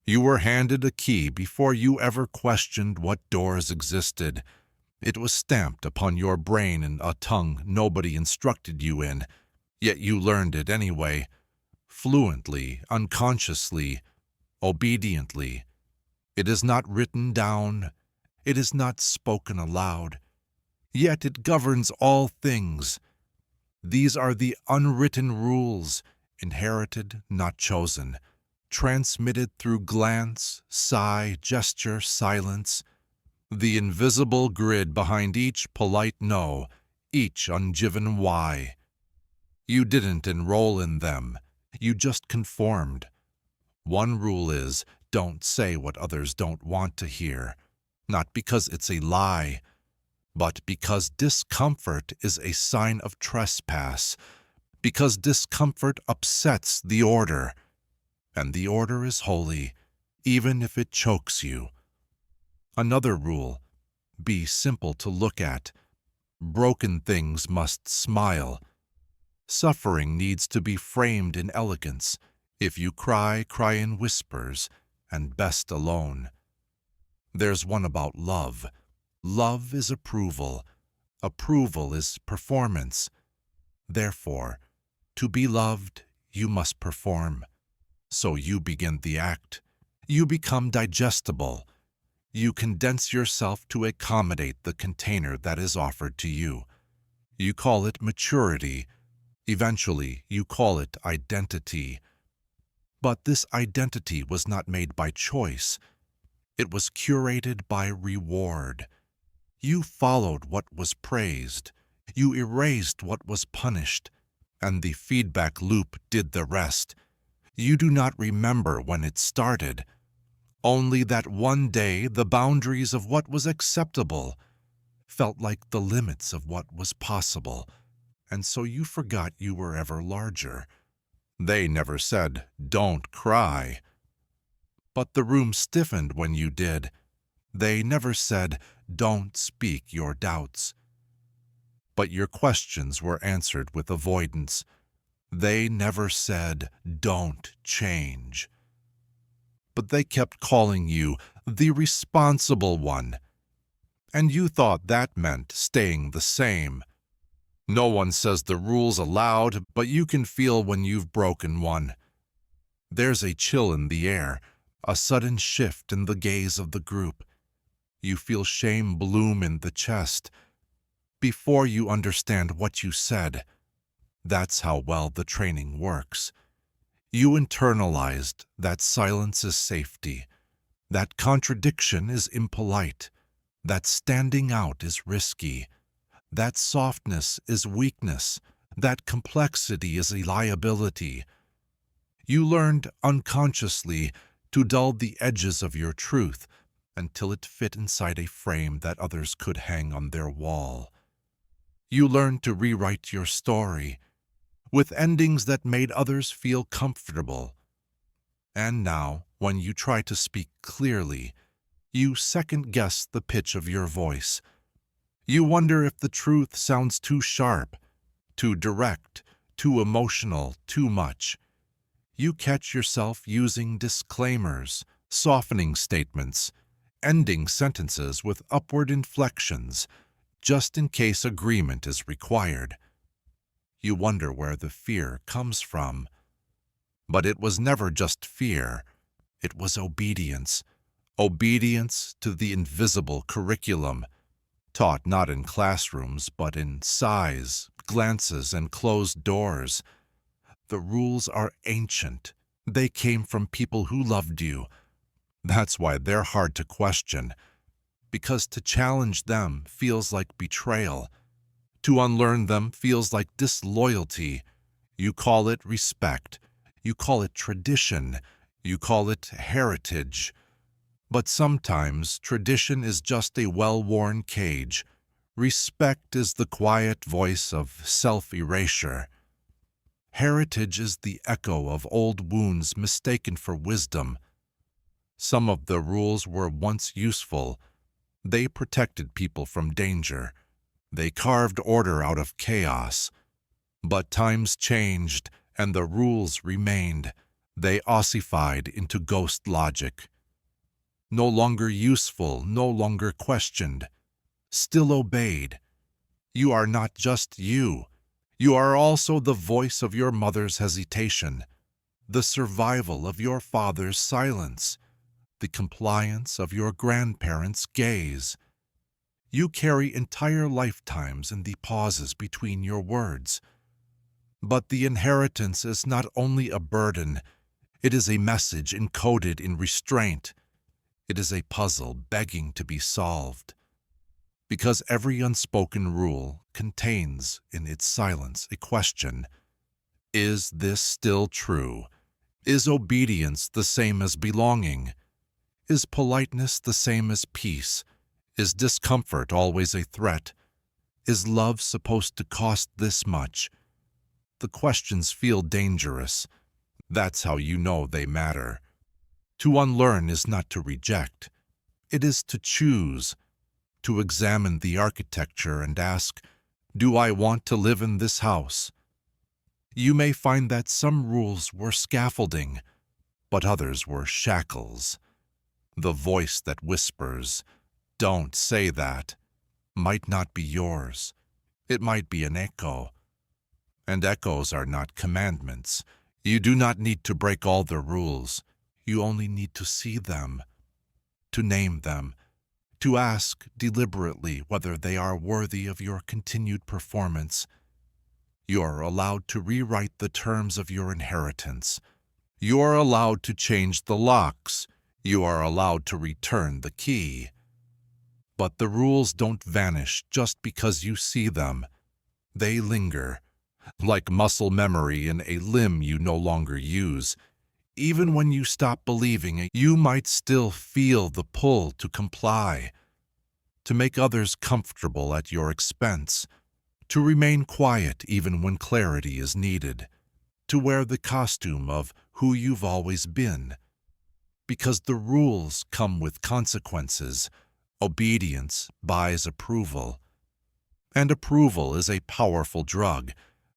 You were handed a key before you ever questioned what doors existed. It was stamped upon your brain in a tongue nobody instructed you in, yet you learned it anyway, fluently, unconsciously, obediently. It is not written down, it is not spoken aloud, yet it governs all things. These are the unwritten rules, inherited, not chosen, transmitted through glance, sigh, gesture, silence, the invisible grid behind each polite no, each ungiven why. You didn't enroll in them, you just conformed. One rule is, don't say what others don't want to hear, not because it's a lie, but because discomfort is a sign of trespass, because discomfort upsets the order, and the order is holy, even if it chokes you. Another rule, be simple to look at. Broken things must smile. Suffering needs to be framed in elegance. If you cry, cry in whispers, and best alone. There's one about love. Love is approval. Approval is performance. Therefore, to be loved, you must perform. So you begin the act. You become digestible. You condense yourself to accommodate the container that is offered to you. You call it maturity. Eventually, you call it identity. But this identity was not made by choice. It was curated by reward. You followed what was praised. You erased what was punished. And the feedback loop did the rest. You do not remember when it started. Only that one day the boundaries of what was acceptable felt like the limits of what was possible, and so you forgot you were ever larger. They never said, "Don't cry." But the room stiffened when you did. They never said, "Don't speak your doubts." But your questions were answered with avoidance. They never said, "Don't change." But they kept calling you the responsible one. And you thought that meant staying the same. No one says the rules aloud, but you can feel when you've broken one. There's a chill in the air, a sudden shift in the gaze of the group. You feel shame bloom in the chest. Before you understand what you said, that's how well the training works. You internalized that silence is safety, that contradiction is impolite, that standing out is risky, that softness is weakness, that complexity is a liability. You learned unconsciously to dull the edges of your truth until it fit inside a frame that others could hang on their wall. You learned to rewrite your story with endings that made others feel comfortable. And now, when you try to speak clearly, you second-guess the pitch of your voice. You wonder if the truth sounds too sharp, too direct, too emotional, too much. You catch yourself using disclaimers, softening statements, ending sentences with upward inflections, just in case agreement is required. You wonder where the fear comes from. But it was never just fear. It was obedience. Obedience to the invisible curriculum, taught not in classrooms but in sighs, glances, and closed doors. The rules are ancient. They came from people who loved you. That's why they're hard to question, because to challenge them feels like betrayal. To unlearn them feels like disloyalty. You call it respect. You call it tradition. You call it heritage. But sometimes tradition is just a well-worn cage. Respect is the quiet voice of self-erasure. Heritage is the echo of old wounds mistaken for wisdom. Some of the rules were once useful. They protected people from danger. They carved order out of chaos. But times changed, and the rules remained. They ossified into ghost logic. No longer useful, no longer questioned, still obeyed. You are not just you. You are also the voice of your mother's hesitation, the survival of your father's silence, the compliance of your grandparents' gaze. You carry entire lifetimes in the pauses between your words. But the inheritance is not only a burden, it is a message encoded in restraint. It is a puzzle begging to be solved. Because every unspoken rule contains in its silence a question. Is this still true? Is obedience the same as belonging? Is politeness the same as peace? Is discomfort always a threat? Is love supposed to cost this much? The questions feel dangerous. That's how you know they matter. To unlearn is not to reject. It is to choose, to examine the architecture and ask, do I want to live in this house? You may find that some rules were scaffolding, but others were shackles. The voice that whispers, "Don't say that," might not be yours. It might be an echo. And echoes are not commandments. You do not need to break all the rules. You only need to see them, to name them, to ask deliberately whether they are worthy of your continued performance. You are allowed to rewrite the terms of your inheritance. You are allowed to change the locks. You are allowed to return the key. But the rules don't vanish just because you see them. They linger, like muscle memory in a limb you no longer use. Even when you stop believing it, you might still feel the pull to comply, to make others comfortable at your expense, to remain quiet even when clarity is needed, to wear the costume of who you've always been. Because the rules come with consequences. Obedience buys approval. And approval is a powerful drug,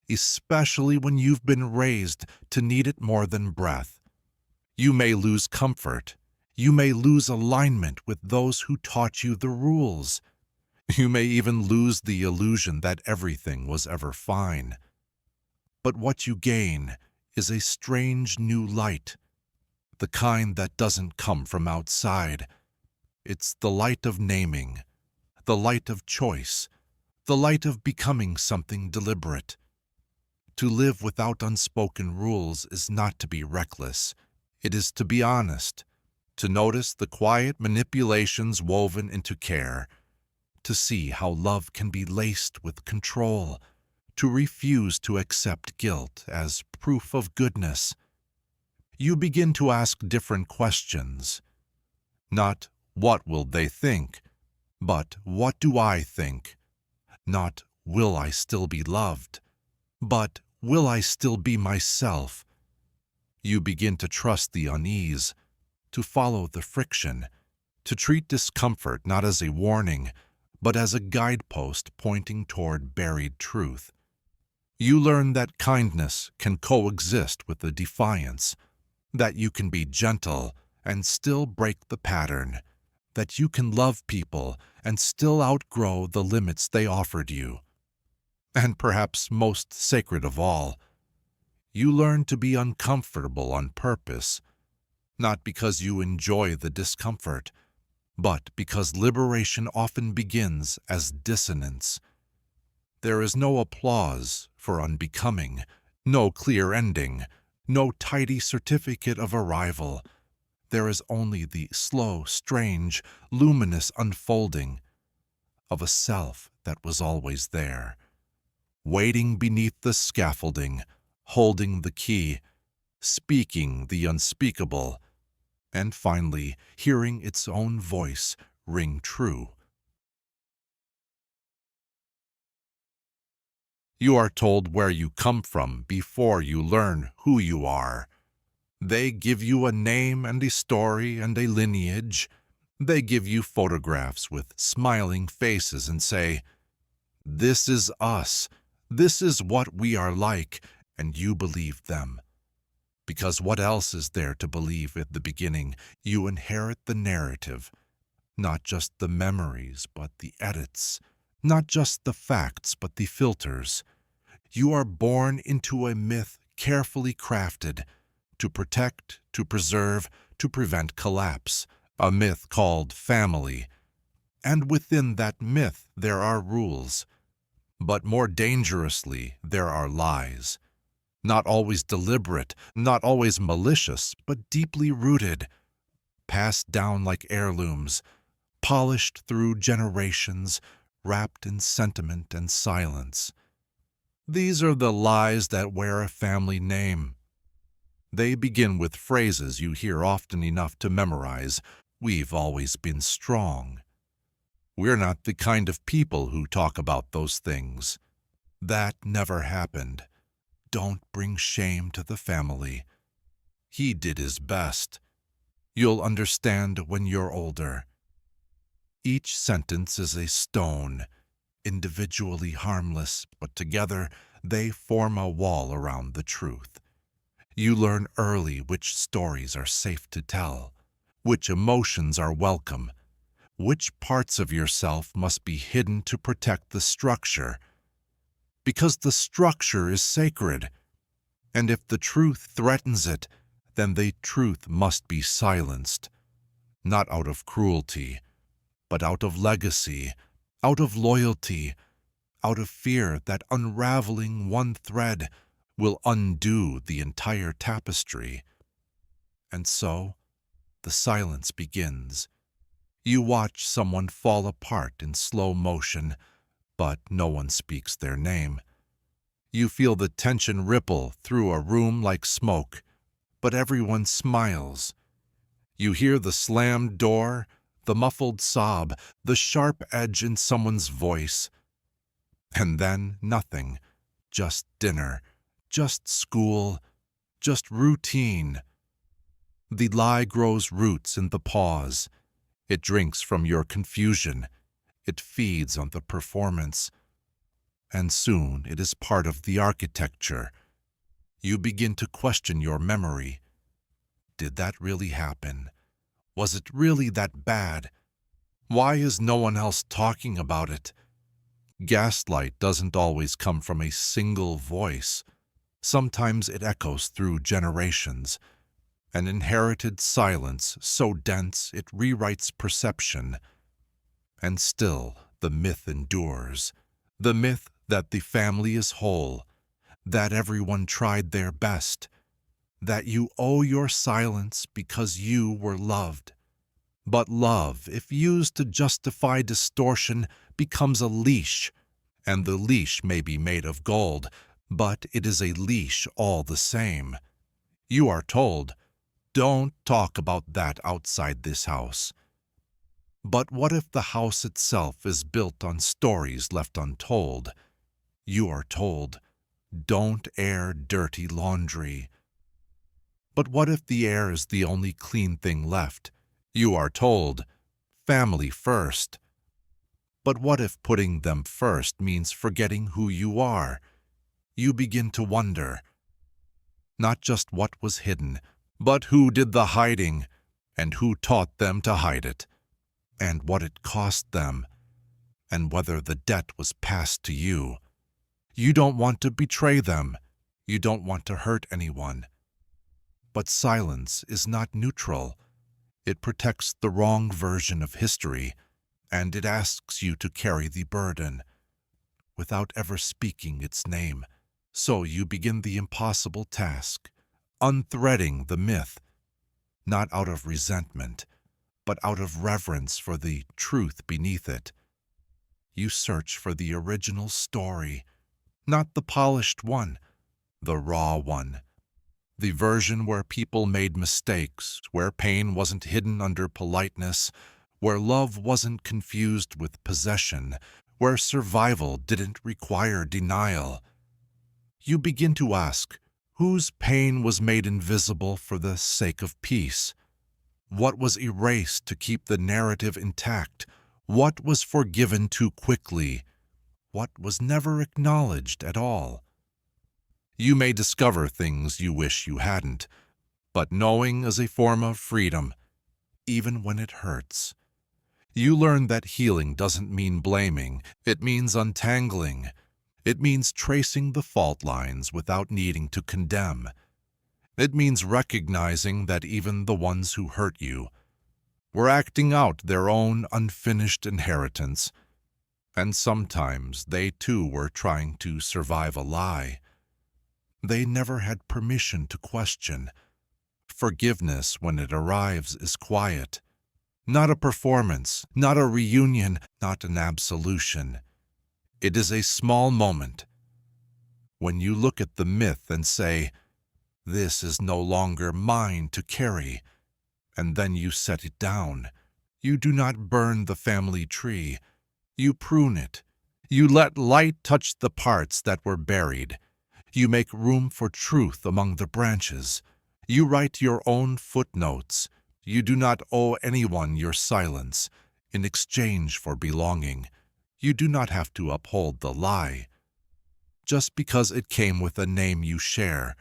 especially when you've been raised to need it more than breath. You may lose comfort. You may lose alignment with those who taught you the rules. You may even lose the illusion that everything was ever fine. But what you gain is a strange new light, the kind that doesn't come from outside. It's the light of naming, the light of choice, the light of becoming something deliberate. To live without unspoken rules is not to be reckless. It is to be honest, to notice the quiet manipulations woven into care, to see how love can be laced with control, to refuse to accept guilt as proof of goodness. You begin to ask different questions. Not, what will they think? But, what do I think? Not, will I still be loved? But, will I still be myself? You begin to trust the unease, to follow the friction, to treat discomfort not as a warning, but as a guidepost pointing toward buried truth. You learn that kindness can coexist with the defiance, that you can be gentle and still break the pattern, that you can love people and still outgrow the limits they offered you. And perhaps most sacred of all, you learn to be uncomfortable on purpose, not because you enjoy the discomfort, but because liberation often begins as dissonance. There is no applause for unbecoming, no clear ending, no tidy certificate of arrival. There is only the slow, strange, luminous unfolding of a self that was always there, waiting beneath the scaffolding, holding the key, speaking the unspeakable, and finally hearing its own voice ring true. You are told where you come from before you learn who you are. They give you a name and a story and a lineage. They give you photographs with smiling faces and say, "This is us. This is what we are like," and you believe them. Because what else is there to believe at the beginning? You inherit the narrative, not just the memories, but the edits, not just the facts, but the filters. You are born into a myth carefully crafted to protect, to preserve, to prevent collapse, a myth called family. And within that myth there are rules. But more dangerously, there are lies. Not always deliberate, not always malicious, but deeply rooted, passed down like heirlooms, polished through generations, wrapped in sentiment and silence. These are the lies that wear a family name. They begin with phrases you hear often enough to memorize. We've always been strong. We're not the kind of people who talk about those things. That never happened. Don't bring shame to the family. He did his best. You'll understand when you're older. Each sentence is a stone, individually harmless, but together they form a wall around the truth. You learn early which stories are safe to tell, which emotions are welcome, which parts of yourself must be hidden to protect the structure. Because the structure is sacred, and if the truth threatens it, then the truth must be silenced, not out of cruelty, but out of legacy, out of loyalty, out of fear that unraveling one thread will undo the entire tapestry. And so, the silence begins. You watch someone fall apart in slow motion, but no one speaks their name. You feel the tension ripple through a room like smoke, but everyone smiles. You hear the slammed door, the muffled sob, the sharp edge in someone's voice. And then nothing, just dinner, just school, just routine. The lie grows roots in the pause. It drinks from your confusion. It feeds on the performance. And soon it is part of the architecture. You begin to question your memory. Did that really happen? Was it really that bad? Why is no one else talking about it? Gaslight doesn't always come from a single voice. Sometimes it echoes through generations. An inherited silence so dense it rewrites perception. And still the myth endures. The myth that the family is whole, that everyone tried their best, that you owe your silence because you were loved. But love, if used to justify distortion, becomes a leash, and the leash may be made of gold, but it is a leash all the same. You are told, don't talk about that outside this house. But what if the house itself is built on stories left untold? You are told, don't air dirty laundry. But what if the air is the only clean thing left? You are told, family first. But what if putting them first means forgetting who you are? You begin to wonder, not just what was hidden, but who did the hiding, and who taught them to hide it, and what it cost them, and whether the debt was passed to you. You don't want to betray them. You don't want to hurt anyone. But silence is not neutral. It protects the wrong version of history, and it asks you to carry the burden without ever speaking its name. So you begin the impossible task, unthreading the myth, not out of resentment, but out of reverence for the truth beneath it. You search for the original story, not the polished one, the raw one. The version where people made mistakes, where pain wasn't hidden under politeness, where love wasn't confused with possession, where survival didn't require denial. You begin to ask, whose pain was made invisible for the sake of peace? What was erased to keep the narrative intact? What was forgiven too quickly? What was never acknowledged at all? You may discover things you wish you hadn't, but knowing is a form of freedom, even when it hurts. You learn that healing doesn't mean blaming, it means untangling. It means tracing the fault lines without needing to condemn. It means recognizing that even the ones who hurt you were acting out their own unfinished inheritance, and sometimes they too were trying to survive a lie. They never had permission to question. Forgiveness, when it arrives, is quiet. Not a performance, not a reunion, not an absolution. It is a small moment when you look at the myth and say, "This is no longer mine to carry," and then you set it down. You do not burn the family tree. You prune it. You let light touch the parts that were buried. You make room for truth among the branches. You write your own footnotes. You do not owe anyone your silence in exchange for belonging. You do not have to uphold the lie just because it came with a name you share.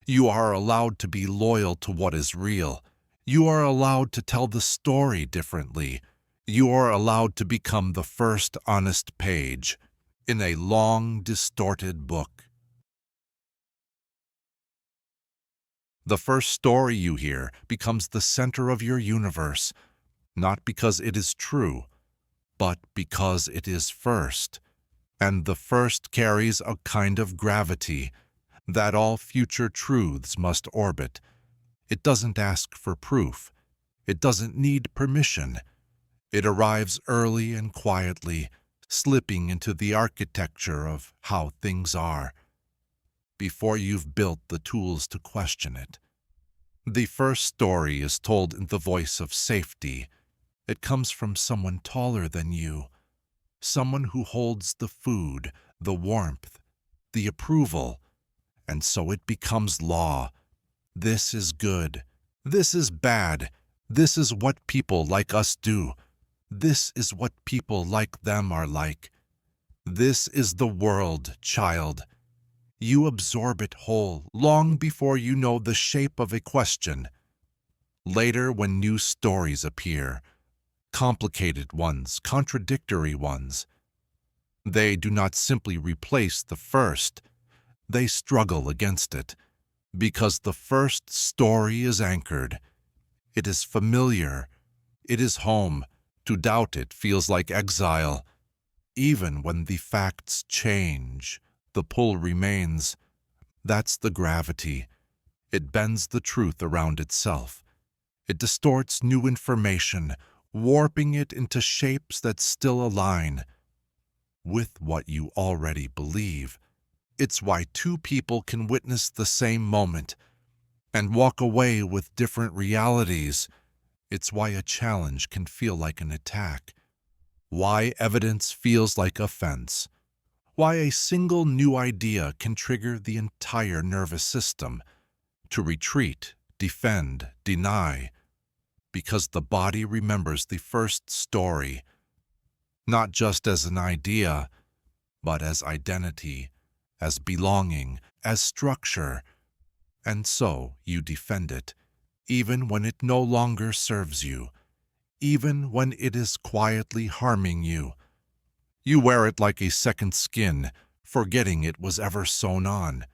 You are allowed to be loyal to what is real. You are allowed to tell the story differently. You are allowed to become the first honest page in a long, distorted book. The first story you hear becomes the center of your universe, not because it is true, but because it is first. And the first carries a kind of gravity that all future truths must orbit. It doesn't ask for proof. It doesn't need permission. It arrives early and quietly, slipping into the architecture of how things are, before you've built the tools to question it. The first story is told in the voice of safety. It comes from someone taller than you, someone who holds the food, the warmth, the approval, and so it becomes law. This is good. This is bad. This is what people like us do. This is what people like them are like. This is the world, child. You absorb it whole, long before you know the shape of a question. Later, when new stories appear, complicated ones, contradictory ones, they do not simply replace the first. They struggle against it, because the first story is anchored. It is familiar. It is home. To doubt it feels like exile. Even when the facts change, the pull remains. That's the gravity. It bends the truth around itself. It distorts new information, warping it into shapes that still align with what you already believe. It's why two people can witness the same moment and walk away with different realities. It's why a challenge can feel like an attack, why evidence feels like offense, why a single new idea can trigger the entire nervous system to retreat, defend, deny, because the body remembers the first story, not just as an idea, but as identity, as belonging, as structure. And so you defend it, even when it no longer serves you, even when it is quietly harming you. You wear it like a second skin, forgetting it was ever sewn on.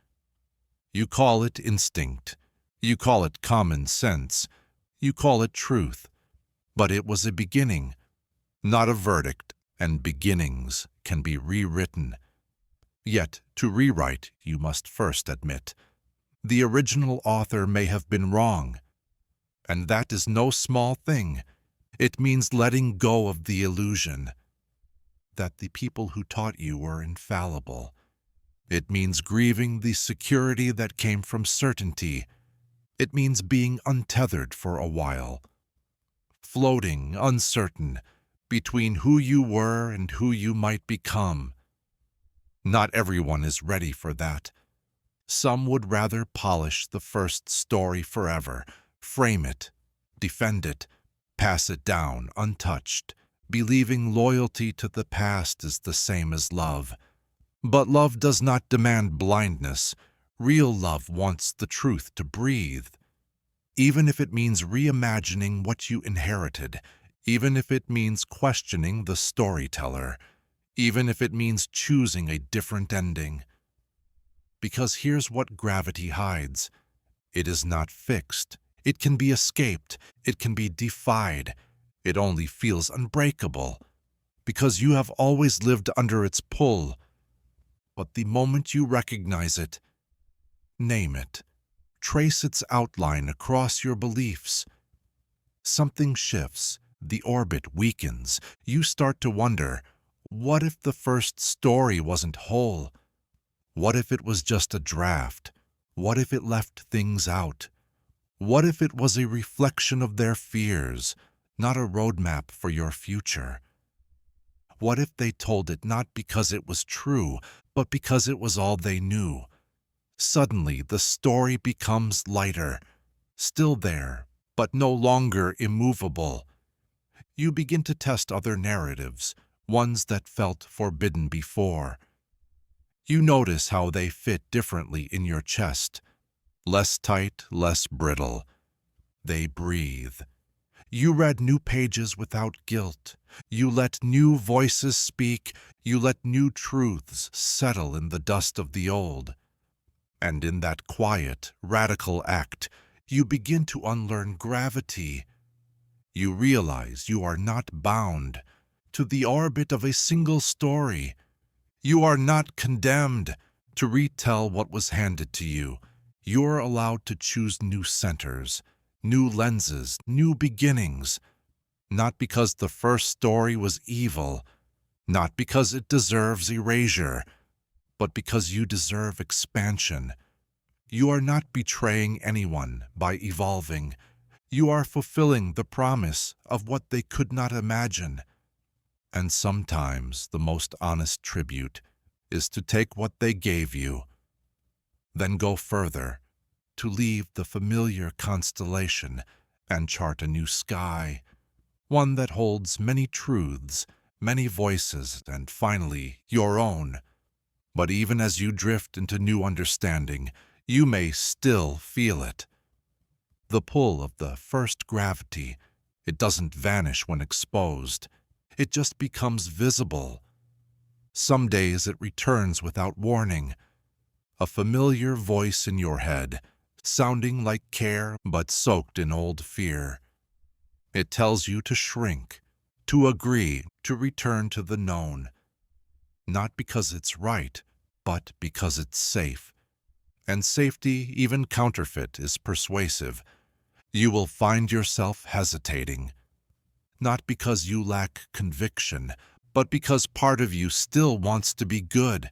You call it instinct. You call it common sense. You call it truth. But it was a beginning, not a verdict, and beginnings can be rewritten. Yet, to rewrite, you must first admit, the original author may have been wrong. And that is no small thing. It means letting go of the illusion that the people who taught you were infallible. It means grieving the security that came from certainty. It means being untethered for a while, floating, uncertain, between who you were and who you might become. Not everyone is ready for that. Some would rather polish the first story forever, frame it, defend it, pass it down untouched, believing loyalty to the past is the same as love. But love does not demand blindness. Real love wants the truth to breathe, even if it means reimagining what you inherited, even if it means questioning the storyteller, even if it means choosing a different ending. Because here's what gravity hides. It is not fixed. It can be escaped. It can be defied. It only feels unbreakable, because you have always lived under its pull. But the moment you recognize it, name it. Trace its outline across your beliefs. Something shifts. The orbit weakens. You start to wonder, what if the first story wasn't whole? What if it was just a draft? What if it left things out? What if it was a reflection of their fears, not a roadmap for your future? What if they told it not because it was true, but because it was all they knew? Suddenly, the story becomes lighter, still there, but no longer immovable. You begin to test other narratives, ones that felt forbidden before. You notice how they fit differently in your chest. Less tight, less brittle. They breathe. You read new pages without guilt. You let new voices speak. You let new truths settle in the dust of the old. And in that quiet, radical act, you begin to unlearn gravity. You realize you are not bound to the orbit of a single story. You are not condemned to retell what was handed to you. You're allowed to choose new centers, new lenses, new beginnings. Not because the first story was evil, not because it deserves erasure, but because you deserve expansion. You are not betraying anyone by evolving. You are fulfilling the promise of what they could not imagine. And sometimes the most honest tribute is to take what they gave you, then go further, to leave the familiar constellation and chart a new sky, one that holds many truths, many voices, and finally, your own. But even as you drift into new understanding, you may still feel it. The pull of the first gravity, it doesn't vanish when exposed. It just becomes visible. Some days it returns without warning, a familiar voice in your head, sounding like care but soaked in old fear. It tells you to shrink, to agree, to return to the known. Not because it's right, but because it's safe. And safety, even counterfeit, is persuasive. You will find yourself hesitating, not because you lack conviction, but because part of you still wants to be good.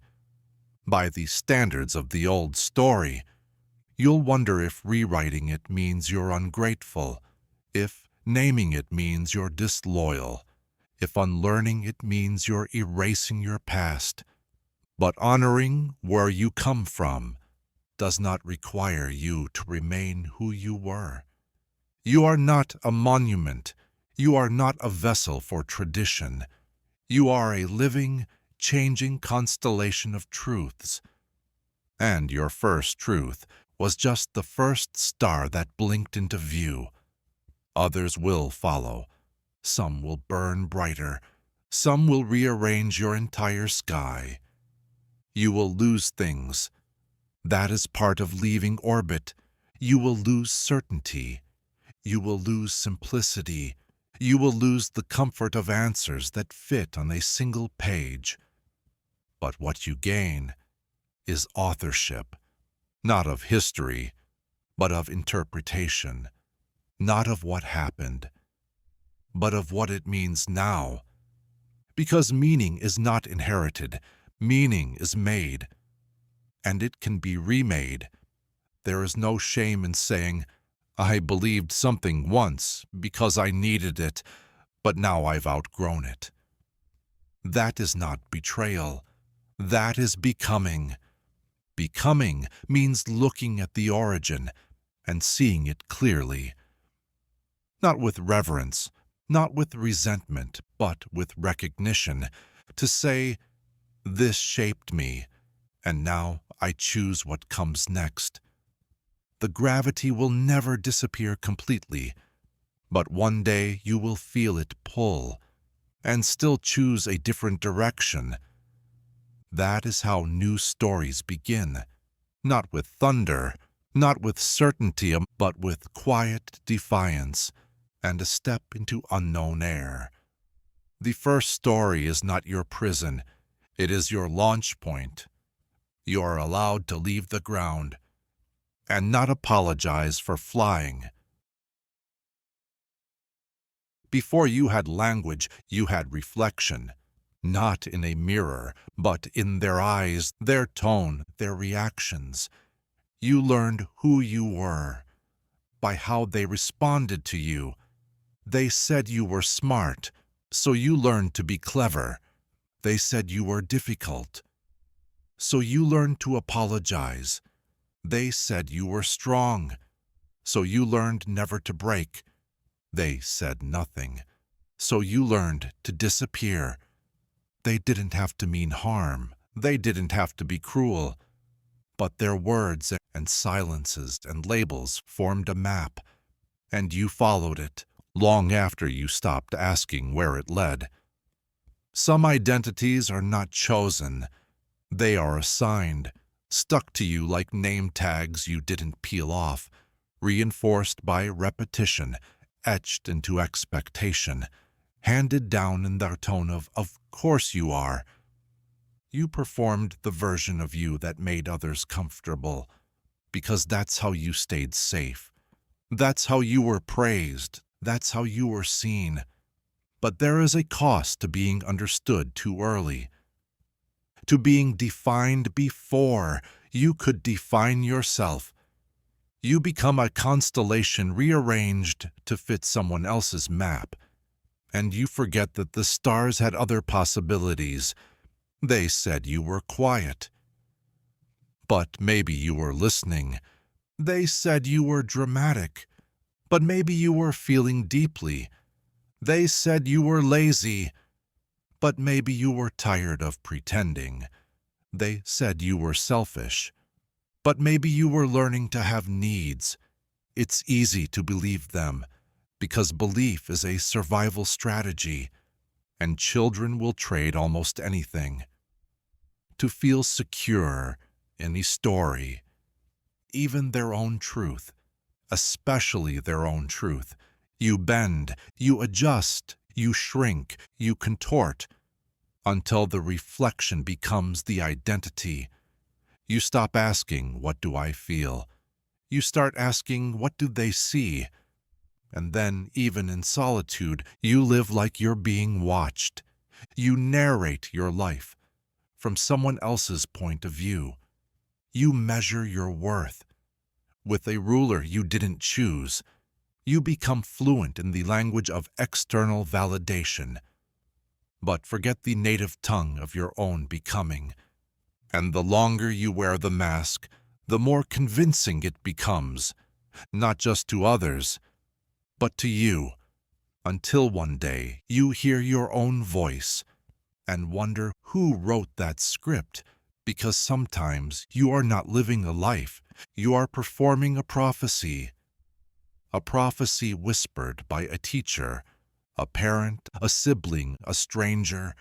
By the standards of the old story, you'll wonder if rewriting it means you're ungrateful, if naming it means you're disloyal, if unlearning it means you're erasing your past. But honoring where you come from does not require you to remain who you were. You are not a monument. You are not a vessel for tradition. You are a living, changing constellation of truths. And your first truth was just the first star that blinked into view. Others will follow. Some will burn brighter. Some will rearrange your entire sky. You will lose things. That is part of leaving orbit. You will lose certainty. You will lose simplicity. You will lose the comfort of answers that fit on a single page. But what you gain is authorship, not of history, but of interpretation, not of what happened, but of what it means now. Because meaning is not inherited, meaning is made, and it can be remade. There is no shame in saying, I believed something once because I needed it, but now I've outgrown it. That is not betrayal. That is becoming. Becoming means looking at the origin and seeing it clearly. Not with reverence, not with resentment, but with recognition. To say, this shaped me, And now I choose what comes next. The gravity will never disappear completely, but one day you will feel it pull and still choose a different direction. That is how new stories begin, not with thunder, not with certainty, but with quiet defiance and a step into unknown air. The first story is not your prison, it is your launch point. You are allowed to leave the ground and not apologize for flying. Before you had language, you had reflection, not in a mirror, but in their eyes, their tone, their reactions. You learned who you were by how they responded to you. They said you were smart, so you learned to be clever. They said you were difficult, so you learned to apologize. They said you were strong, so you learned never to break. They said nothing, so you learned to disappear. They didn't have to mean harm. They didn't have to be cruel. But their words and silences and labels formed a map, and you followed it long after you stopped asking where it led. Some identities are not chosen. They are assigned, stuck to you like name tags you didn't peel off, reinforced by repetition, etched into expectation, handed down in the tone of course you are. You performed the version of you that made others comfortable, because that's how you stayed safe. That's how you were praised. That's how you were seen. But there is a cost to being understood too early, to being defined before you could define yourself. You become a constellation rearranged to fit someone else's map, and you forget that the stars had other possibilities. They said you were quiet, but maybe you were listening. They said you were dramatic, but maybe you were feeling deeply. They said you were lazy, but maybe you were tired of pretending. They said you were selfish, but maybe you were learning to have needs. It's easy to believe them, because belief is a survival strategy, and children will trade almost anything to feel secure in a story, even their own truth, especially their own truth. You bend, you adjust, you shrink, you contort, until the reflection becomes the identity. You stop asking, "What do I feel?" You start asking, "What do they see?" And then, even in solitude, you live like you're being watched. You narrate your life from someone else's point of view. You measure your worth with a ruler you didn't choose. You become fluent in the language of external validation, but forget the native tongue of your own becoming. And the longer you wear the mask, the more convincing it becomes, not just to others, but to you, until one day you hear your own voice and wonder who wrote that script, because sometimes you are not living a life, you are performing a prophecy whispered by a teacher, a parent, a sibling, a stranger,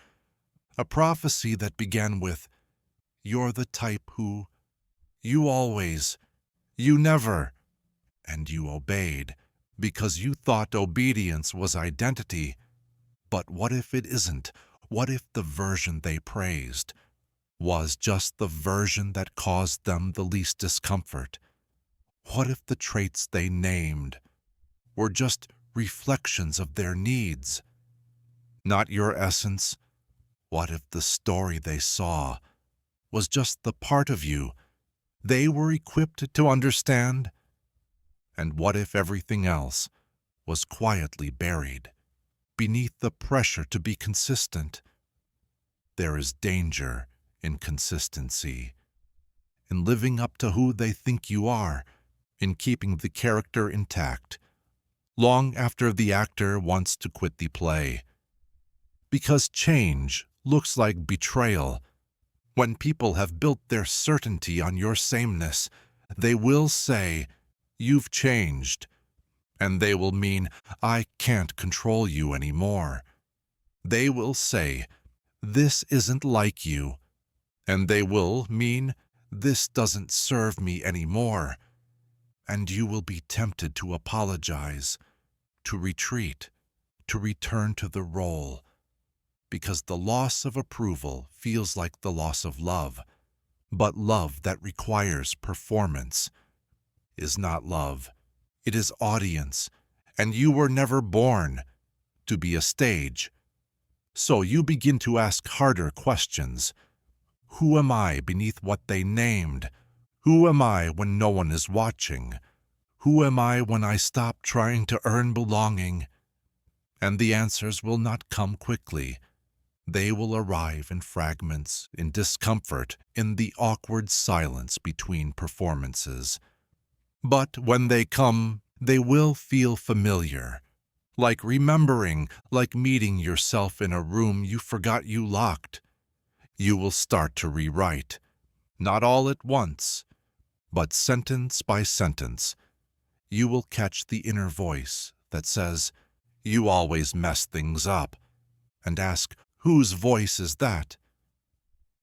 a prophecy that began with, "You're the type who, you always, you never," and you obeyed because you thought obedience was identity. But what if it isn't? What if the version they praised was just the version that caused them the least discomfort? What if the traits they named were just reflections of their needs, not your essence? What if the story they saw was just the part of you they were equipped to understand? And what if everything else was quietly buried beneath the pressure to be consistent? There is danger in consistency, in living up to who they think you are, in keeping the character intact, long after the actor wants to quit the play. Because change looks like betrayal, When people have built their certainty on your sameness, they will say, "You've changed." And they will mean, "I can't control you anymore." They will say, "This isn't like you." And they will mean, "This doesn't serve me anymore." And you will be tempted to apologize, to retreat, to return to the role, because the loss of approval feels like the loss of love. But love that requires performance is not love. It is audience, and you were never born to be a stage. So you begin to ask harder questions. Who am I beneath what they named? Who am I when no one is watching? Who am I when I stop trying to earn belonging? And the answers will not come quickly. They will arrive in fragments, in discomfort, in the awkward silence between performances. But when they come, they will feel familiar. Like remembering, like meeting yourself in a room you forgot you locked. You will start to rewrite, not all at once, but sentence by sentence. You will catch the inner voice that says, "You always mess things up," and ask, "Whose voice is that?"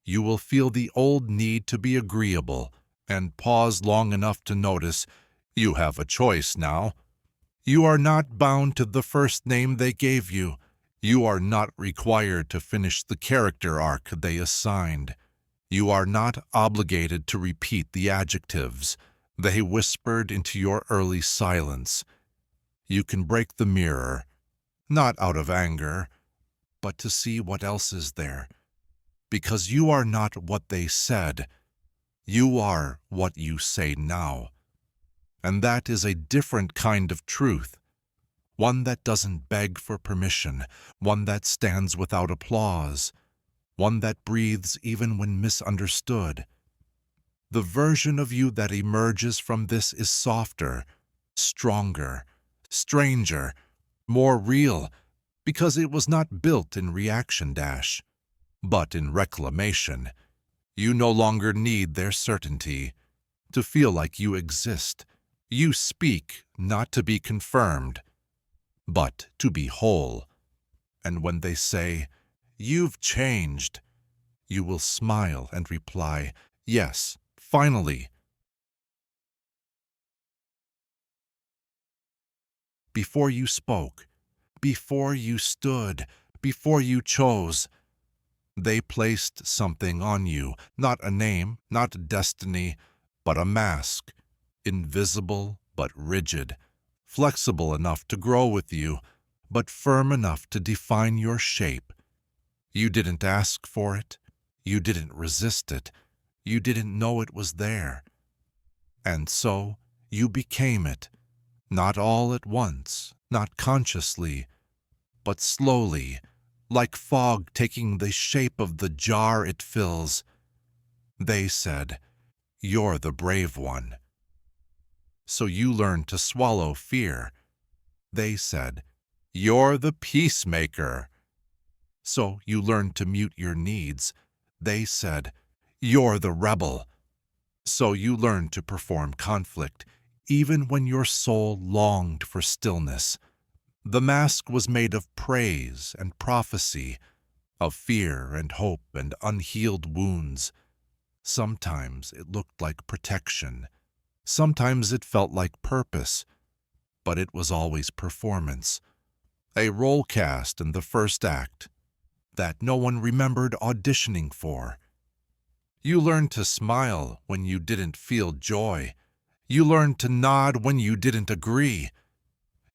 You will feel the old need to be agreeable and pause long enough to notice, you have a choice now. You are not bound to the first name they gave you. You are not required to finish the character arc they assigned. You are not obligated to repeat the adjectives they whispered into your early silence. You can break the mirror, not out of anger, but to see what else is there. Because you are not what they said. You are what you say now. And that is a different kind of truth. One that doesn't beg for permission, one that stands without applause, one that breathes even when misunderstood. The version of you that emerges from this is softer, stronger, stranger, more real, because it was not built in reaction dash, but in reclamation. You no longer need their certainty to feel like you exist. You speak not to be confirmed, but to be whole. And when they say, "You've changed," you will smile and reply, "Yes, finally." Before you spoke, before you stood, before you chose, they placed something on you, not a name, not destiny, but a mask, invisible but rigid, flexible enough to grow with you, but firm enough to define your shape. You didn't ask for it. You didn't resist it. You didn't know it was there. And so you became it, not all at once, not consciously, but slowly, like fog taking the shape of the jar it fills. They said, "You're the brave one." So you learned to swallow fear. They said, "You're the peacemaker." So you learned to mute your needs. They said, "You're the rebel." So you learned to perform conflict, even when your soul longed for stillness. The mask was made of praise and prophecy, of fear and hope and unhealed wounds. Sometimes it looked like protection. Sometimes it felt like purpose. But it was always performance. A role cast in the first act that no one remembered auditioning for. You learned to smile when you didn't feel joy. You learned to nod when you didn't agree.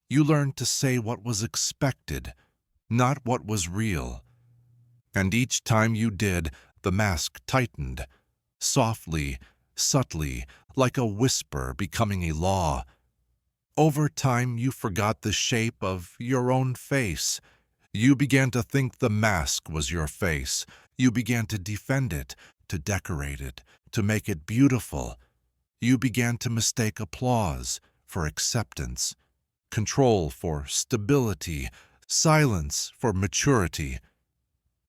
You learned to say what was expected, not what was real. And each time you did, the mask tightened, softly, subtly, like a whisper becoming a law. Over time, you forgot the shape of your own face. You began to think the mask was your face. You began to defend it, to decorate it, to make it beautiful. You began to mistake applause for acceptance, control for stability, silence for maturity.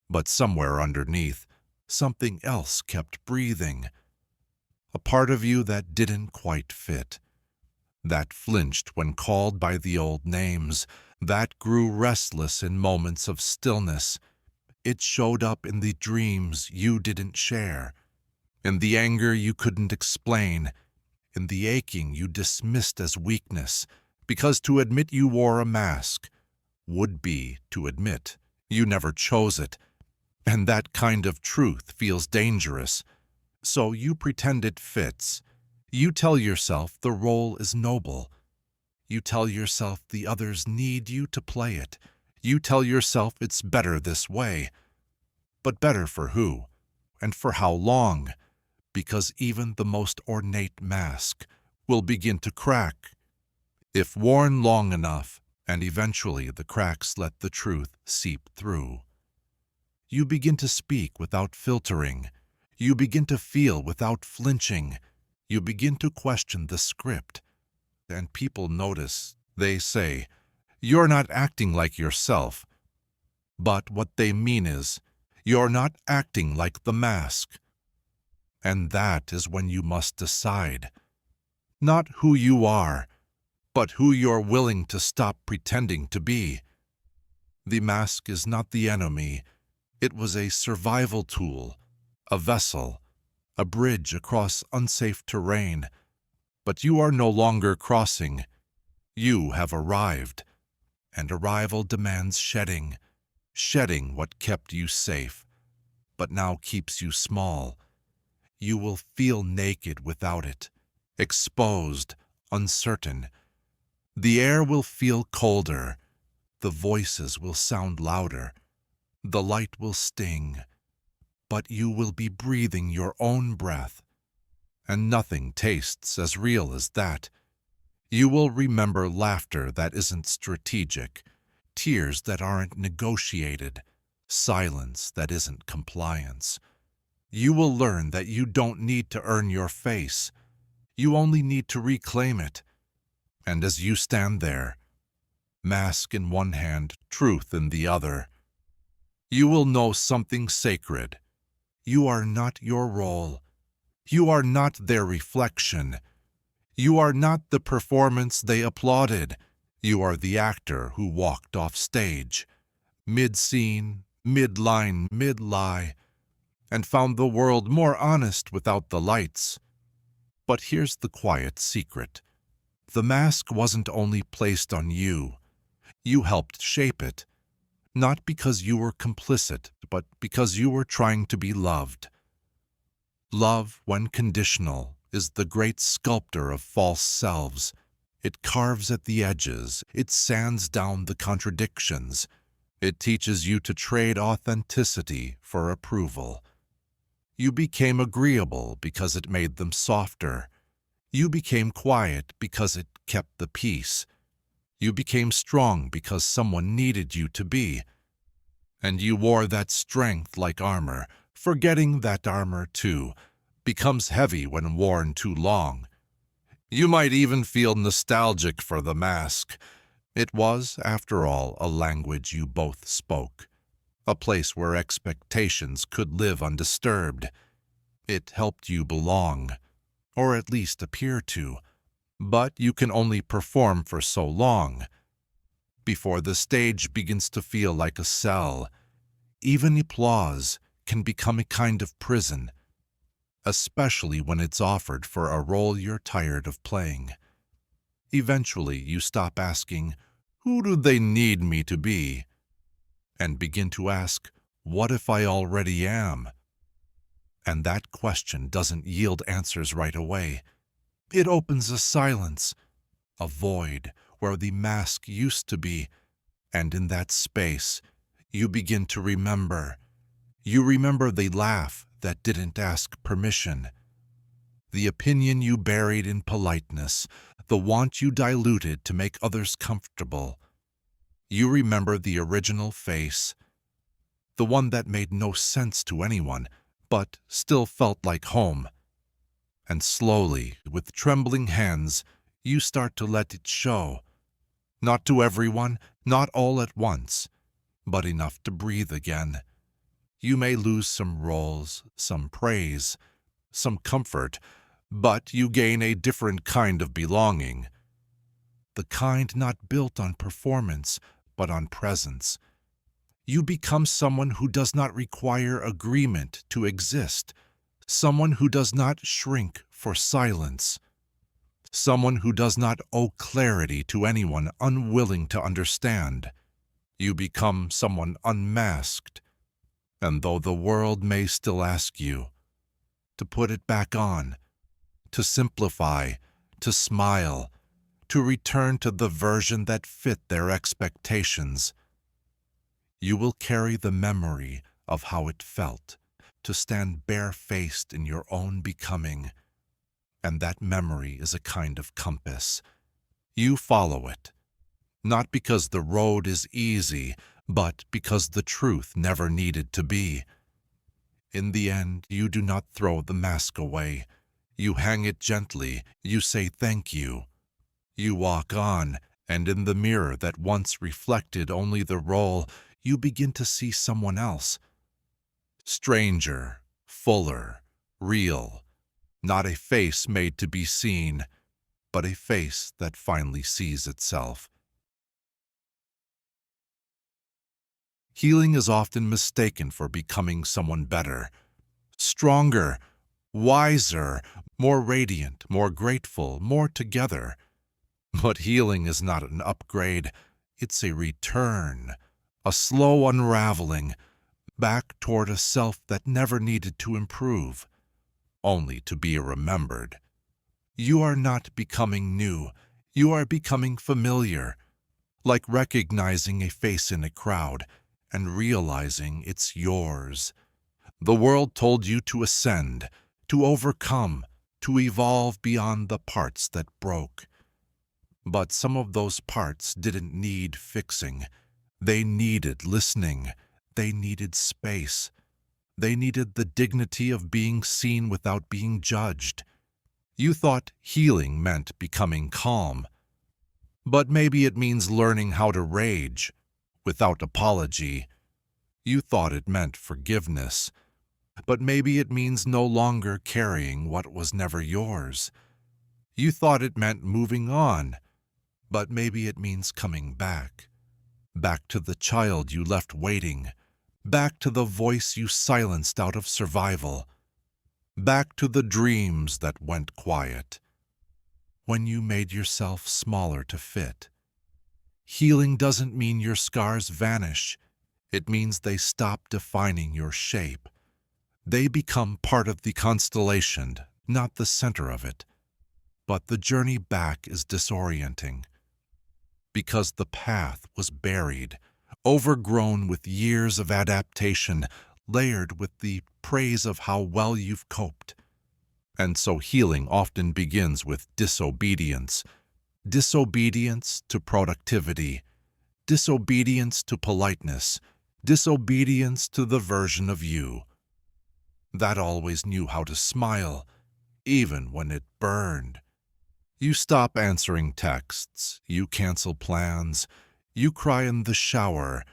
But somewhere underneath, something else kept breathing. A part of you that didn't quite fit, that flinched when called by the old names, that grew restless in moments of stillness. It showed up in the dreams you didn't share, in the anger you couldn't explain, in the aching you dismissed as weakness, because to admit you wore a mask would be to admit you never chose it, and that kind of truth feels dangerous. So you pretend it fits. You tell yourself the role is noble. You tell yourself the others need you to play it. You tell yourself it's better this way. But better for who? And for how long? Because even the most ornate mask will begin to crack. If worn long enough, and eventually the cracks let the truth seep through. You begin to speak without filtering. You begin to feel without flinching. You begin to question the script. And people notice. They say, "You're not acting like yourself." But what they mean is, you're not acting like the mask. And that is when you must decide. Not who you are, but who you're willing to stop pretending to be. The mask is not the enemy. It was a survival tool, a vessel, a bridge across unsafe terrain. But you are no longer crossing. You have arrived, and arrival demands shedding. Shedding what kept you safe, but now keeps you small. You will feel naked without it, exposed, uncertain. The air will feel colder. The voices will sound louder. The light will sting. But you will be breathing your own breath. And nothing tastes as real as that. You will remember laughter that isn't strategic, tears that aren't negotiated, silence that isn't compliance. You will learn that you don't need to earn your face. You only need to reclaim it. And as you stand there, mask in one hand, truth in the other, you will know something sacred. You are not your role. You are not their reflection. You are not the performance they applauded. You are the actor who walked off stage, mid-scene, mid-line, mid-lie, and found the world more honest without the lights. But here's the quiet secret. The mask wasn't only placed on you. You helped shape it, not because you were complicit, but because you were trying to be loved. Love, when conditional, is the great sculptor of false selves. It carves at the edges. It sands down the contradictions. It teaches you to trade authenticity for approval. You became agreeable because it made them softer. You became quiet because it kept the peace. You became strong because someone needed you to be. And you wore that strength like armor, forgetting that armor, too, becomes heavy when worn too long. You might even feel nostalgic for the mask. It was, after all, a language you both spoke, a place where expectations could live undisturbed. It helped you belong, or at least appear to, but you can only perform for so long. Before the stage begins to feel like a cell, even applause can become a kind of prison, especially when it's offered for a role you're tired of playing. Eventually, you stop asking, "Who do they need me to be?" and begin to ask, "What if I already am?" And that question doesn't yield answers right away. It opens a silence, a void where the mask used to be, and in that space, you begin to remember. You remember the laugh that didn't ask permission, the opinion you buried in politeness, the want you diluted to make others comfortable. You remember the original face, the one that made no sense to anyone, but still felt like home. And slowly, with trembling hands, you start to let it show. Not to everyone, not all at once, but enough to breathe again. You may lose some roles, some praise, some comfort, but you gain a different kind of belonging. The kind not built on performance, but on presence. You become someone who does not require agreement to exist, someone who does not shrink for silence, someone who does not owe clarity to anyone unwilling to understand. You become someone unmasked, and though the world may still ask you to put it back on, to simplify, to smile, to return to the version that fit their expectations, you will carry the memory of how it felt to stand barefaced in your own becoming, and that memory is a kind of compass. You follow it, not because the road is easy, but because the truth never needed to be. In the end, you do not throw the mask away. You hang it gently, you say thank you. You walk on, and in the mirror that once reflected only the role, you begin to see someone else. Stranger, fuller, real, not a face made to be seen, but a face that finally sees itself. Healing is often mistaken for becoming someone better, stronger, wiser, more radiant, more grateful, more together. But healing is not an upgrade, it's a return, a slow unraveling, back toward a self that never needed to improve, only to be remembered. You are not becoming new, you are becoming familiar, like recognizing a face in a crowd and realizing it's yours. The world told you to ascend, to overcome, to evolve beyond the parts that broke. But some of those parts didn't need fixing. They needed listening. They needed space. They needed the dignity of being seen without being judged. You thought healing meant becoming calm. But maybe it means learning how to rage without apology. You thought it meant forgiveness. But maybe it means no longer carrying what was never yours. You thought it meant moving on. But maybe it means coming back. Back to the child you left waiting. Back to the voice you silenced out of survival. Back to the dreams that went quiet. When you made yourself smaller to fit. Healing doesn't mean your scars vanish. It means they stop defining your shape. They become part of the constellation, not the center of it. But the journey back is disorienting. Because the path was buried, overgrown with years of adaptation, layered with the praise of how well you've coped. And so healing often begins with disobedience. Disobedience to productivity. Disobedience to politeness. Disobedience to the version of you that always knew how to smile, even when it burned. You stop answering texts, you cancel plans, you cry in the shower,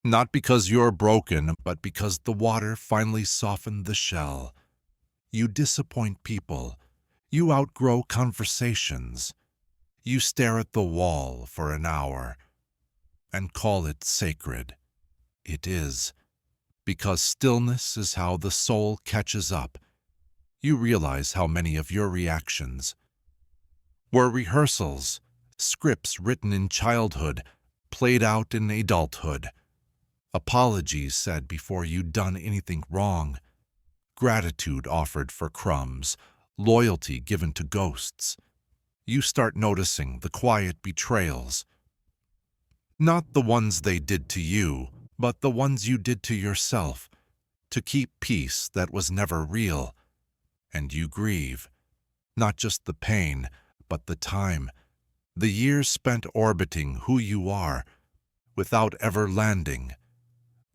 not because you're broken, but because the water finally softened the shell. You disappoint people, you outgrow conversations, you stare at the wall for an hour and call it sacred. It is, because stillness is how the soul catches up. You realize how many of your reactions were rehearsals, scripts written in childhood, played out in adulthood, apologies said before you'd done anything wrong, gratitude offered for crumbs, loyalty given to ghosts. You start noticing the quiet betrayals, not the ones they did to you, but the ones you did to yourself, to keep peace that was never real. And you grieve, not just the pain, but the time, the years spent orbiting who you are, without ever landing.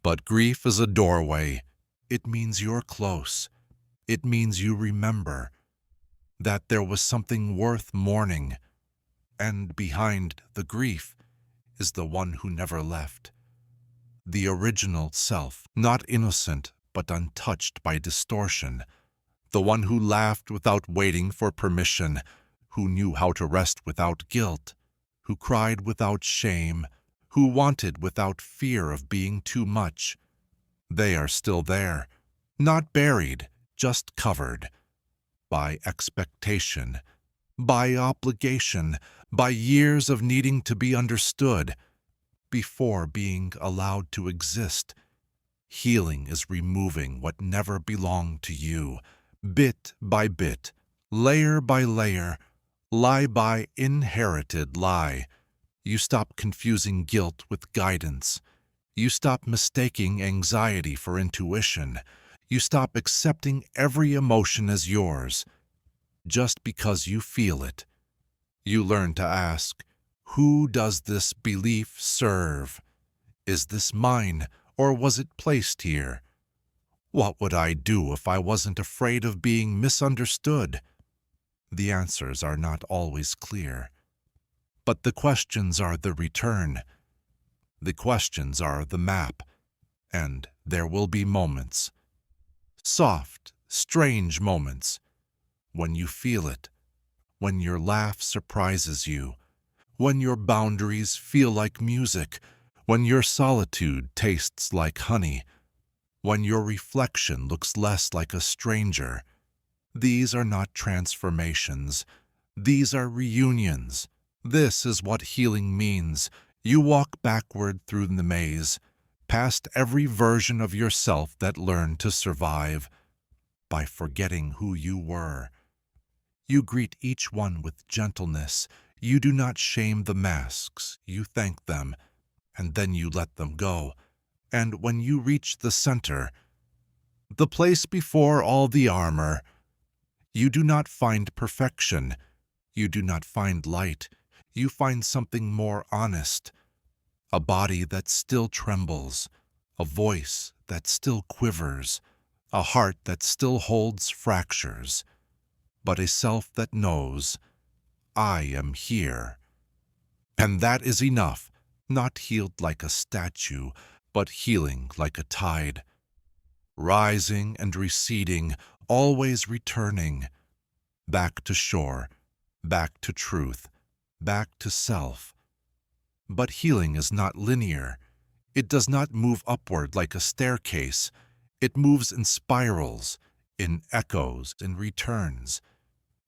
But grief is a doorway. It means you're close. It means you remember that there was something worth mourning, and behind the grief is the one who never left. The original self, not innocent, but untouched by distortion, the one who laughed without waiting for permission, who knew how to rest without guilt, who cried without shame, who wanted without fear of being too much. They are still there, not buried, just covered by expectation, by obligation, by years of needing to be understood before being allowed to exist. Healing is removing what never belonged to you, bit by bit, layer by layer, lie by inherited lie. You stop confusing guilt with guidance. You stop mistaking anxiety for intuition. You stop accepting every emotion as yours just because you feel it. You learn to ask, who does this belief serve? Is this mine, or was it placed here? What would I do if I wasn't afraid of being misunderstood? The answers are not always clear, but the questions are the return. The questions are the map, and there will be moments, soft, strange moments, when you feel it, when your laugh surprises you, when your boundaries feel like music, when your solitude tastes like honey, when your reflection looks less like a stranger. These are not transformations. These are reunions. This is what healing means. You walk backward through the maze, past every version of yourself that learned to survive by forgetting who you were. You greet each one with gentleness. You do not shame the masks. You thank them, and then you let them go. And when you reach the center, the place before all the armor, you do not find perfection. You do not find light. You find something more honest, a body that still trembles, a voice that still quivers, a heart that still holds fractures, but a self that knows, I am here. And that is enough, not healed like a statue, but healing like a tide, rising and receding, always returning, back to shore, back to truth, back to self. But healing is not linear. It does not move upward like a staircase. It moves in spirals, in echoes, in returns.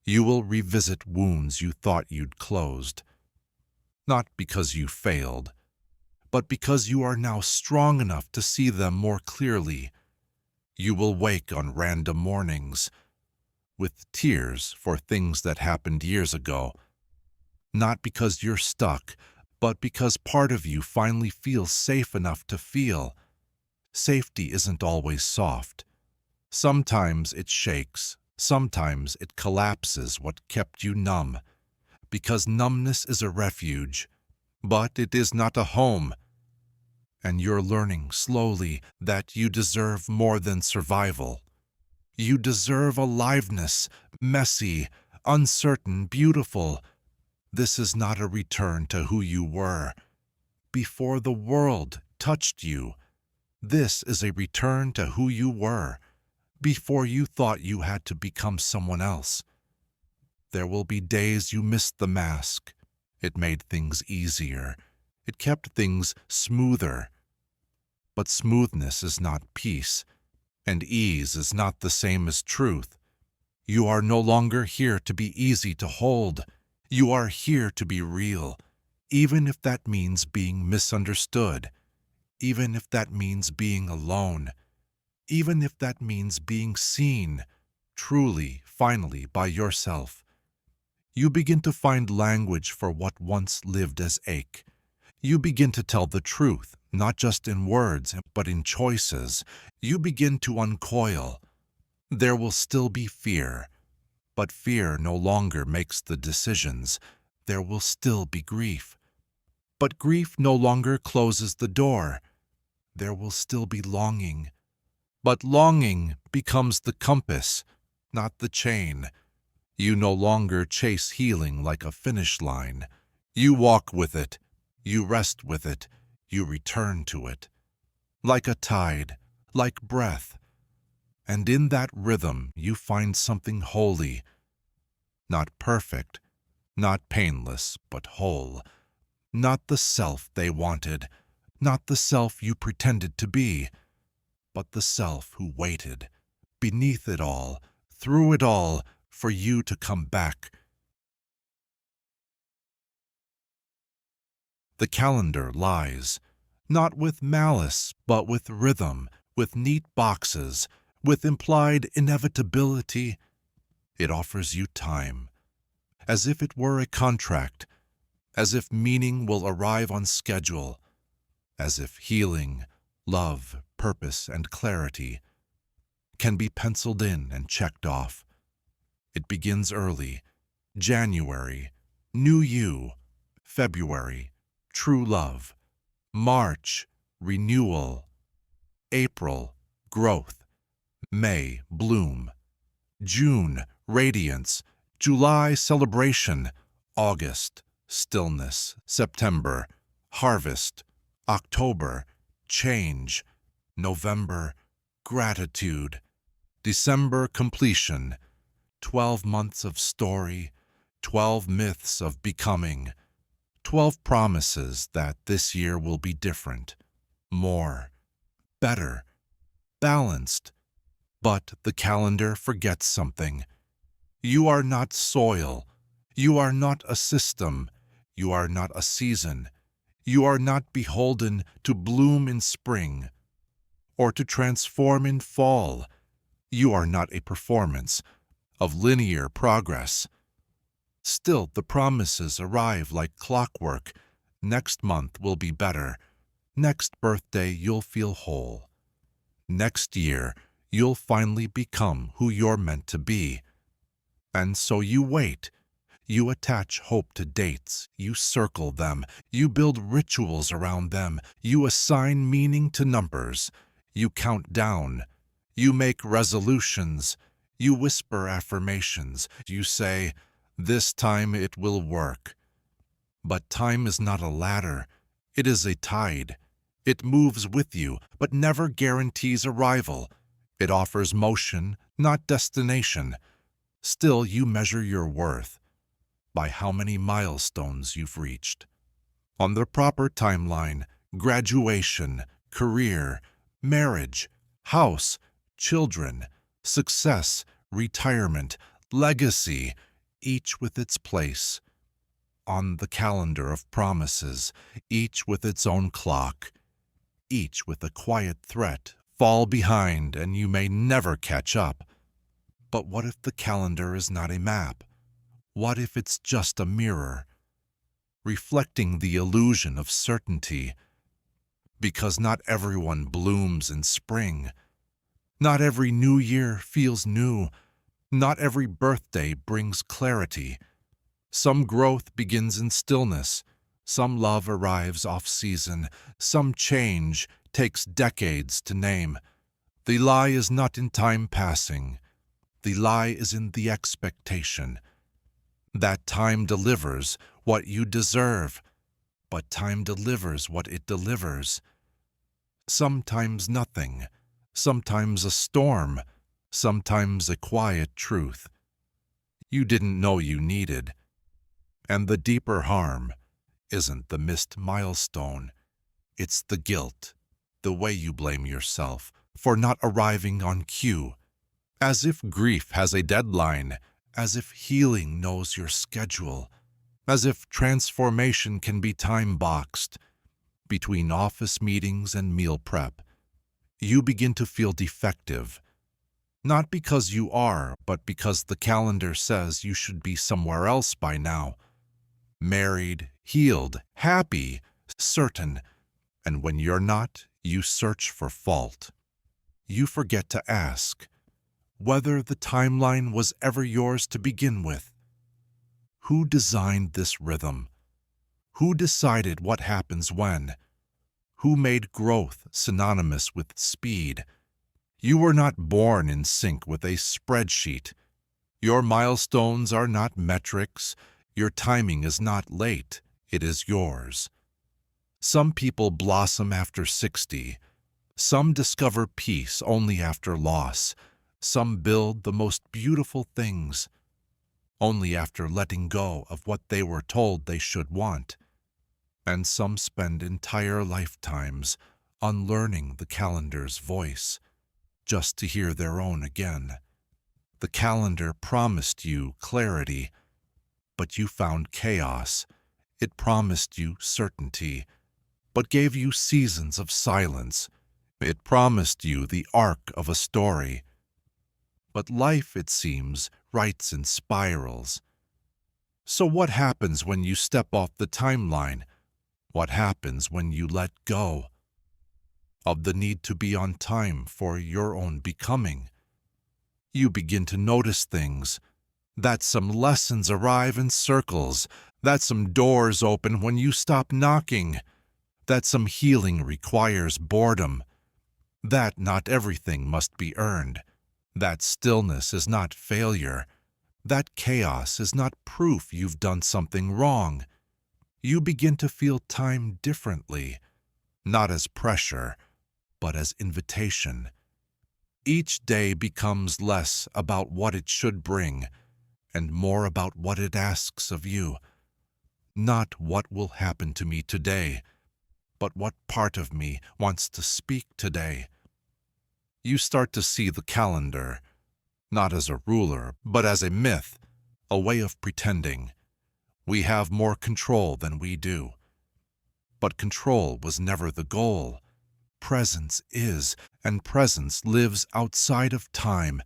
You will revisit wounds you thought you'd closed, not because you failed, but because you are now strong enough to see them more clearly. You will wake on random mornings, with tears for things that happened years ago, not because you're stuck, but because part of you finally feels safe enough to feel. Safety isn't always soft. Sometimes it shakes, sometimes it collapses what kept you numb, because numbness is a refuge, but it is not a home. And you're learning slowly that you deserve more than survival. You deserve aliveness, messy, uncertain, beautiful. This is not a return to who you were before the world touched you. This is a return to who you were before you thought you had to become someone else. There will be days you missed the mask. It made things easier. It kept things smoother. But smoothness is not peace, and ease is not the same as truth. You are no longer here to be easy to hold. You are here to be real, even if that means being misunderstood, even if that means being alone, even if that means being seen, truly, finally, by yourself. You begin to find language for what once lived as ache. You begin to tell the truth, not just in words, but in choices. You begin to uncoil. There will still be fear, but fear no longer makes the decisions. There will still be grief, but grief no longer closes the door. There will still be longing, but longing becomes the compass, not the chain. You no longer chase healing like a finish line. You walk with it. You rest with it. You return to it. Like a tide, like breath, And in that rhythm you find something holy, not perfect, not painless, but whole. Not the self they wanted, not the self you pretended to be, but the self who waited, beneath it all, through it all, for you to come back. The calendar lies, not with malice, but with rhythm, with neat boxes, with implied inevitability. It offers you time, as if it were a contract, as if meaning will arrive on schedule, as if healing, love, purpose, and clarity can be penciled in and checked off. It begins early, January, new you, February, true love, March, renewal, April, growth, May, bloom, June, radiance, July, celebration, August, stillness, September, harvest, October, change, November, gratitude, December, completion, 12 months of story, 12 myths of becoming, 12 promises that this year will be different, more, better, balanced. But the calendar forgets something. You are not soil. You are not a system. You are not a season. You are not beholden to bloom in spring or to transform in fall. You are not a performance of linear progress. Still, the promises arrive like clockwork. Next month will be better. Next birthday, you'll feel whole. Next year, you'll finally become who you're meant to be. And so you wait. You attach hope to dates. You circle them. You build rituals around them. You assign meaning to numbers. You count down. You make resolutions. You whisper affirmations. You say, "This time it will work." But time is not a ladder. It is a tide. It moves with you, but never guarantees arrival. It offers motion, not destination. Still, you measure your worth by how many milestones you've reached. On the proper timeline, graduation, career, marriage, house, children, success, retirement, legacy, each with its place. On the calendar of promises, each with its own clock, each with a quiet threat. Fall behind and you may never catch up. But what if the calendar is not a map? What if it's just a mirror, reflecting the illusion of certainty? Because not everyone blooms in spring. Not every new year feels new. Not every birthday brings clarity. Some growth begins in stillness. Some love arrives off-season. Some change takes decades to name. The lie is not in time passing. The lie is in the expectation. That time delivers what you deserve, but time delivers what it delivers. Sometimes nothing, sometimes a storm, sometimes a quiet truth you didn't know you needed. And the deeper harm isn't the missed milestone, it's the guilt, the way you blame yourself for not arriving on cue, as if grief has a deadline, as if healing knows your schedule, as if transformation can be time-boxed. Between office meetings and meal prep, you begin to feel defective, not because you are, but because the calendar says you should be somewhere else by now. Married, healed, happy, certain, and when you're not, you search for fault. You forget to ask whether the timeline was ever yours to begin with. Who designed this rhythm? Who decided what happens when? Who made growth synonymous with speed? You were not born in sync with a spreadsheet. Your milestones are not metrics. Your timing is not late. It is yours. Some people blossom after 60. Some discover peace only after loss. Some build the most beautiful things, only after letting go of what they were told they should want. And some spend entire lifetimes unlearning the calendar's voice, just to hear their own again. The calendar promised you clarity, but you found chaos. It promised you certainty, but gave you seasons of silence. It promised you the arc of a story. But life, it seems, writes in spirals. So what happens when you step off the timeline? What happens when you let go of the need to be on time for your own becoming? You begin to notice things, that some lessons arrive in circles, that some doors open when you stop knocking, that some healing requires boredom, that not everything must be earned, that stillness is not failure, that chaos is not proof you've done something wrong. You begin to feel time differently, not as pressure, but as invitation. Each day becomes less about what it should bring and more about what it asks of you. Not what will happen to me today, but what part of me wants to speak today. You start to see the calendar, not as a ruler, but as a myth, a way of pretending. We have more control than we do. But control was never the goal. Presence is, and presence lives outside of time.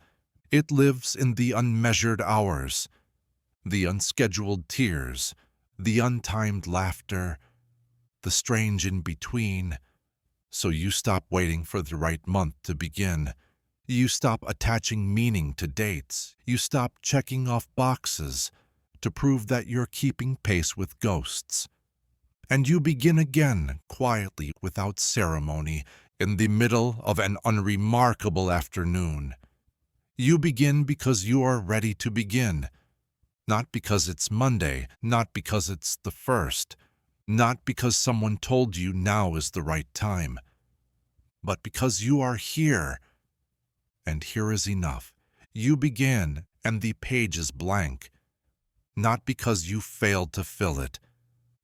It lives in the unmeasured hours, the unscheduled tears, the untimed laughter, the strange in-between. So you stop waiting for the right month to begin. You stop attaching meaning to dates. You stop checking off boxes to prove that you're keeping pace with ghosts. And you begin again, quietly, without ceremony, in the middle of an unremarkable afternoon. You begin because you are ready to begin, not because it's Monday, not because it's the first, not because someone told you now is the right time, but because you are here, and here is enough. You begin, and the page is blank, not because you failed to fill it,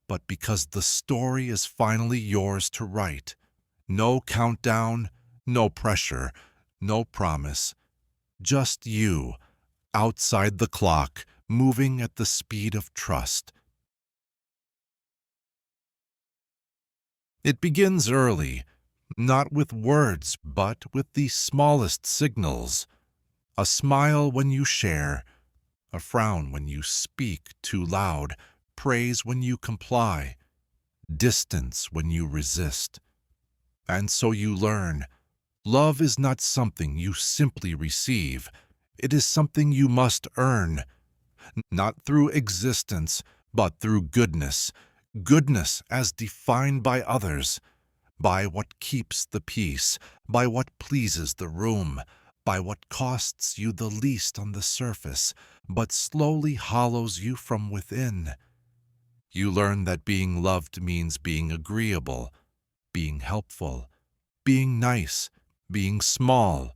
but because the story is finally yours to write. No countdown, no pressure, no promise. Just you, outside the clock, moving at the speed of trust. It begins early, not with words, but with the smallest signals. A smile when you share, a frown when you speak too loud, praise when you comply, distance when you resist. And so you learn, love is not something you simply receive. It is something you must earn, not through existence, but through goodness. Goodness as defined by others, by what keeps the peace, by what pleases the room, by what costs you the least on the surface, but slowly hollows you from within. You learn that being loved means being agreeable, being helpful, being nice, being small.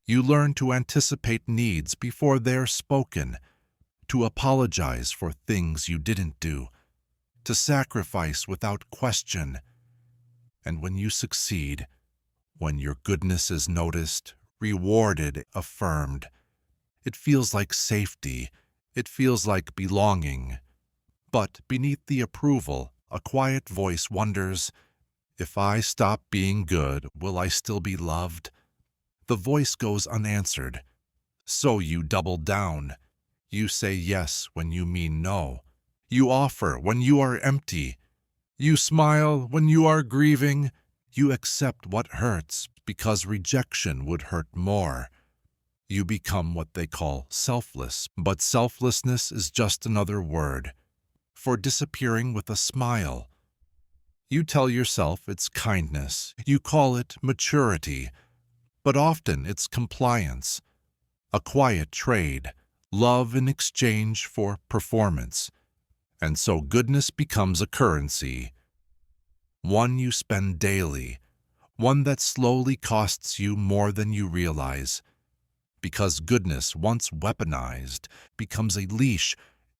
You learn to anticipate needs before they're spoken, to apologize for things you didn't do, to sacrifice without question. And when you succeed, when your goodness is noticed, rewarded, affirmed, it feels like safety, it feels like belonging. But beneath the approval, a quiet voice wonders, if I stop being good, will I still be loved? The voice goes unanswered. So you double down. You say yes when you mean no. You offer when you are empty. You smile when you are grieving. You accept what hurts because rejection would hurt more. You become what they call selfless, but selflessness is just another word for disappearing with a smile. You tell yourself it's kindness. You call it maturity, but often it's compliance, a quiet trade, love in exchange for performance. And so goodness becomes a currency, one you spend daily, one that slowly costs you more than you realize. Because goodness, once weaponized, becomes a leash.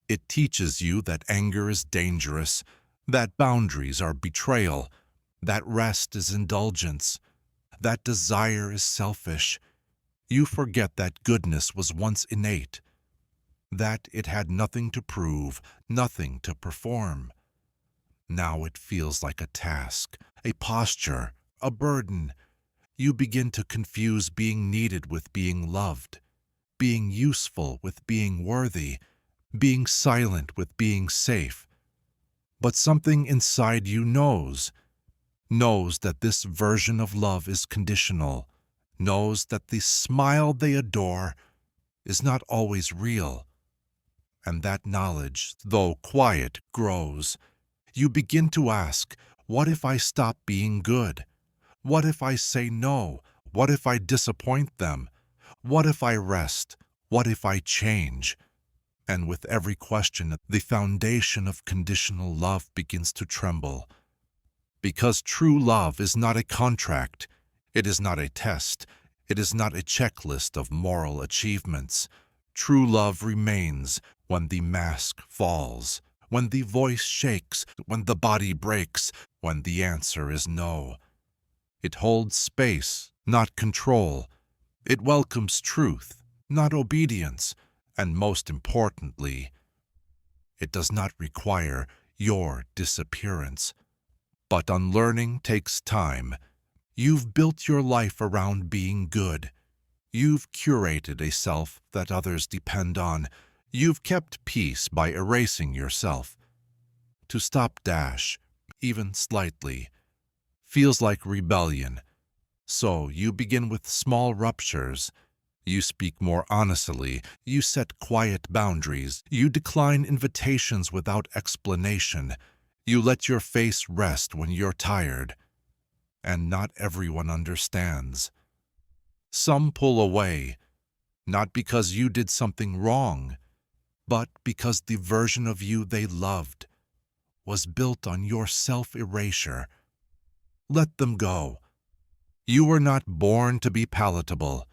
It teaches you that anger is dangerous, that boundaries are betrayal, that rest is indulgence, that desire is selfish. You forget that goodness was once innate, that it had nothing to prove, nothing to perform. Now it feels like a task, a posture, a burden. You begin to confuse being needed with being loved, being useful with being worthy, being silent with being safe. But something inside you knows that this version of love is conditional, knows that the smile they adore is not always real. And that knowledge, though quiet, grows. You begin to ask, what if I stop being good? What if I say no? What if I disappoint them? What if I rest? What if I change? And with every question, the foundation of conditional love begins to tremble. Because true love is not a contract, it is not a test, it is not a checklist of moral achievements. True love remains when the mask falls, when the voice shakes, when the body breaks, when the answer is no. It holds space, not control. It welcomes truth, not obedience. And most importantly, it does not require your disappearance. But unlearning takes time. You've built your life around being good. You've curated a self that others depend on. You've kept peace by erasing yourself. To stop dash, even slightly, feels like rebellion. So you begin with small ruptures. You speak more honestly, you set quiet boundaries, you decline invitations without explanation, you let your face rest when you're tired. And not everyone understands. Some pull away, not because you did something wrong, but because the version of you they loved was built on your self-erasure. Let them go. You were not born to be palatable.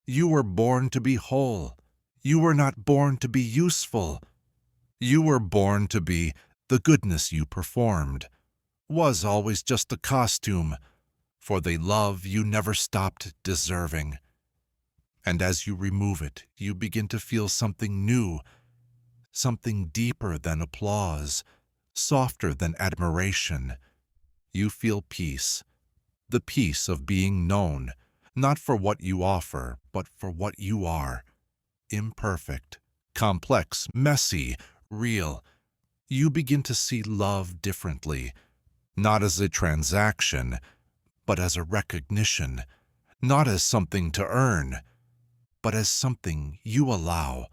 You were born to be whole. You were not born to be useful. You were born to be the goodness you performed. Was always just a costume for the love you never stopped deserving. And as you remove it, you begin to feel something new, something deeper than applause, softer than admiration. You feel peace, the peace of being known, not for what you offer, but for what you are. Imperfect, complex, messy, real. You begin to see love differently, not as a transaction, but as a recognition, not as something to earn, but as something you allow.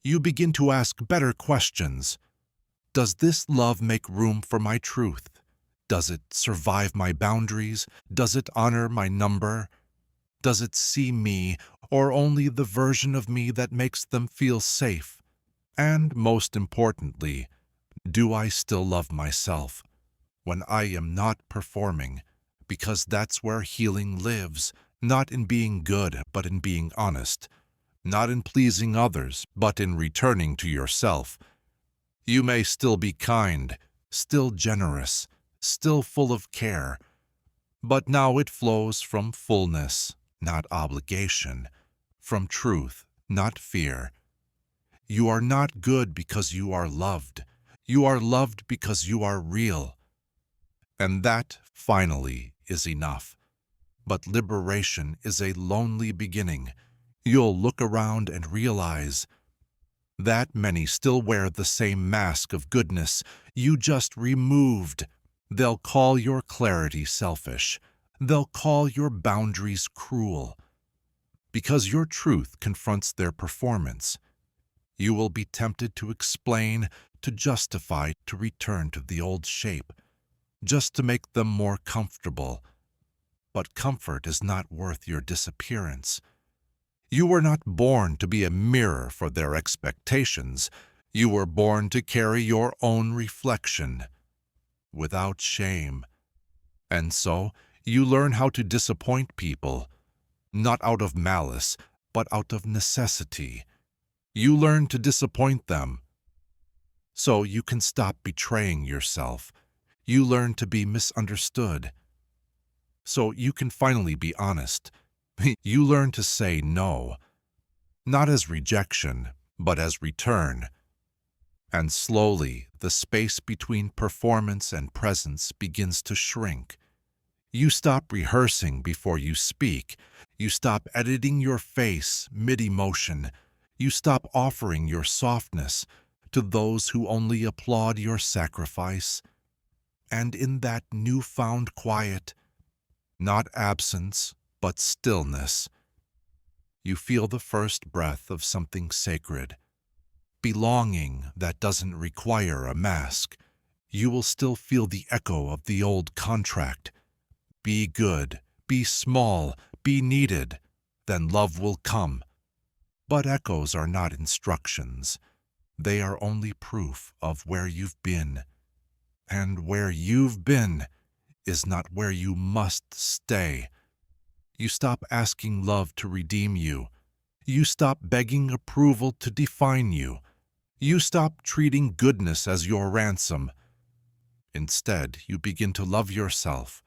You begin to ask better questions. Does this love make room for my truth? Does it survive my boundaries? Does it honor my number? Does it see me, or only the version of me that makes them feel safe? And most importantly, do I still love myself when I am not performing? Because that's where healing lives, not in being good, but in being honest, not in pleasing others, but in returning to yourself. You may still be kind, still generous, still full of care, but now it flows from fullness, not obligation, from truth, not fear. You are not good because you are loved. You are loved because you are real. And that, finally, is enough. But liberation is a lonely beginning. You'll look around and realize that many still wear the same mask of goodness you just removed. They'll call your clarity selfish. They'll call your boundaries cruel. Because your truth confronts their performance. You will be tempted to explain, to justify, to return to the old shape, just to make them more comfortable. But comfort is not worth your disappearance. You were not born to be a mirror for their expectations. You were born to carry your own reflection, without shame. And so, you learn how to disappoint people, not out of malice, but out of necessity. You learn to disappoint them, so you can stop betraying yourself. You learn to be misunderstood, so you can finally be honest. You learn to say no, not as rejection, but as return. And slowly, the space between performance and presence begins to shrink. You stop rehearsing before you speak. You stop editing your face mid-emotion. You stop offering your softness to those who only applaud your sacrifice. And in that newfound quiet, not absence, but stillness, you feel the first breath of something sacred. Belonging that doesn't require a mask. You will still feel the echo of the old contract. Be good, be small, be needed, then love will come. But echoes are not instructions. They are only proof of where you've been. And where you've been is not where you must stay. You stop asking love to redeem you. You stop begging approval to define you. You stop treating goodness as your ransom. Instead, you begin to love yourself,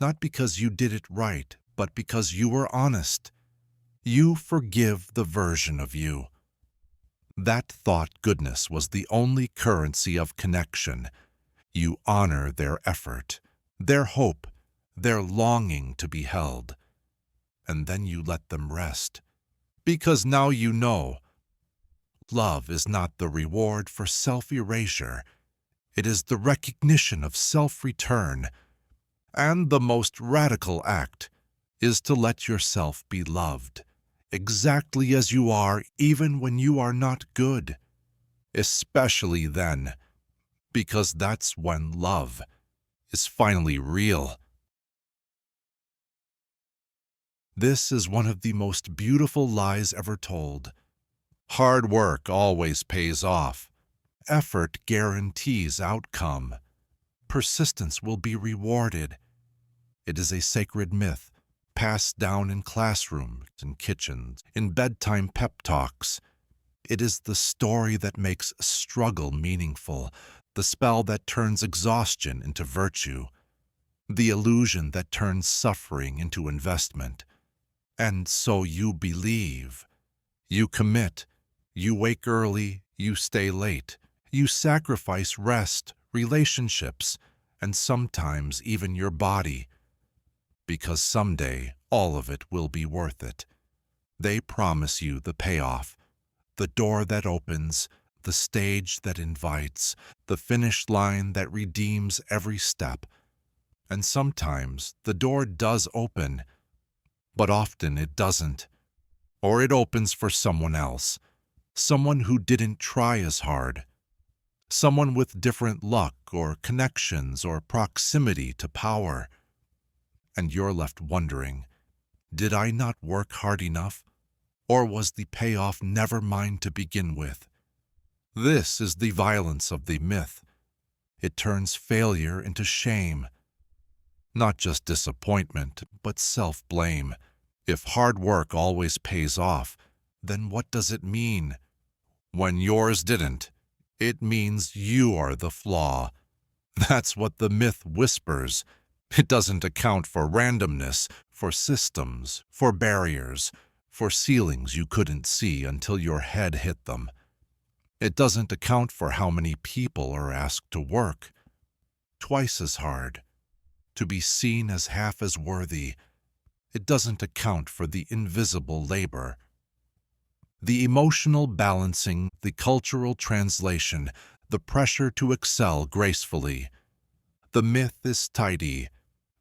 not because you did it right, but because you were honest. You forgive the version of you that thought goodness was the only currency of connection. You honor their effort, their hope, their longing to be held. And then you let them rest, because now you know. Love is not the reward for self-erasure. It is the recognition of self-return. And the most radical act is to let yourself be loved, exactly as you are, even when you are not good. Especially then, because that's when love is finally real. This is one of the most beautiful lies ever told. Hard work always pays off. Effort guarantees outcome. Persistence will be rewarded. It is a sacred myth, passed down in classrooms and kitchens, in bedtime pep talks. It is the story that makes struggle meaningful, the spell that turns exhaustion into virtue, the illusion that turns suffering into investment. And so you believe. You commit. You wake early. You stay late. You sacrifice rest, relationships, and sometimes even your body, because someday all of it will be worth it. They promise you the payoff, the door that opens, the stage that invites, the finish line that redeems every step. And sometimes the door does open, but often it doesn't. Or it opens for someone else, someone who didn't try as hard, someone with different luck or connections or proximity to power. And you're left wondering, did I not work hard enough? Or was the payoff never mine to begin with? This is the violence of the myth. It turns failure into shame. Not just disappointment, but self-blame. If hard work always pays off, then what does it mean? When yours didn't, it means you are the flaw. That's what the myth whispers. It doesn't account for randomness, for systems, for barriers, for ceilings you couldn't see until your head hit them. It doesn't account for how many people are asked to work twice as hard, to be seen as half as worthy. It doesn't account for the invisible labor, the emotional balancing, the cultural translation, the pressure to excel gracefully. The myth is tidy,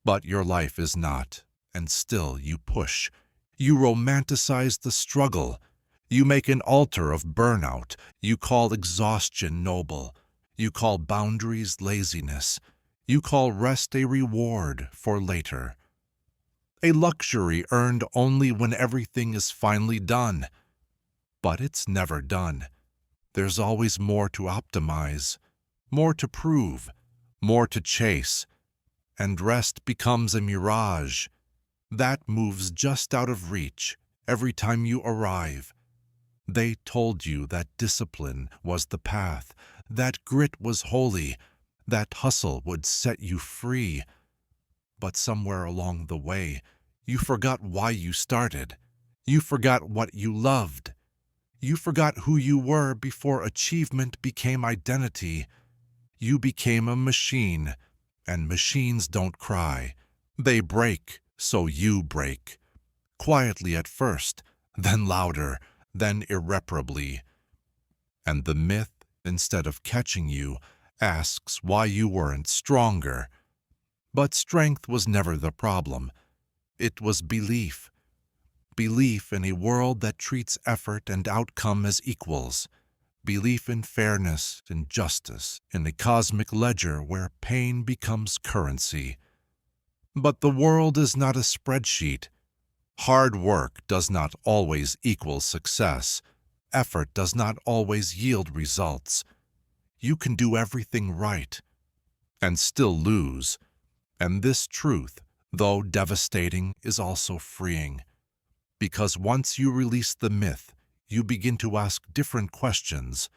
but your life is not, and still you push. You romanticize the struggle. You make an altar of burnout. You call exhaustion noble. You call boundaries laziness. You call rest a reward for later. A luxury earned only when everything is finally done. But it's never done. There's always more to optimize, more to prove, more to chase. And rest becomes a mirage that moves just out of reach, every time you arrive. They told you that discipline was the path, that grit was holy, that hustle would set you free. But somewhere along the way, you forgot why you started. You forgot what you loved. You forgot who you were before achievement became identity. You became a machine, and machines don't cry. They break, so you break. Quietly at first, then louder, then irreparably. And the myth, instead of catching you, asks why you weren't stronger. But strength was never the problem. It was belief. Belief in a world that treats effort and outcome as equals. Belief in fairness and justice, in a cosmic ledger where pain becomes currency. But the world is not a spreadsheet. Hard work does not always equal success. Effort does not always yield results. You can do everything right and still lose. And this truth, though devastating, is also freeing. Because once you release the myth, you begin to ask different questions.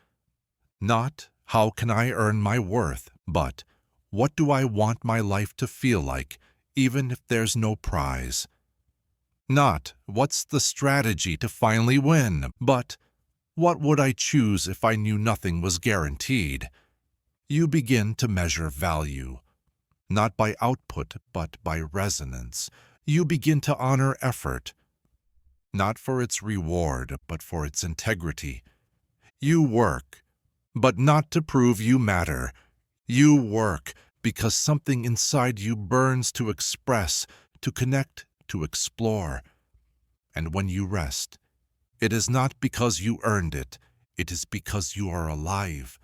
Not, how can I earn my worth, but, what do I want my life to feel like, even if there's no prize? Not, what's the strategy to finally win, but, what would I choose if I knew nothing was guaranteed? You begin to measure value. Not by output, but by resonance. You begin to honor effort. Not for its reward, but for its integrity. You work, but not to prove you matter. You work because something inside you burns to express, to connect, to explore. And when you rest, it is not because you earned it, it is because you are alive.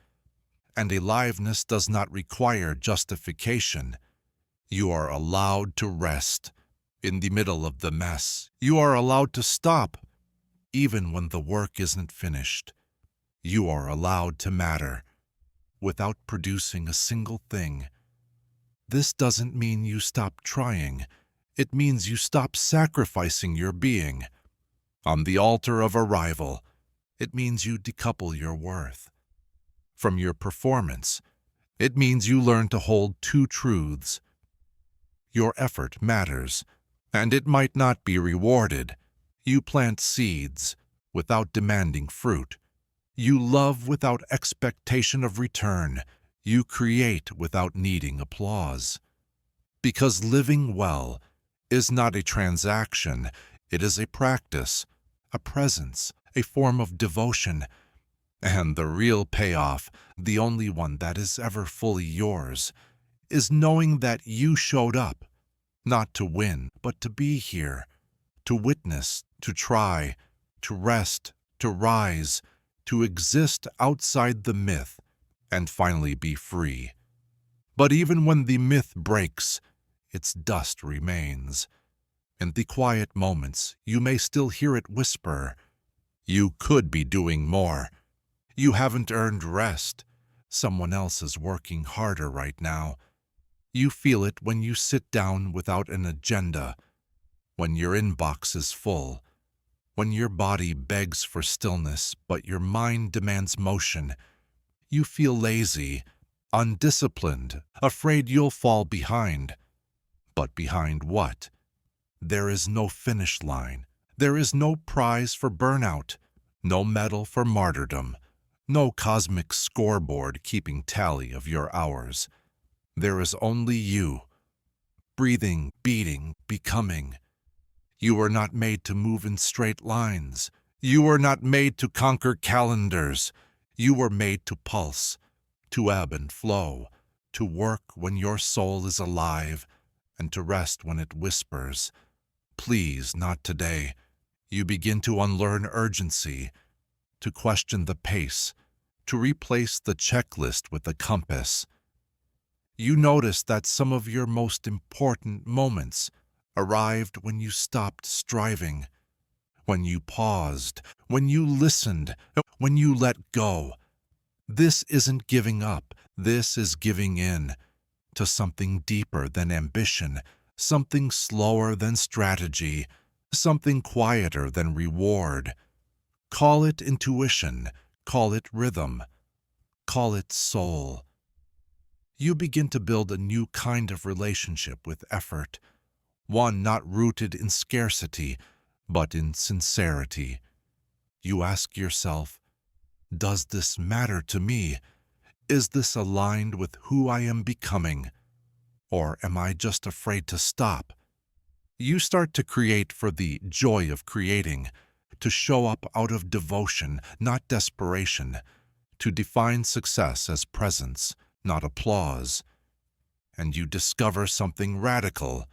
And aliveness does not require justification. You are allowed to rest. In the middle of the mess, you are allowed to stop. Even when the work isn't finished, you are allowed to matter without producing a single thing. This doesn't mean you stop trying. It means you stop sacrificing your being. On the altar of arrival, it means you decouple your worth from your performance. It means you learn to hold two truths. Your effort matters, and it might not be rewarded. You plant seeds without demanding fruit. You love without expectation of return. You create without needing applause. Because living well is not a transaction, it is a practice, a presence, a form of devotion. And the real payoff, the only one that is ever fully yours, is knowing that you showed up, not to win, but to be here, to witness, to try, to rest, to rise, to exist outside the myth, and finally be free. But even when the myth breaks, its dust remains. In the quiet moments, you may still hear it whisper, "You could be doing more. You haven't earned rest. Someone else is working harder right now." You feel it when you sit down without an agenda, when your inbox is full, when your body begs for stillness but your mind demands motion. You feel lazy, undisciplined, afraid you'll fall behind. But behind what? There is no finish line. There is no prize for burnout, no medal for martyrdom, no cosmic scoreboard keeping tally of your hours. There is only you, breathing, beating, becoming. You were not made to move in straight lines. You were not made to conquer calendars. You were made to pulse, to ebb and flow, to work when your soul is alive, and to rest when it whispers, "Please, not today." You begin to unlearn urgency, to question the pace, to replace the checklist with a compass. You notice that some of your most important moments arrived when you stopped striving, when you paused, when you listened, when you let go. This isn't giving up, this is giving in to something deeper than ambition, something slower than strategy, something quieter than reward. Call it intuition, call it rhythm, call it soul. You begin to build a new kind of relationship with effort, one not rooted in scarcity, but in sincerity. You ask yourself, does this matter to me? Is this aligned with who I am becoming? Or am I just afraid to stop? You start to create for the joy of creating, to show up out of devotion, not desperation, to define success as presence, not applause. And you discover something radical.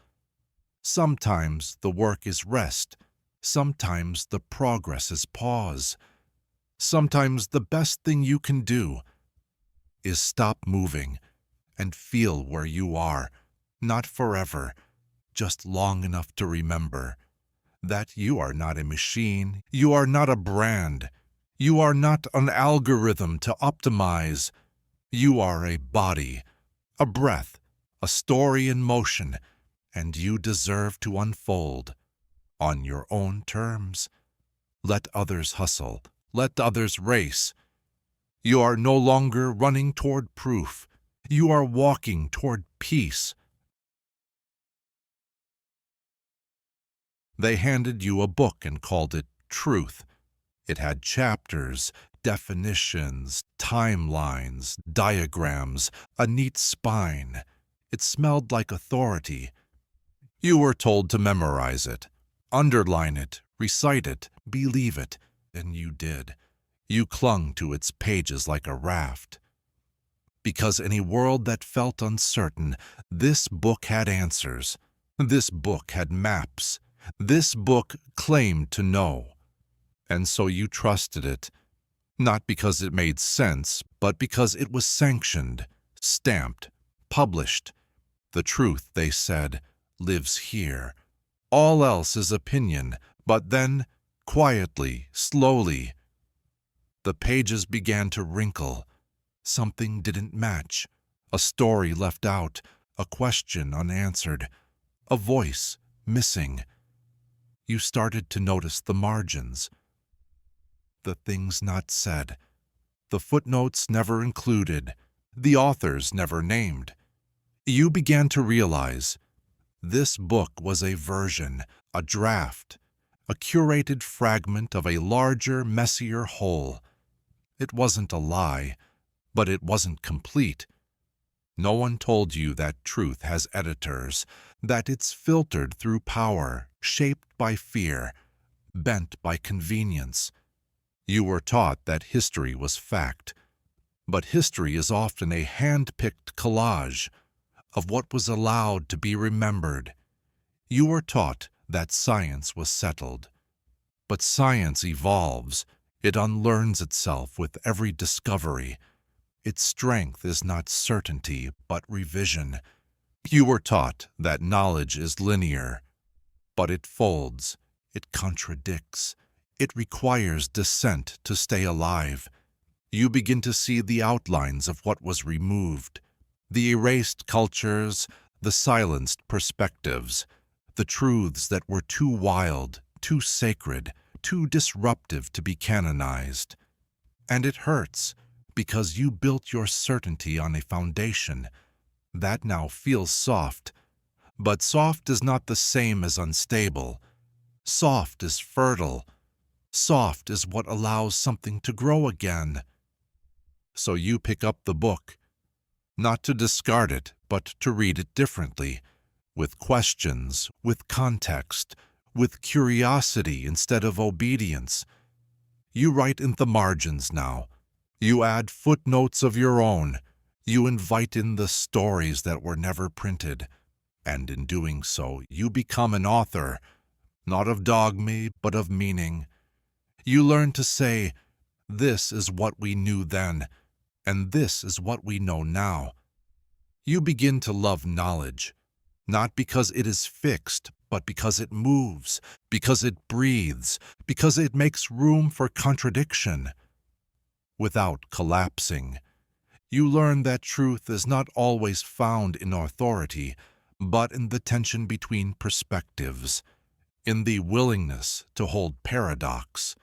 Sometimes the work is rest. Sometimes the progress is pause. Sometimes the best thing you can do is stop moving and feel where you are, not forever, just long enough to remember that you are not a machine, you are not a brand, you are not an algorithm to optimize. You are a body, a breath, a story in motion, and you deserve to unfold on your own terms. Let others hustle, let others race. You are no longer running toward proof. You are walking toward peace. They handed you a book and called it Truth. It had chapters, definitions, timelines, diagrams, a neat spine. It smelled like authority. You were told to memorize it, underline it, recite it, believe it, and you did. You clung to its pages like a raft. Because in a world that felt uncertain, this book had answers. This book had maps. This book claimed to know. And so you trusted it, not because it made sense, but because it was sanctioned, stamped, published. The truth, they said, lives here. All else is opinion, but then, quietly, slowly, the pages began to wrinkle. Something didn't match. A story left out, a question unanswered, a voice missing. You started to notice the margins, the things not said, the footnotes never included, the authors never named. You began to realize this book was a version, a draft, a curated fragment of a larger, messier whole. It wasn't a lie, but it wasn't complete. No one told you that truth has editors, that it's filtered through power, shaped by fear, bent by convenience. You were taught that history was fact, but history is often a hand-picked collage of what was allowed to be remembered. You were taught that science was settled, but science evolves. It unlearns itself with every discovery. Its strength is not certainty, but revision. You were taught that knowledge is linear, but it folds, it contradicts, it requires dissent to stay alive. You begin to see the outlines of what was removed, the erased cultures, the silenced perspectives, the truths that were too wild, too sacred, too disruptive to be canonized. And it hurts, because you built your certainty on a foundation that now feels soft. But soft is not the same as unstable. Soft is fertile. Soft is what allows something to grow again. So you pick up the book, not to discard it, but to read it differently, with questions, with context, with curiosity instead of obedience. You write in the margins now. You add footnotes of your own. You invite in the stories that were never printed. And in doing so, you become an author, not of dogma, but of meaning. You learn to say, this is what we knew then, and this is what we know now. You begin to love knowledge, not because it is fixed, but because it moves, because it breathes, because it makes room for contradiction. Without collapsing, you learn that truth is not always found in authority, but in the tension between perspectives, in the willingness to hold paradox,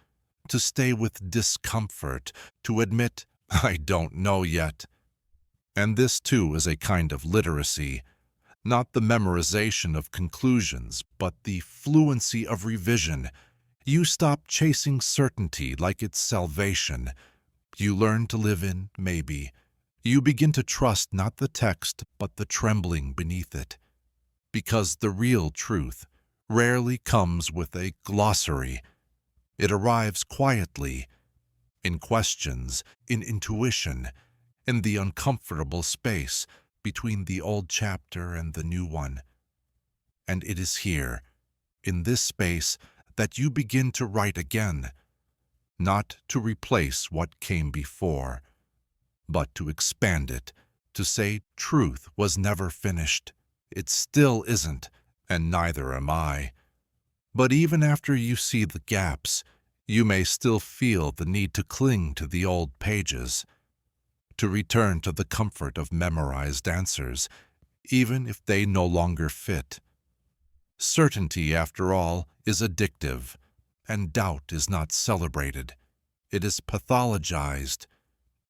to stay with discomfort, to admit, I don't know yet. And this too is a kind of literacy, not the memorization of conclusions, but the fluency of revision. You stop chasing certainty like it's salvation. You learn to live in maybe. You begin to trust not the text, but the trembling beneath it. Because the real truth rarely comes with a glossary. It arrives quietly, in questions, in intuition, in the uncomfortable space between the old chapter and the new one. And it is here, in this space, that you begin to write again, not to replace what came before, but to expand it, to say truth was never finished. It still isn't, and neither am I. But even after you see the gaps, you may still feel the need to cling to the old pages, to return to the comfort of memorized answers, even if they no longer fit. Certainty, after all, is addictive, and doubt is not celebrated. It is pathologized.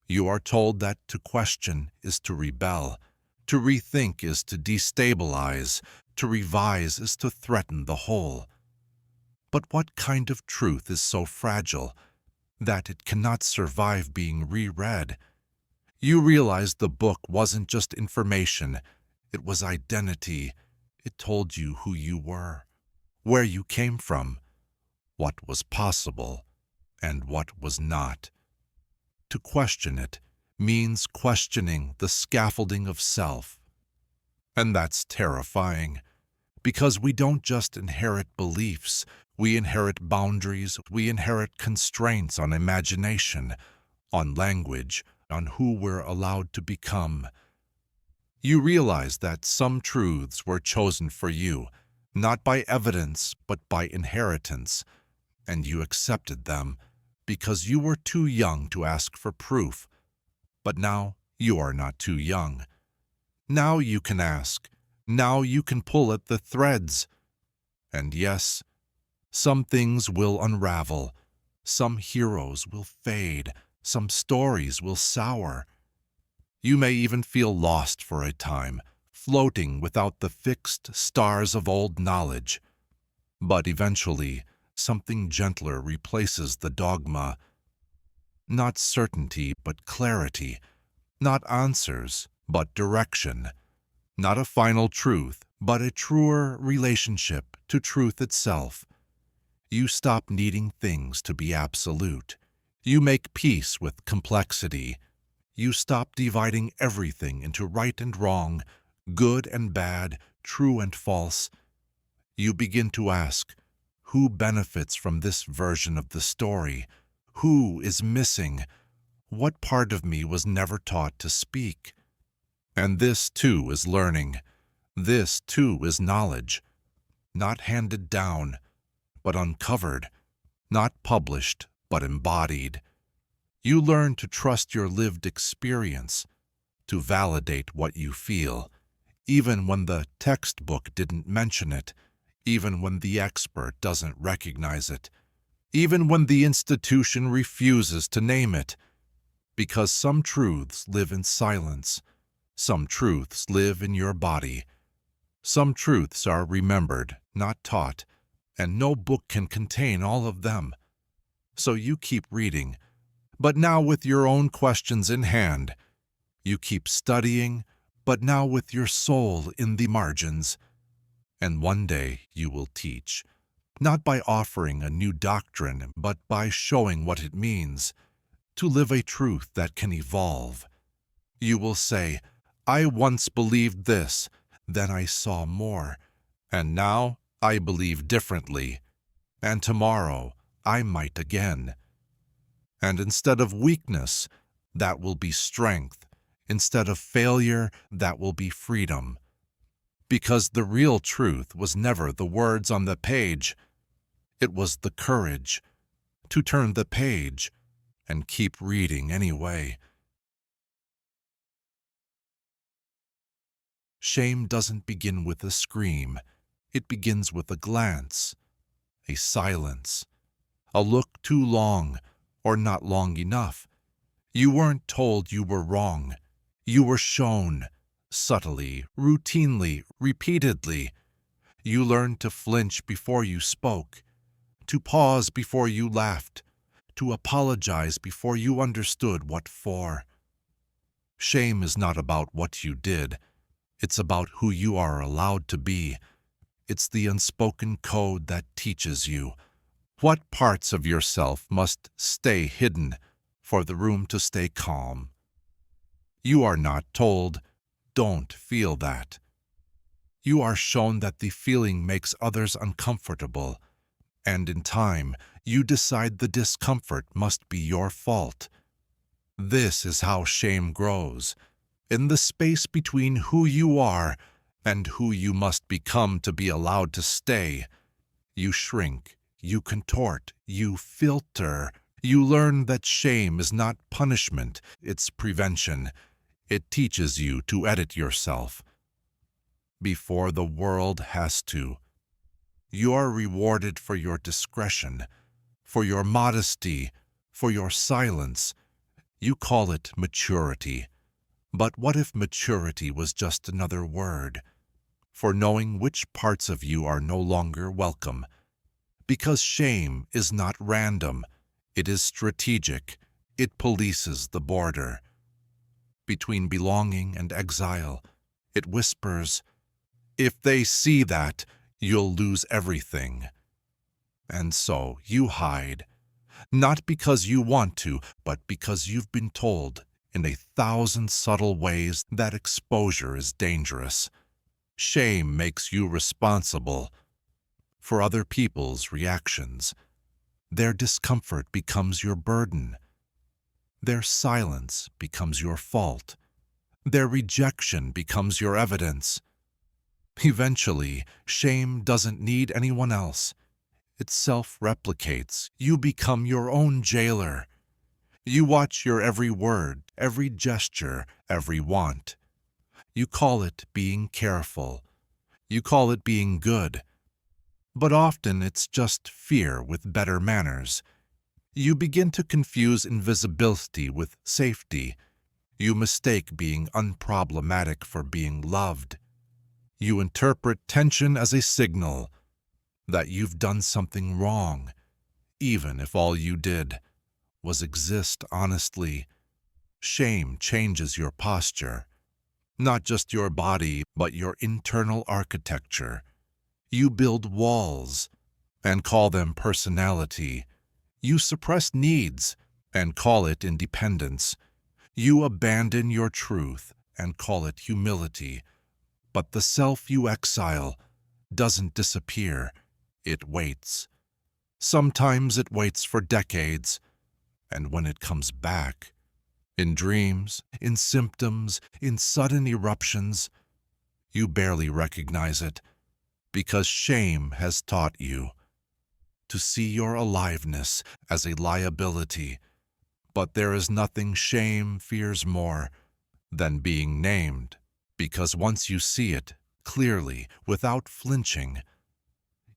You are told that to question is to rebel, to rethink is to destabilize, to revise is to threaten the whole. But what kind of truth is so fragile that it cannot survive being reread? You realize the book wasn't just information, it was identity. It told you who you were, where you came from, what was possible, and what was not. To question it means questioning the scaffolding of self. And that's terrifying, because we don't just inherit beliefs, we inherit boundaries, we inherit constraints on imagination, on language, on who we're allowed to become. You realize that some truths were chosen for you, not by evidence, but by inheritance, and you accepted them because you were too young to ask for proof. But now you are not too young. Now you can ask. Now you can pull at the threads. And yes, some things will unravel. Some heroes will fade. Some stories will sour. You may even feel lost for a time, floating without the fixed stars of old knowledge. But eventually, something gentler replaces the dogma. Not certainty, but clarity. Not answers, but direction. Not a final truth, but a truer relationship to truth itself. You stop needing things to be absolute. You make peace with complexity. You stop dividing everything into right and wrong, good and bad, true and false. You begin to ask, who benefits from this version of the story? Who is missing? What part of me was never taught to speak? And this, too, is learning. This, too, is knowledge. Not handed down, but uncovered. Not published, but embodied. You learn to trust your lived experience, to validate what you feel, even when the textbook didn't mention it, even when the expert doesn't recognize it, even when the institution refuses to name it. Because some truths live in silence. Some truths live in your body. Some truths are remembered, not taught, and no book can contain all of them. So you keep reading, but now with your own questions in hand. You keep studying, but now with your soul in the margins. And one day you will teach, not by offering a new doctrine, but by showing what it means to live a truth that can evolve. You will say, I once believed this, then I saw more, and now I believe differently, and tomorrow I might again. And instead of weakness, that will be strength. Instead of failure, that will be freedom. Because the real truth was never the words on the page. It was the courage to turn the page and keep reading anyway. Shame doesn't begin with a scream. It begins with a glance, a silence, a look too long or not long enough. You weren't told you were wrong. You were shown, subtly, routinely, repeatedly. You learned to flinch before you spoke, to pause before you laughed, to apologize before you understood what for. Shame is not about what you did. It's about who you are allowed to be. It's the unspoken code that teaches you what parts of yourself must stay hidden for the room to stay calm. You are not told, "Don't feel that." You are shown that the feeling makes others uncomfortable, and in time, you decide the discomfort must be your fault. This is how shame grows, in the space between who you are and who you must become to be allowed to stay. You shrink, you contort, you filter. You learn that shame is not punishment, it's prevention. It teaches you to edit yourself before the world has to. You are rewarded for your discretion, for your modesty, for your silence. You call it maturity. But what if maturity was just another word for knowing which parts of you are no longer welcome? Because shame is not random. It is strategic. It polices the border between belonging and exile. It whispers, "If they see that, you'll lose everything." And so you hide, not because you want to, but because you've been told in 1,000 subtle ways that exposure is dangerous. Shame makes you responsible for other people's reactions. Their discomfort becomes your burden. Their silence becomes your fault. Their rejection becomes your evidence. Eventually, shame doesn't need anyone else. It self-replicates. You become your own jailer. You watch your every word, every gesture, every want. You call it being careful. You call it being good. But often it's just fear with better manners. You begin to confuse invisibility with safety. You mistake being unproblematic for being loved. You interpret tension as a signal that you've done something wrong, even if all you did was exist honestly. Shame changes your posture, not just your body, but your internal architecture. You build walls and call them personality. You suppress needs and call it independence. You abandon your truth and call it humility. But the self you exile doesn't disappear. It waits. Sometimes it waits for decades. And when it comes back, in dreams, in symptoms, in sudden eruptions, you barely recognize it, because shame has taught you to see your aliveness as a liability. But there is nothing shame fears more than being named, because once you see it clearly, without flinching,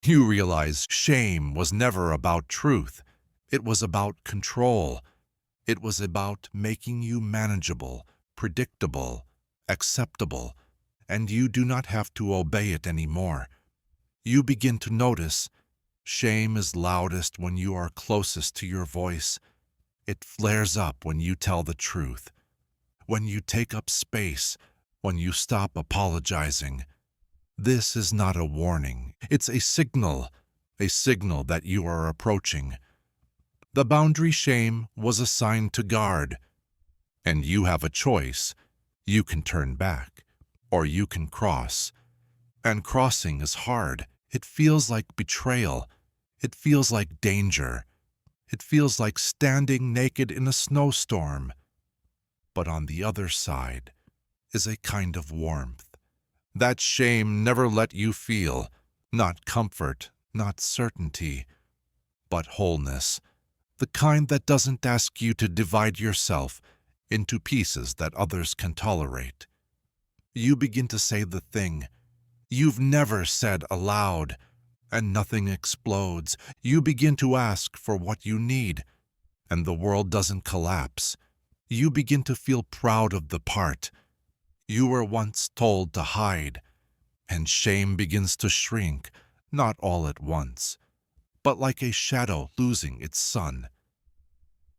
you realize shame was never about truth. It was about control. It was about making you manageable, predictable, acceptable, and you do not have to obey it anymore. You begin to notice shame is loudest when you are closest to your voice. It flares up when you tell the truth, when you take up space, when you stop apologizing. This is not a warning. It's a signal that you are approaching. The boundary shame was assigned to guard, and you have a choice. You can turn back, or you can cross. And crossing is hard. It feels like betrayal. It feels like danger. It feels like standing naked in a snowstorm. But on the other side is a kind of warmth that shame never let you feel, not comfort, not certainty, but wholeness, the kind that doesn't ask you to divide yourself into pieces that others can tolerate. You begin to say the thing you've never said aloud. and nothing explodes. You begin to ask for what you need, and the world doesn't collapse. You begin to feel proud of the part you were once told to hide, and shame begins to shrink, not all at once, but like a shadow losing its sun.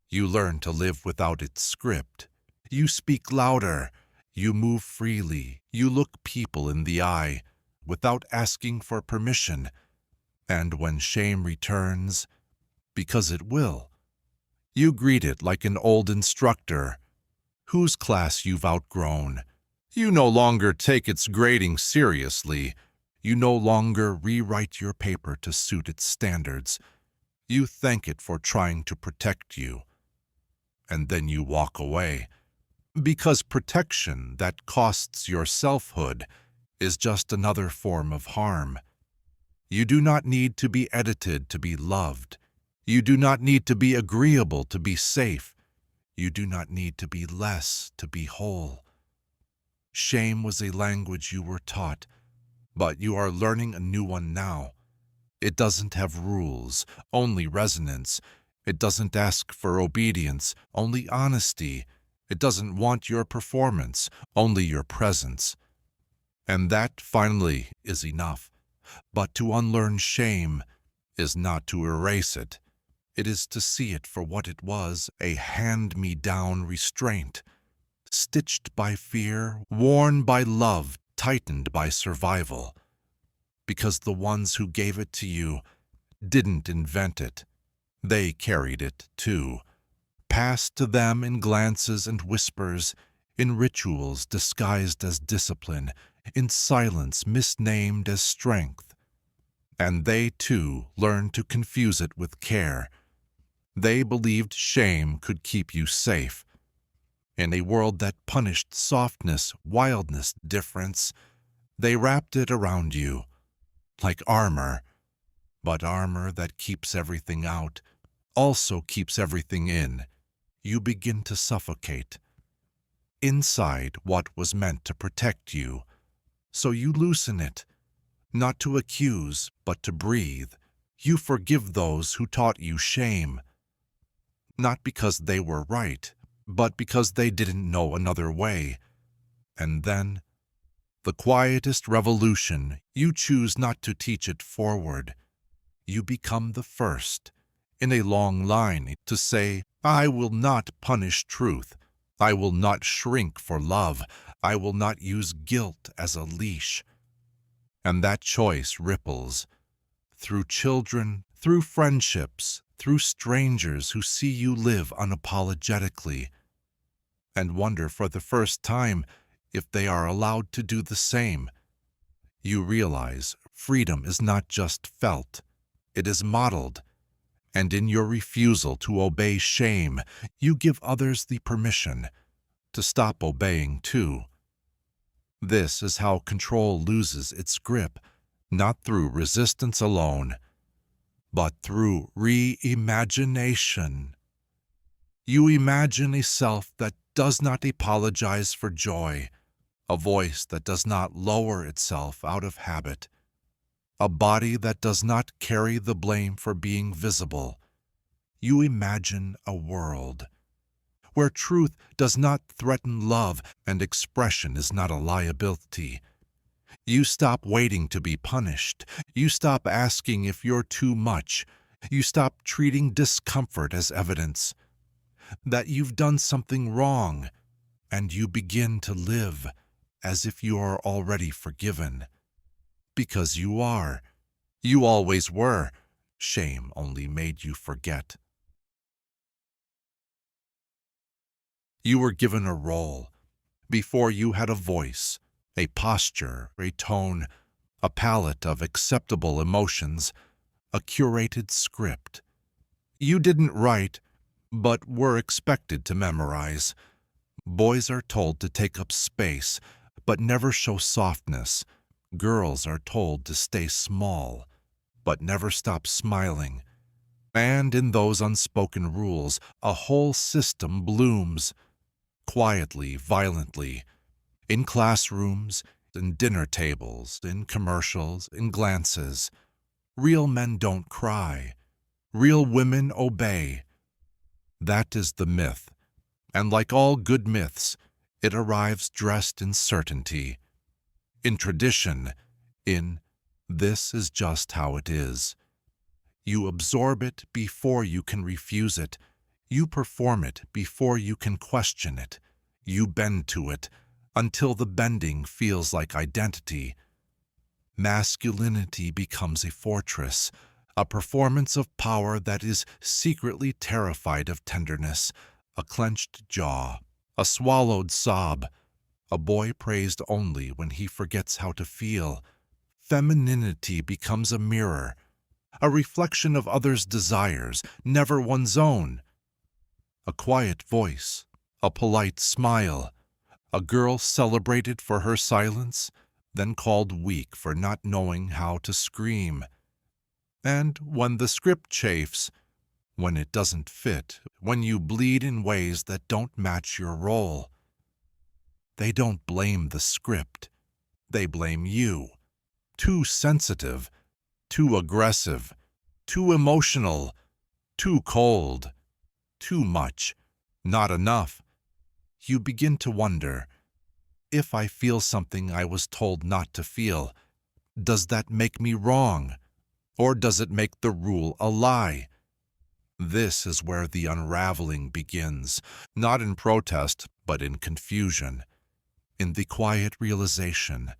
You learn to live without its script. You speak louder. You move freely. You look people in the eye without asking for permission. And when shame returns, because it will, you greet it like an old instructor whose class you've outgrown. You no longer take its grading seriously. You no longer rewrite your paper to suit its standards. You thank it for trying to protect you. And then you walk away, because protection that costs your selfhood is just another form of harm. You do not need to be edited to be loved. You do not need to be agreeable to be safe. You do not need to be less to be whole. Shame was a language you were taught, but you are learning a new one now. It doesn't have rules, only resonance. It doesn't ask for obedience, only honesty. It doesn't want your performance, only your presence. And that, finally, is enough. But to unlearn shame is not to erase it. It is to see it for what it was, a hand-me-down restraint, stitched by fear, worn by love, tightened by survival. Because the ones who gave it to you didn't invent it. They carried it, too, passed to them in glances and whispers, in rituals disguised as discipline, in silence misnamed as strength. And they, too, learned to confuse it with care. They believed shame could keep you safe. In a world that punished softness, wildness, difference, they wrapped it around you, like armor. But armor that keeps everything out also keeps everything in. You begin to suffocate. Inside what was meant to protect you. So you loosen it, not to accuse, but to breathe. You forgive those who taught you shame. Not because they were right, but because they didn't know another way. And then, the quietest revolution, you choose not to teach it forward. You become the first, in a long line, to say, I will not punish truth. I will not shrink for love. I will not use guilt as a leash. And that choice ripples through children, through friendships, through strangers who see you live unapologetically and wonder for the first time if they are allowed to do the same. You realize freedom is not just felt, it is modeled. And in your refusal to obey shame, you give others the permission to stop obeying too. This is how control loses its grip, not through resistance alone, but through reimagination. You imagine a self that does not apologize for joy, a voice that does not lower itself out of habit, a body that does not carry the blame for being visible. You imagine a world where truth does not threaten love and expression is not a liability. You stop waiting to be punished. You stop asking if you're too much. You stop treating discomfort as evidence that you've done something wrong, and you begin to live as if you are already forgiven. Because you are. You always were. Shame only made you forget. You were given a role. Before you had a voice, a posture, a tone, a palette of acceptable emotions, a curated script. You didn't write, but were expected to memorize. Boys are told to take up space, but never show softness. Girls are told to stay small, but never stop smiling. And in those unspoken rules, a whole system blooms, quietly, violently, in classrooms, in dinner tables, in commercials, in glances. Real men don't cry. Real women obey. That is the myth, and like all good myths, it arrives dressed in certainty, in tradition, in "this is just how it is." You absorb it before you can refuse it. You perform it before you can question it. You bend to it until the bending feels like identity. Masculinity becomes a fortress, a performance of power that is secretly terrified of tenderness, a clenched jaw, a swallowed sob. A boy praised only when he forgets how to feel. Femininity becomes a mirror, a reflection of others' desires, never one's own. A quiet voice, a polite smile, a girl celebrated for her silence, then called weak for not knowing how to scream. And when the script chafes, when it doesn't fit, when you bleed in ways that don't match your role, they don't blame the script. They blame you. Too sensitive, too aggressive, too emotional, too cold, too much, not enough. You begin to wonder, if I feel something I was told not to feel, does that make me wrong? Or does it make the rule a lie? This is where the unraveling begins, not in protest, but in confusion, in the quiet realization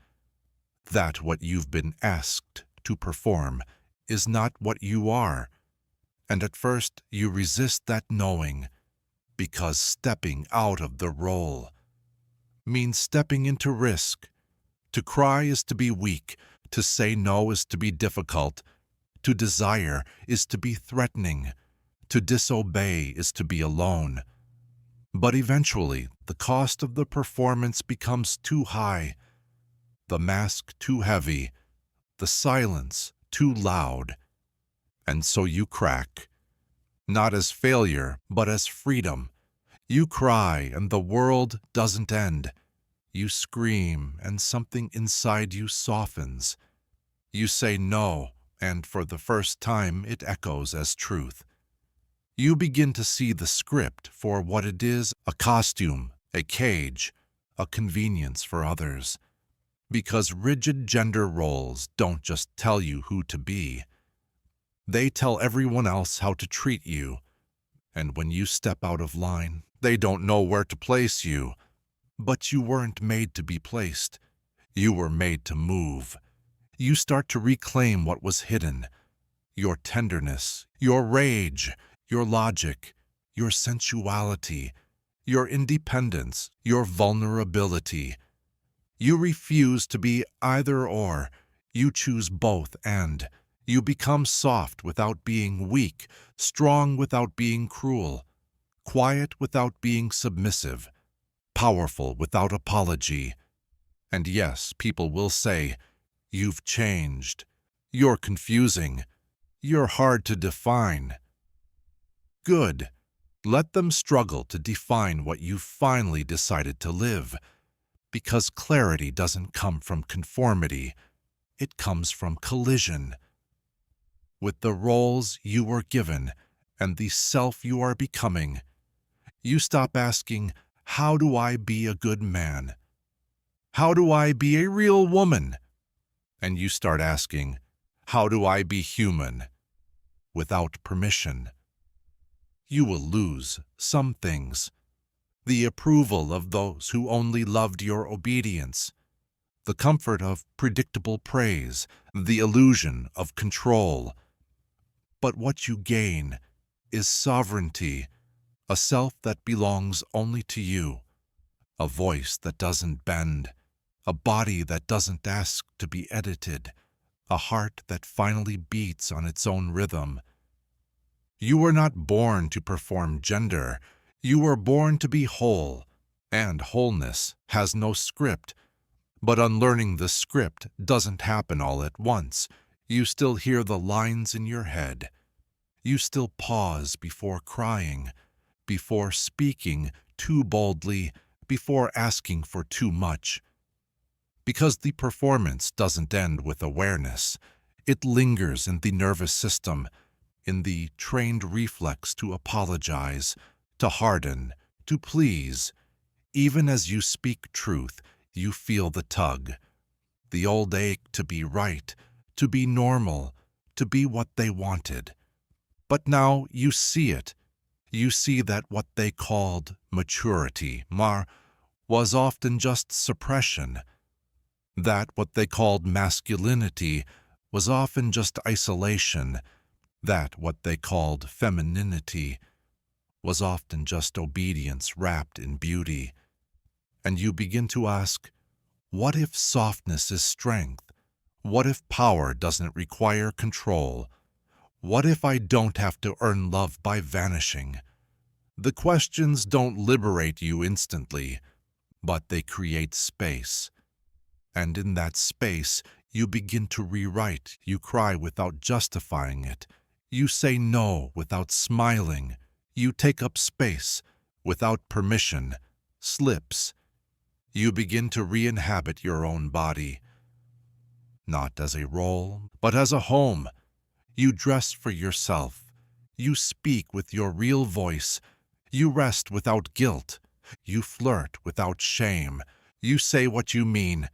that what you've been asked to perform is not what you are. And at first you resist that knowing, because stepping out of the role means stepping into risk. To cry is to be weak, to say no is to be difficult, to desire is to be threatening, to disobey is to be alone. But eventually, the cost of the performance becomes too high, the mask too heavy, the silence too loud. And so you crack, not as failure, but as freedom. You cry and the world doesn't end. You scream and something inside you softens. You say no, and for the first time it echoes as truth. You begin to see the script for what it is, a costume, a cage, a convenience for others. Because rigid gender roles don't just tell you who to be. They tell everyone else how to treat you. And when you step out of line, they don't know where to place you. But you weren't made to be placed. You were made to move. You start to reclaim what was hidden. Your tenderness, your rage, your logic, your sensuality, your independence, your vulnerability. You refuse to be either or. You choose both and. You become soft without being weak, strong without being cruel, quiet without being submissive, powerful without apology. And yes, people will say, "You've changed. You're confusing. You're hard to define." Good. Let them struggle to define what you've finally decided to live. Because clarity doesn't come from conformity. It comes from collision. With the roles you were given and the self you are becoming, you stop asking, "How do I be a good man? How do I be a real woman?" And you start asking, "How do I be human?" Without permission. You will lose some things. The approval of those who only loved your obedience, the comfort of predictable praise, the illusion of control. But what you gain is sovereignty, a self that belongs only to you, a voice that doesn't bend, a body that doesn't ask to be edited, a heart that finally beats on its own rhythm. You were not born to perform gender. You were born to be whole, and wholeness has no script. But unlearning the script doesn't happen all at once. You still hear the lines in your head. You still pause before crying, before speaking too boldly, before asking for too much. Because the performance doesn't end with awareness. It lingers in the nervous system, in the trained reflex to apologize, to harden, to please. Even as you speak truth, you feel the tug, the old ache to be right, to be normal, to be what they wanted. But now you see it. You see that what they called maturity, was often just suppression. That what they called masculinity was often just isolation. That what they called femininity was often just obedience wrapped in beauty. And you begin to ask, what if softness is strength? What if power doesn't require control? What if I don't have to earn love by vanishing? The questions don't liberate you instantly, but they create space. And in that space, you begin to rewrite. You cry without justifying it. You say no without smiling. You take up space without permission, slips. You begin to re-inhabit your own body, not as a role, but as a home. You dress for yourself. You speak with your real voice. You rest without guilt. You flirt without shame. You say what you mean,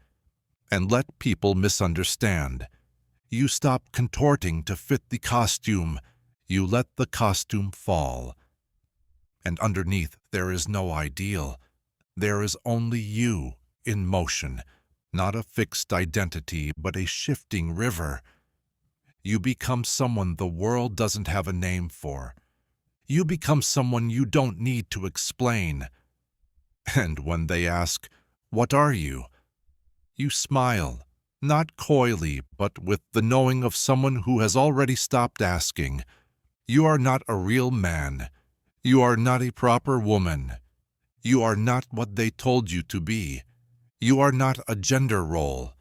and let people misunderstand. You stop contorting to fit the costume. You let the costume fall. And underneath there is no ideal. There is only you in motion, not a fixed identity, but a shifting river. You become someone the world doesn't have a name for. You become someone you don't need to explain. And when they ask, "What are you?" you smile, not coyly, but with the knowing of someone who has already stopped asking. You are not a real man. You are not a proper woman. You are not what they told you to be. You are not a gender role.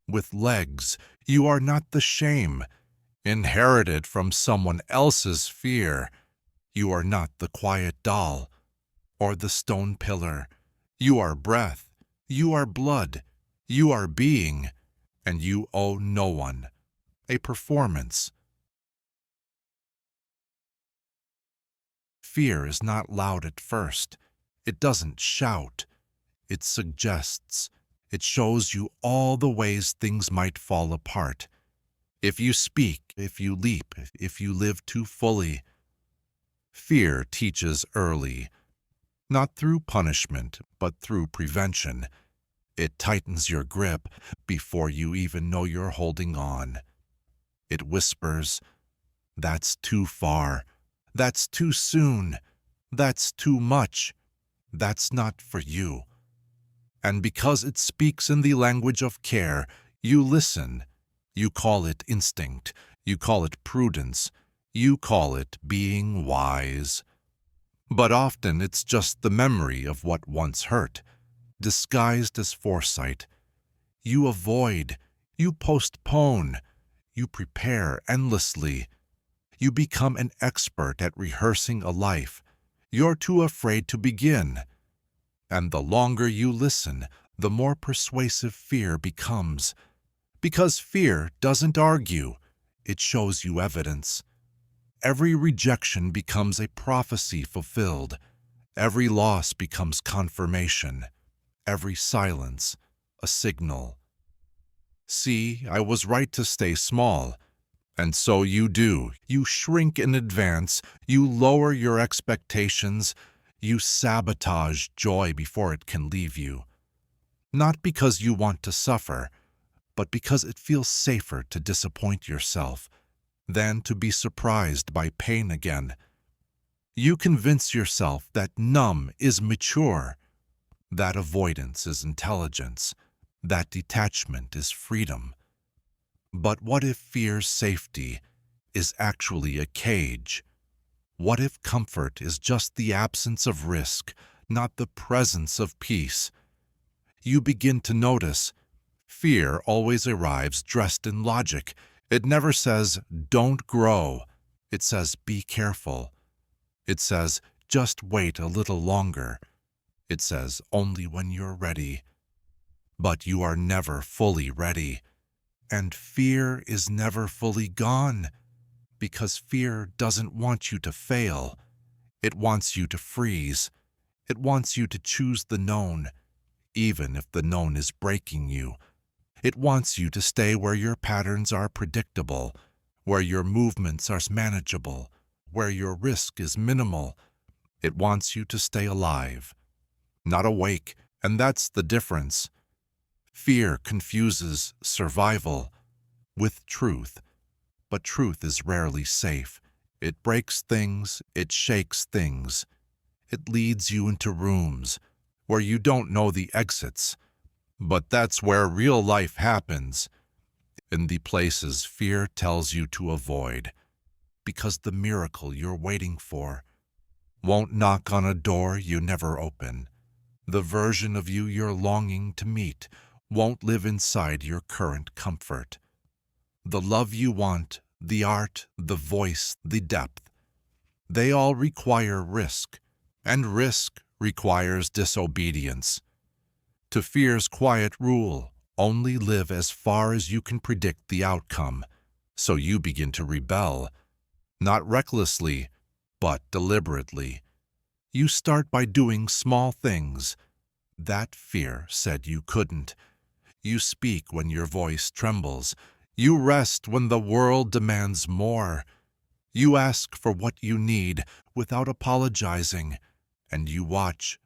With legs, you are not the shame, inherited from someone else's fear. You are not the quiet doll or the stone pillar. You are breath. You are blood. You are being, and you owe no one a performance. Fear is not loud at first. It doesn't shout. It suggests. It shows you all the ways things might fall apart. If you speak, if you leap, if you live too fully. Fear teaches early, not through punishment, but through prevention. It tightens your grip before you even know you're holding on. It whispers, "That's too far. That's too soon. That's too much. That's not for you." And because it speaks in the language of care, you listen. You call it instinct. You call it prudence. You call it being wise. But often it's just the memory of what once hurt, disguised as foresight. You avoid. You postpone. You prepare endlessly. You become an expert at rehearsing a life. You're too afraid to begin. And the longer you listen, the more persuasive fear becomes. Because fear doesn't argue, it shows you evidence. Every rejection becomes a prophecy fulfilled. Every loss becomes confirmation. Every silence, a signal. See, I was right to stay small. And so you do. You shrink in advance. You lower your expectations. You sabotage joy before it can leave you. Not because you want to suffer, but because it feels safer to disappoint yourself than to be surprised by pain again. You convince yourself that numb is mature, that avoidance is intelligence, that detachment is freedom. But what if fear's safety is actually a cage? What if comfort is just the absence of risk, not the presence of peace? You begin to notice fear always arrives dressed in logic. It never says, "Don't grow." It says, "Be careful." It says, "Just wait a little longer." It says, "Only when you're ready." But you are never fully ready. And fear is never fully gone, because fear doesn't want you to fail. It wants you to freeze. It wants you to choose the known, even if the known is breaking you. It wants you to stay where your patterns are predictable, where your movements are manageable, where your risk is minimal. It wants you to stay alive, not awake, and that's the difference. Fear confuses survival with truth, but truth is rarely safe. It breaks things, it shakes things. It leads you into rooms where you don't know the exits. But that's where real life happens, in the places fear tells you to avoid, because the miracle you're waiting for won't knock on a door you never open. The version of you you're longing to meet won't live inside your current comfort. The love you want, the art, the voice, the depth, they all require risk, and risk requires disobedience. To fear's quiet rule, only live as far as you can predict the outcome, so you begin to rebel, not recklessly, but deliberately. You start by doing small things that fear said you couldn't. You speak when your voice trembles. You rest when the world demands more. You ask for what you need without apologizing, and you watch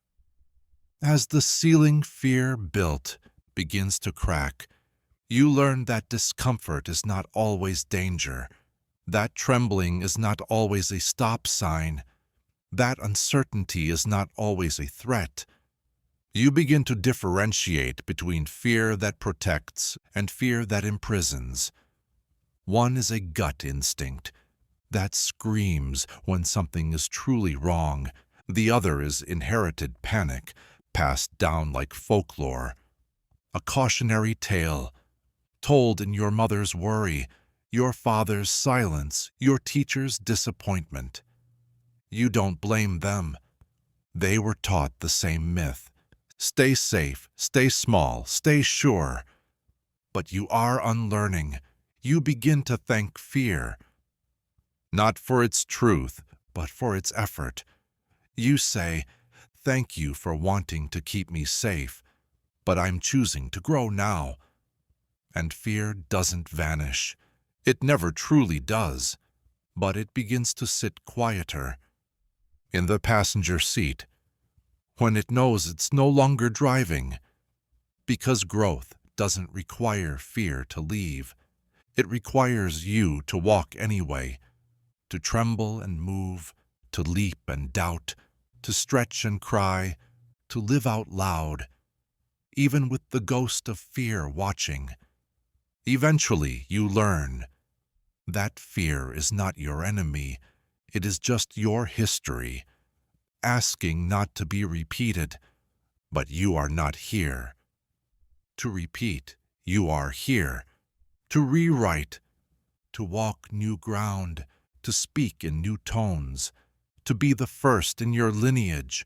as the ceiling fear built begins to crack. You learn that discomfort is not always danger, that trembling is not always a stop sign, that uncertainty is not always a threat. You begin to differentiate between fear that protects and fear that imprisons. One is a gut instinct that screams when something is truly wrong. The other is inherited panic, passed down like folklore, a cautionary tale told in your mother's worry, your father's silence, your teacher's disappointment. You don't blame them. They were taught the same myth. Stay safe, stay small, stay sure. But you are unlearning. You begin to thank fear, not for its truth, but for its effort. You say, "Thank you for wanting to keep me safe, but I'm choosing to grow now." And fear doesn't vanish. It never truly does, but it begins to sit quieter in the passenger seat when it knows it's no longer driving, because growth doesn't require fear to leave. It requires you to walk anyway, to tremble and move, to leap and doubt, to stretch and cry, to live out loud, even with the ghost of fear watching. Eventually, you learn that fear is not your enemy. It is just your history, asking not to be repeated, but you are not here to repeat. You are here to rewrite, to walk new ground, to speak in new tones, to be the first in your lineage,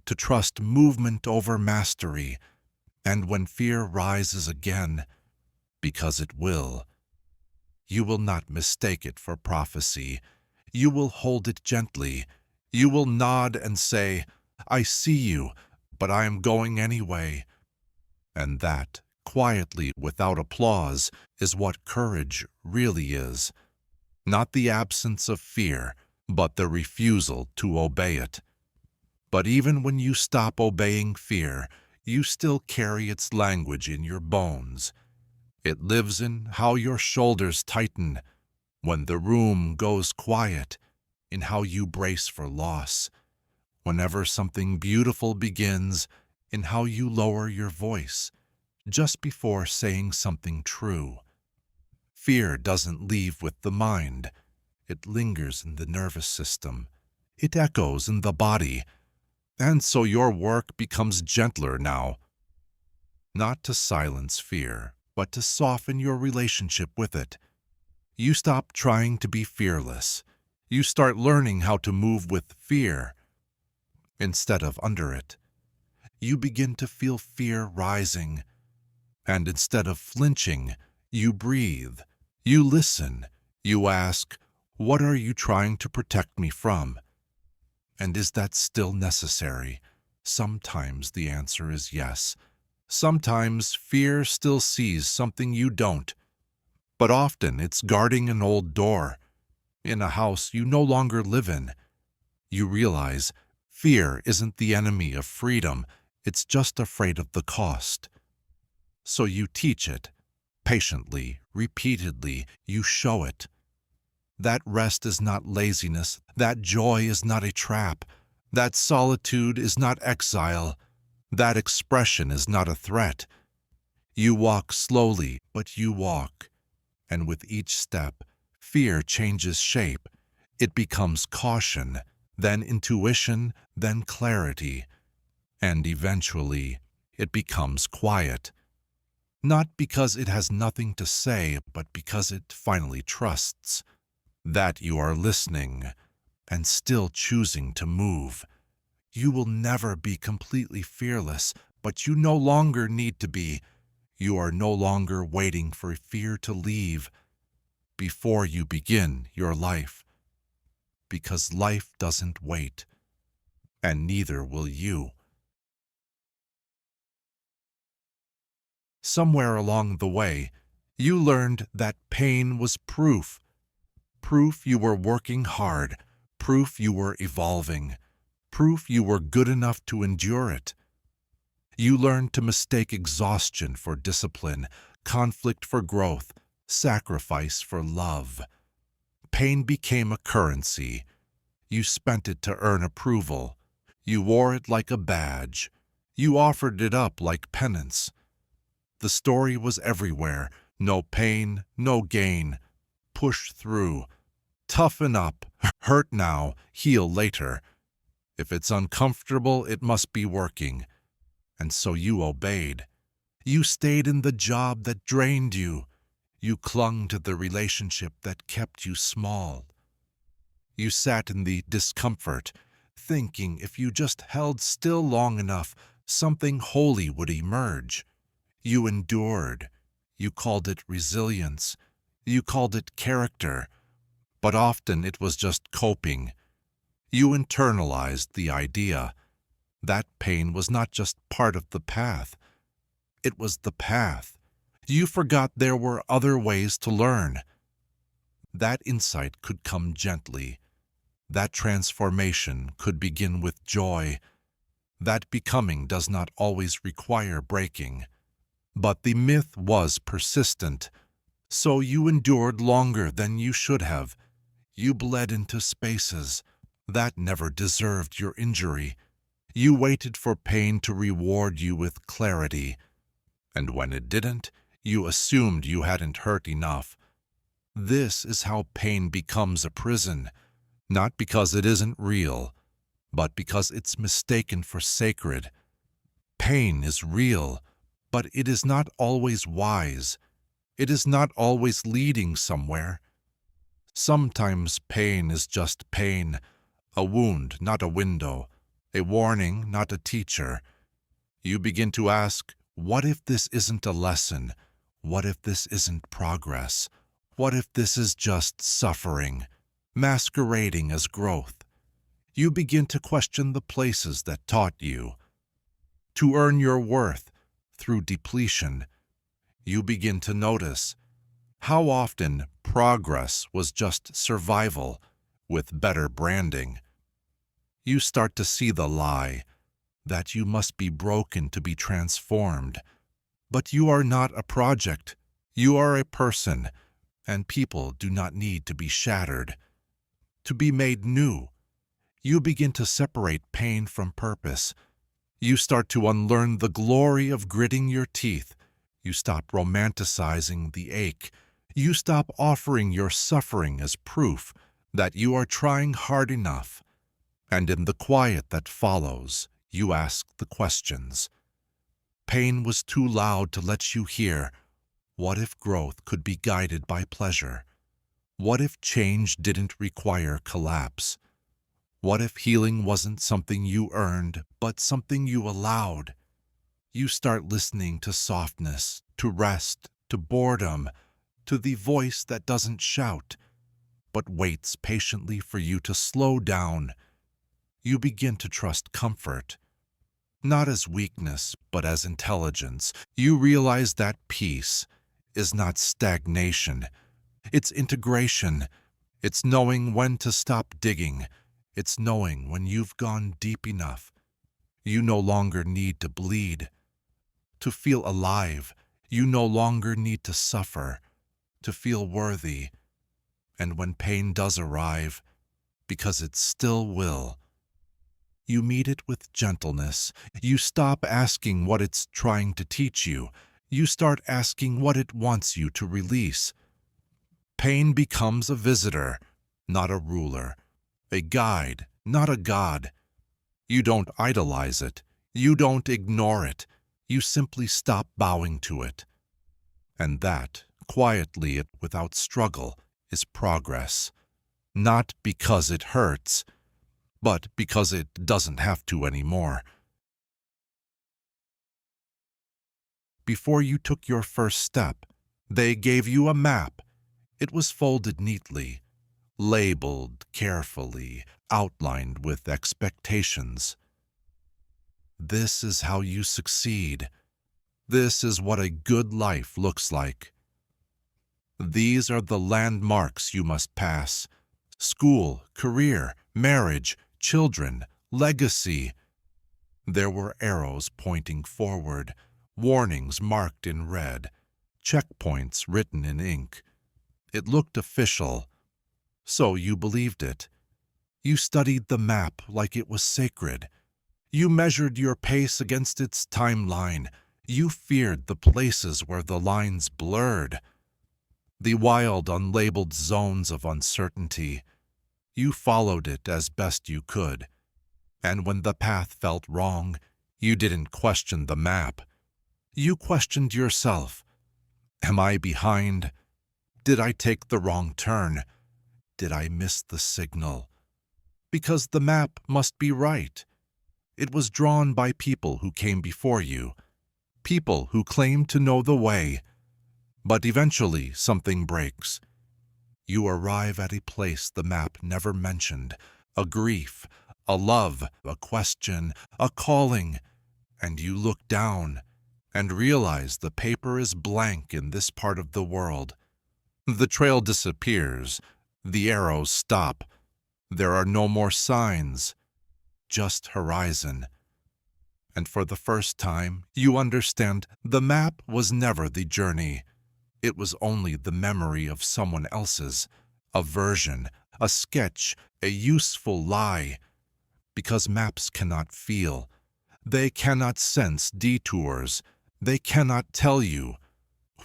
to trust movement over mastery. And when fear rises again, because it will, you will not mistake it for prophecy. You will hold it gently. You will nod and say, "I see you, but I am going anyway." And that, quietly, without applause, is what courage really is. Not the absence of fear, but the refusal to obey it. But even when you stop obeying fear, you still carry its language in your bones. It lives in how your shoulders tighten when the room goes quiet, in how you brace for loss whenever something beautiful begins, in how you lower your voice just before saying something true. Fear doesn't leave with the mind. It lingers in the nervous system. It echoes in the body. And so your work becomes gentler now. Not to silence fear, but to soften your relationship with it. You stop trying to be fearless. You start learning how to move with fear instead of under it. You begin to feel fear rising, and instead of flinching, You breathe. You listen. You ask, what are you trying to protect me from? And is that still necessary? Sometimes the answer is yes. Sometimes fear still sees something you don't. But often it's guarding an old door in a house you no longer live in. You realize fear isn't the enemy of freedom, it's just afraid of the cost. So you teach it. Patiently, repeatedly, you show it. That rest is not laziness, that joy is not a trap, that solitude is not exile, that expression is not a threat. You walk slowly, but you walk. And with each step, fear changes shape. It becomes caution, then intuition, then clarity. And eventually, it becomes quiet. Not because it has nothing to say, but because it finally trusts that you are listening and still choosing to move. You will never be completely fearless, but you no longer need to be. You are no longer waiting for fear to leave before you begin your life. Because life doesn't wait, and neither will you. Somewhere along the way, you learned that pain was proof. Proof you were working hard, proof you were evolving, proof you were good enough to endure it. You learned to mistake exhaustion for discipline, conflict for growth, sacrifice for love. Pain became a currency. You spent it to earn approval. You wore it like a badge. You offered it up like penance. The story was everywhere. No pain, no gain. Push through. Toughen up. Hurt now. Heal later. If it's uncomfortable, it must be working. And so you obeyed. You stayed in the job that drained you. You clung to the relationship that kept you small. You sat in the discomfort, thinking if you just held still long enough, something holy would emerge. You endured. You called it resilience. You called it character. But often it was just coping. You internalized the idea. That pain was not just part of the path. It was the path. You forgot there were other ways to learn. That insight could come gently. That transformation could begin with joy. That becoming does not always require breaking. But the myth was persistent. So you endured longer than you should have. You bled into spaces that never deserved your injury. You waited for pain to reward you with clarity. And when it didn't, you assumed you hadn't hurt enough. This is how pain becomes a prison, not because it isn't real, but because it's mistaken for sacred. Pain is real, but it is not always wise. It is not always leading somewhere. Sometimes pain is just pain, a wound, not a window, a warning, not a teacher. You begin to ask, what if this isn't a lesson? What if this isn't progress? What if this is just suffering, masquerading as growth? You begin to question the places that taught you. To earn your worth through depletion, you begin to notice how often progress was just survival with better branding. You start to see the lie that you must be broken to be transformed. But you are not a project. You are a person, and people do not need to be shattered. To be made new, you begin to separate pain from purpose. You start to unlearn the glory of gritting your teeth. You stop romanticizing the ache. You stop offering your suffering as proof that you are trying hard enough. And in the quiet that follows, you ask the questions. Pain was too loud to let you hear. What if growth could be guided by pleasure? What if change didn't require collapse? What if healing wasn't something you earned, but something you allowed? You start listening to softness, to rest, to to boredom, to the voice that doesn't shout, but waits patiently for you to slow down. You begin to trust comfort, not as weakness, but as intelligence. You realize that peace is not stagnation, it's integration. It's knowing when to stop digging. It's knowing when you've gone deep enough. You no longer need to bleed. To feel alive, you no longer need to suffer. To feel worthy. And when pain does arrive, because it still will, you meet it with gentleness. You stop asking what it's trying to teach you. You start asking what it wants you to release. Pain becomes a visitor, not a ruler, a guide, not a god. You don't idolize it. You don't ignore it. You simply stop bowing to it. And that, quietly, without struggle, is progress. Not because it hurts, but because it doesn't have to anymore. Before you took your first step, they gave you a map. It was folded neatly, labeled carefully, outlined with expectations. This is how you succeed. This is what a good life looks like. These are the landmarks you must pass: school, career, marriage, children, legacy. There were arrows pointing forward, warnings marked in red, checkpoints written in ink. It looked official, so you believed it. You studied the map like it was sacred. You measured your pace against its timeline. You feared the places where the lines blurred, the wild, unlabeled zones of uncertainty. You followed it as best you could. And when the path felt wrong, you didn't question the map. You questioned yourself. Am I behind? Did I take the wrong turn? Did I miss the signal? Because the map must be right. It was drawn by people who came before you, people who claimed to know the way. But eventually something breaks. You arrive at a place the map never mentioned, a grief, a love, a question, a calling, and you look down and realize the paper is blank in this part of the world. The trail disappears, the arrows stop. There are no more signs, just horizon. And for the first time, you understand the map was never the journey. It was only the memory of someone else's, a version, a sketch, a useful lie. Because maps cannot feel. They cannot sense detours. They cannot tell you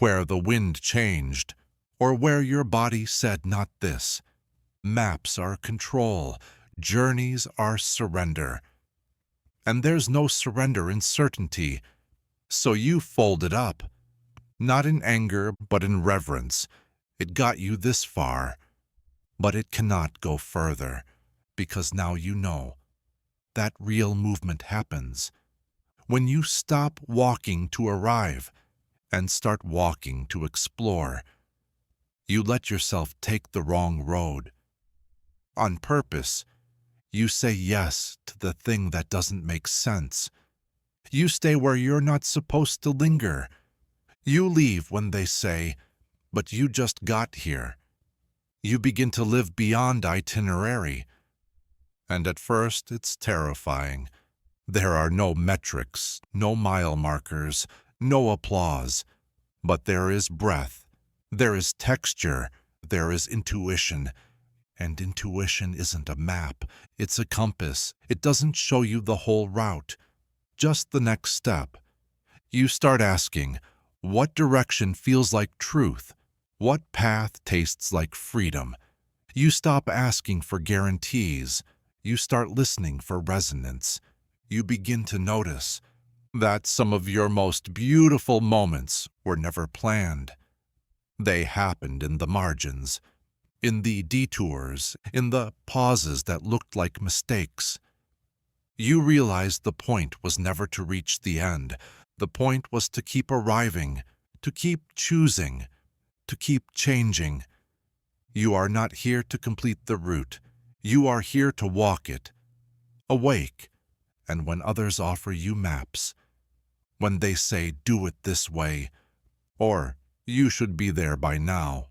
where the wind changed or where your body said not this. Maps are control. Journeys are surrender. And there's no surrender in certainty. So you fold it up. Not in anger, but in reverence. It got you this far. But it cannot go further, because now you know. That real movement happens when you stop walking to arrive and start walking to explore. You let yourself take the wrong road. On purpose, you say yes to the thing that doesn't make sense. You stay where you're not supposed to linger. You leave when they say, but you just got here. You begin to live beyond itinerary. And at first, it's terrifying. There are no metrics, no mile markers, no applause. But there is breath, there is texture, there is intuition. And intuition isn't a map, it's a compass. It doesn't show you the whole route, just the next step. You start asking, what direction feels like truth? What path tastes like freedom? You stop asking for guarantees. You start listening for resonance. You begin to notice that some of your most beautiful moments were never planned. They happened in the margins, in the detours, in the pauses that looked like mistakes. You realized the point was never to reach the end. The point was to keep arriving, to keep choosing, to keep changing. You are not here to complete the route. You are here to walk it. Awake, and when others offer you maps, when they say, do it this way, or you should be there by now,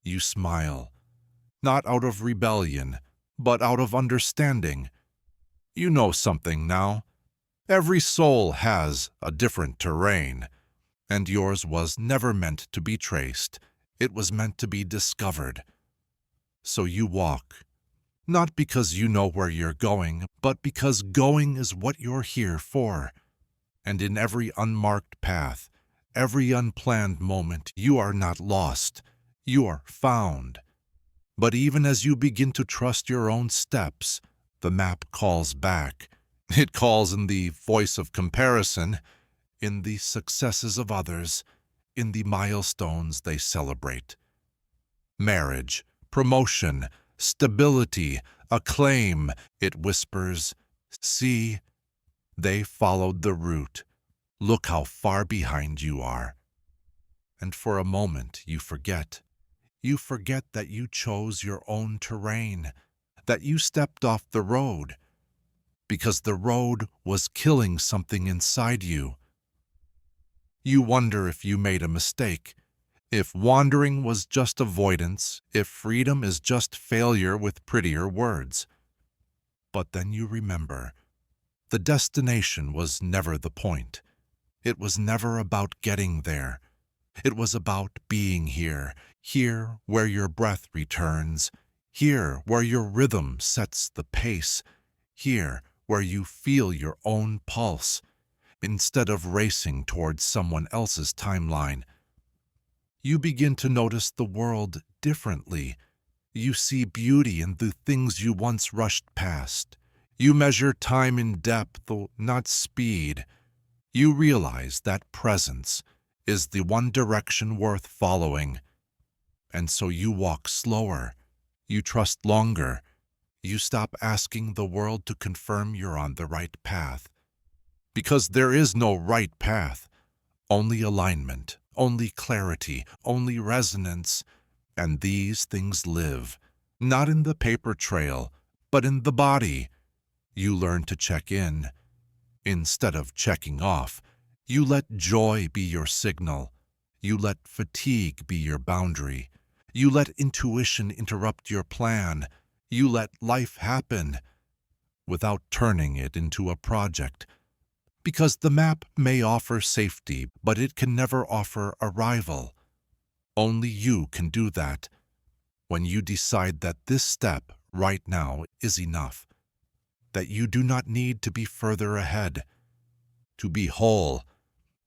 you smile, not out of rebellion, but out of understanding. You know something now. Every soul has a different terrain, and yours was never meant to be traced. It was meant to be discovered. So you walk, not because you know where you're going, but because going is what you're here for. And in every unmarked path, every unplanned moment, you are not lost. You are found. But even as you begin to trust your own steps, the map calls back. It calls in the voice of comparison, in the successes of others, in the milestones they celebrate. Marriage, promotion, stability, acclaim, it whispers, see, they followed the route. Look how far behind you are. And for a moment you forget. You forget that you chose your own terrain, that you stepped off the road, because the road was killing something inside you. You wonder if you made a mistake, if wandering was just avoidance, if freedom is just failure with prettier words. But then you remember, the destination was never the point. It was never about getting there. It was about being here, here where your breath returns, here where your rhythm sets the pace, here where you feel your own pulse, instead of racing towards someone else's timeline. You begin to notice the world differently. You see beauty in the things you once rushed past. You measure time in depth, not speed. You realize that presence is the one direction worth following. And so you walk slower. You trust longer. You stop asking the world to confirm you're on the right path. Because there is no right path. Only alignment, only clarity, only resonance. And these things live, not in the paper trail, but in the body. You learn to check in. Instead of checking off, you let joy be your signal. You let fatigue be your boundary. You let intuition interrupt your plan. You let life happen without turning it into a project. Because the map may offer safety, but it can never offer arrival. Only you can do that. When you decide that this step right now is enough, that you do not need to be further ahead, to be whole,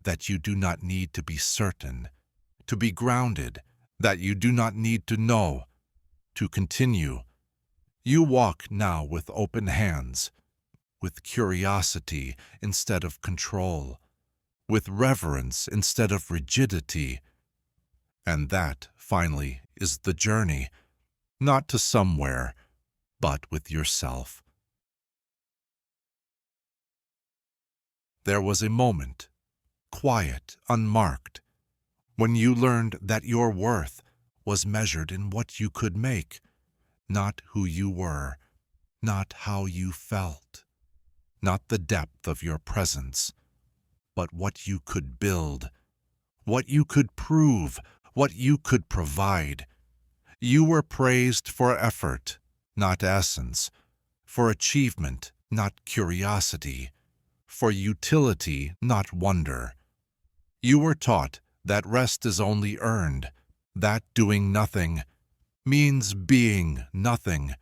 that you do not need to be certain, to be grounded, that you do not need to know, to continue. You walk now with open hands, with curiosity instead of control, with reverence instead of rigidity. And that, finally, is the journey, not to somewhere, but with yourself. There was a moment, quiet, unmarked, when you learned that your worth was measured in what you could make, not who you were, not how you felt, not the depth of your presence, but what you could build, what you could prove, what you could provide. You were praised for effort, not essence, for achievement, not curiosity, for utility, not wonder. You were taught that rest is only earned, that doing nothing means being nothing.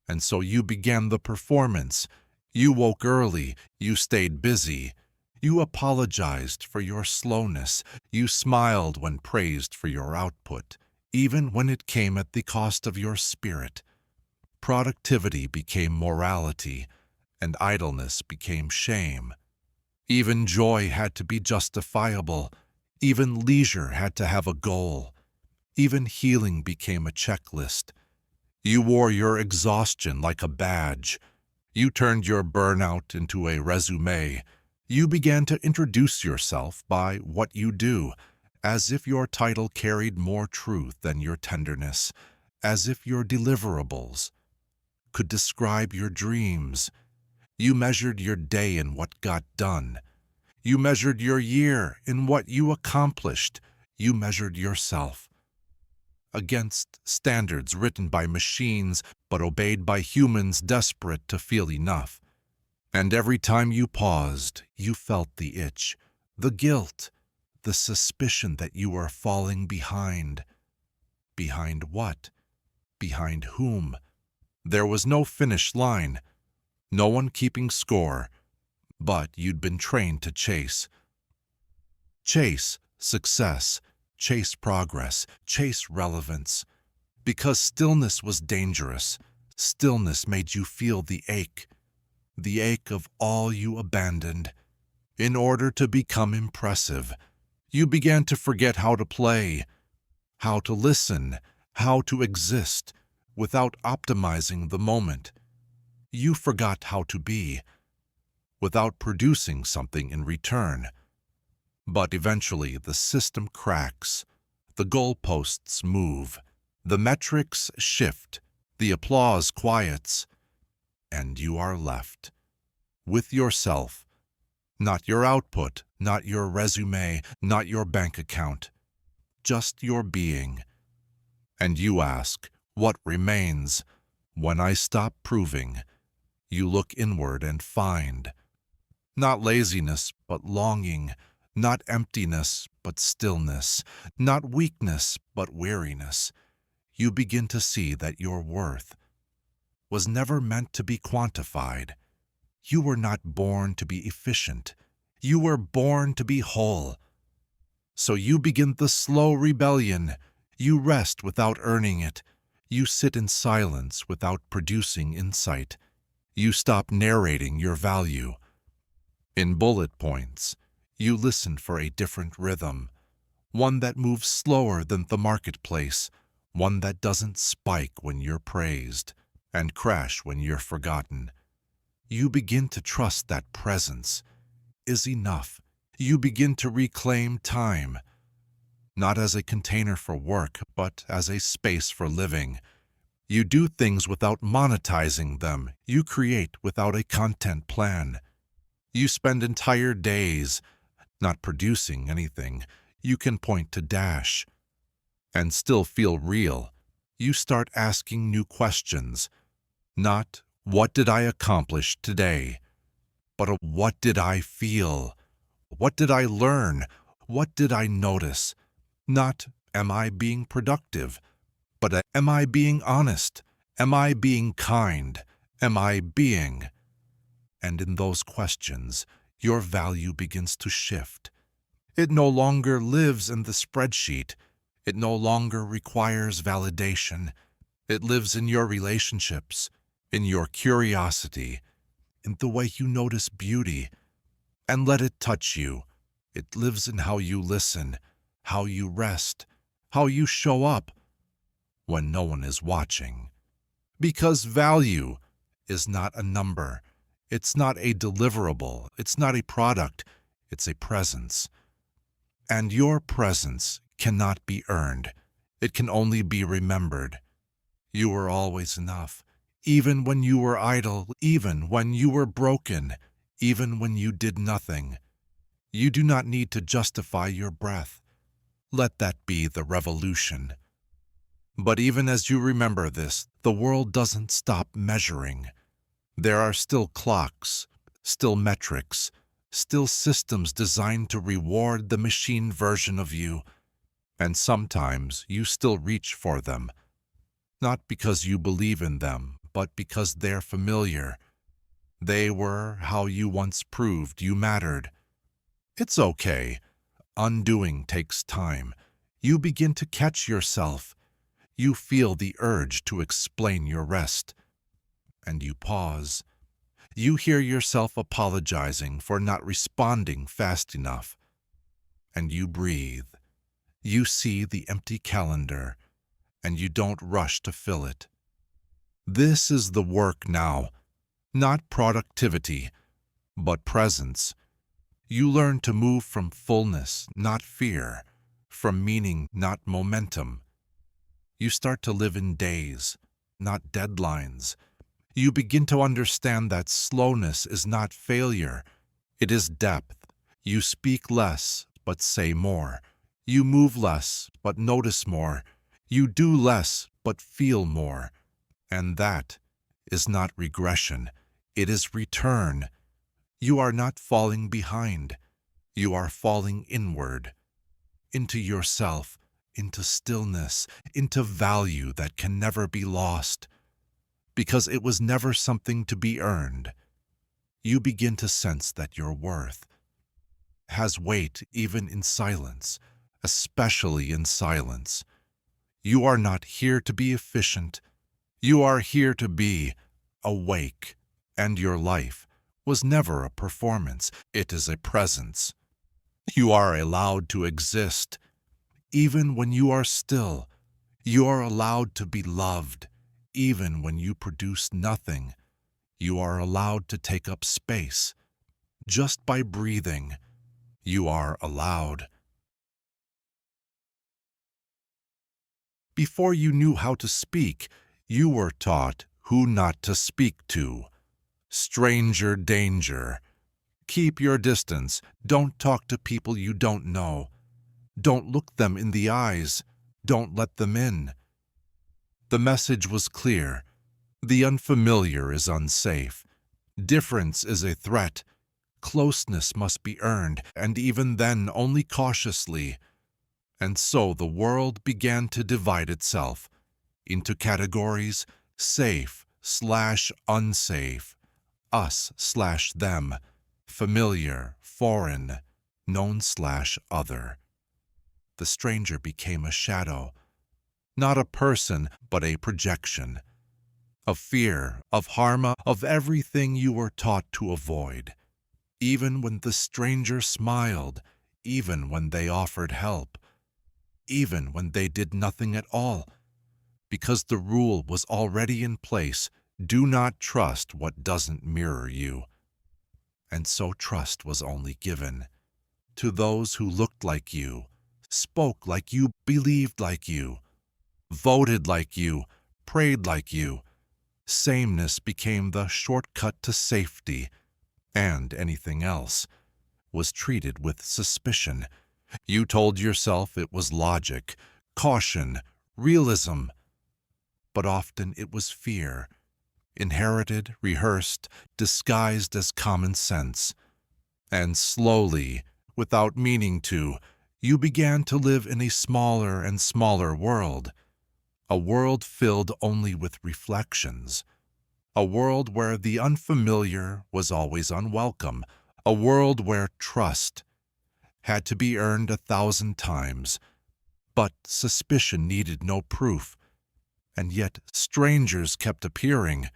And so you began the performance. You woke early, you stayed busy. You apologized for your slowness. You smiled when praised for your output, even when it came at the cost of your spirit. Productivity became morality, and idleness became shame. Even joy had to be justifiable. Even leisure had to have a goal. Even healing became a checklist. You wore your exhaustion like a badge. You turned your burnout into a resume. You began to introduce yourself by what you do, as if your title carried more truth than your tenderness, as if your deliverables could describe your dreams. You measured your day in what got done. You measured your year in what you accomplished. You measured yourself against standards written by machines but obeyed by humans desperate to feel enough. And every time you paused, you felt the itch, the guilt, the suspicion that you were falling behind. Behind what? Behind whom? There was no finish line, no one keeping score, but you'd been trained to chase. Chase success, chase progress, chase relevance. Because stillness was dangerous, stillness made you feel the ache of all you abandoned. In order to become impressive, you began to forget how to play, how to listen, how to exist without optimizing the moment. You forgot how to be without producing something in return. But eventually the system cracks, the goalposts move, the metrics shift, the applause quiets, and you are left with yourself, not your output, not your resume, not your bank account, just your being. And you ask, what remains? When I stop proving, you look inward and find not laziness, but longing, not emptiness, but stillness, not weakness, but weariness. You begin to see that your worth was never meant to be quantified. You were not born to be efficient. You were born to be whole. So you begin the slow rebellion. You rest without earning it. You sit in silence without producing insight. You stop narrating your value. In bullet points, you listen for a different rhythm, one that moves slower than the marketplace, one that doesn't spike when you're praised and crash when you're forgotten. You begin to trust that presence is enough. You begin to reclaim time, not as a container for work, but as a space for living. You do things without monetizing them. You create without a content plan. You spend entire days not producing anything. You can point to dash and still feel real. You start asking new questions, not what did I accomplish today, but what did I feel? What did I learn? What did I notice? Not am I being productive, but am I being honest? Am I being kind? Am I being? And in those questions, your value begins to shift. It no longer lives in the spreadsheet. It no longer requires validation. It lives in your relationships, in your curiosity, in the way you notice beauty and let it touch you. It lives in how you listen, how you rest, how you show up when no one is watching. Because value is not a number. It's not a deliverable. It's not a product. It's a presence. And your presence cannot be earned. It can only be remembered. You were always enough, even when you were idle, even when you were broken, even when you did nothing. You do not need to justify your breath. Let that be the revolution. But even as you remember this, the world doesn't stop measuring. There are still clocks, still metrics, still systems designed to reward the machine version of you. And sometimes you still reach for them, not because you believe in them, but because they're familiar. They were how you once proved you mattered. It's okay. Undoing takes time. You begin to catch yourself. You feel the urge to explain your rest. And you pause. You hear yourself apologizing for not responding fast enough. And you breathe. You see the empty calendar, and you don't rush to fill it. This is the work now, not productivity, but presence. You learn to move from fullness, not fear, from meaning, not momentum. You start to live in days, not deadlines. You begin to understand that slowness is not failure, it is depth. You speak less, but say more. You move less, but notice more. You do less, but feel more. And that is not regression, it is return. You are not falling behind. You are falling inward, into yourself, into stillness, into value that can never be lost, because it was never something to be earned. You begin to sense that your worth has weight even in silence, especially in silence. You are not here to be efficient. You are here to be awake, and your life was never a performance. It is a presence. You are allowed to exist. Even when you are still, you are allowed to be loved. Even when you produce nothing, you are allowed to take up space. Just by breathing, you are allowed. Before you knew how to speak, you were taught who not to speak to. Stranger danger. Keep your distance. Don't talk to people you don't know. Don't look them in the eyes. Don't let them in. The message was clear. The unfamiliar is unsafe. Difference is a threat. Closeness must be earned, and even then only cautiously. And so the world began to divide itself into categories: safe/unsafe, us/them, familiar, foreign, known/other. The stranger became a shadow, not a person, but a projection, of fear, of harm, of everything you were taught to avoid. Even when the stranger smiled, even when they offered help, even when they did nothing at all, because the rule was already in place: do not trust what doesn't mirror you. And so trust was only given to those who looked like you, spoke like you, believed like you, voted like you, prayed like you. Sameness became the shortcut to safety, and anything else was treated with suspicion. You told yourself it was logic, caution, realism, but often it was fear, inherited, rehearsed, disguised as common sense. And slowly, without meaning to, you began to live in a smaller and smaller world, a world filled only with reflections, a world where the unfamiliar was always unwelcome, a world where trust had to be earned 1,000 times, but suspicion needed no proof, and yet strangers kept appearing,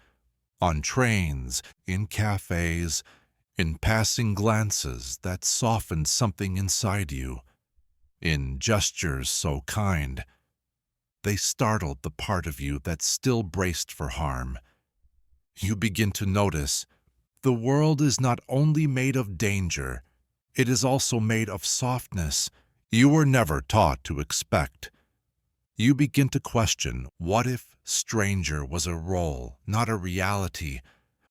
on trains, in cafes, in passing glances that softened something inside you, in gestures so kind. They startled the part of you that still braced for harm. You begin to notice the world is not only made of danger, it is also made of softness you were never taught to expect. You begin to question, what if stranger was a role, not a reality?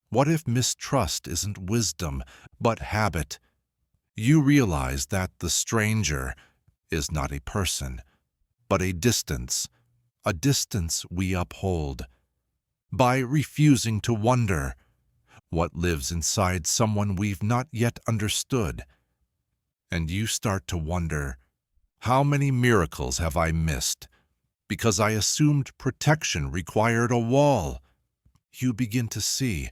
What if mistrust isn't wisdom, but habit? You realize that the stranger is not a person, but a distance we uphold. By refusing to wonder what lives inside someone we've not yet understood. And you start to wonder, how many miracles have I missed because I assumed protection required a wall? You begin to see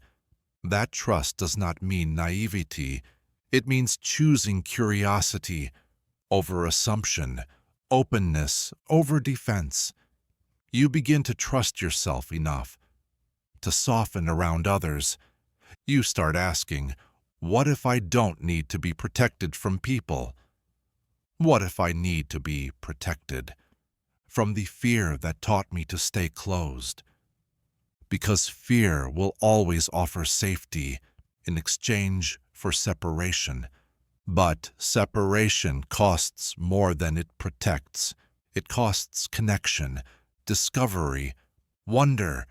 that trust does not mean naivety. It means choosing curiosity over assumption, openness over defense. You begin to trust yourself enough to soften around others. You start asking, what if I don't need to be protected from people? What if I need to be protected from the fear that taught me to stay closed? Because fear will always offer safety in exchange for separation. But separation costs more than it protects. It costs connection, discovery, wonder,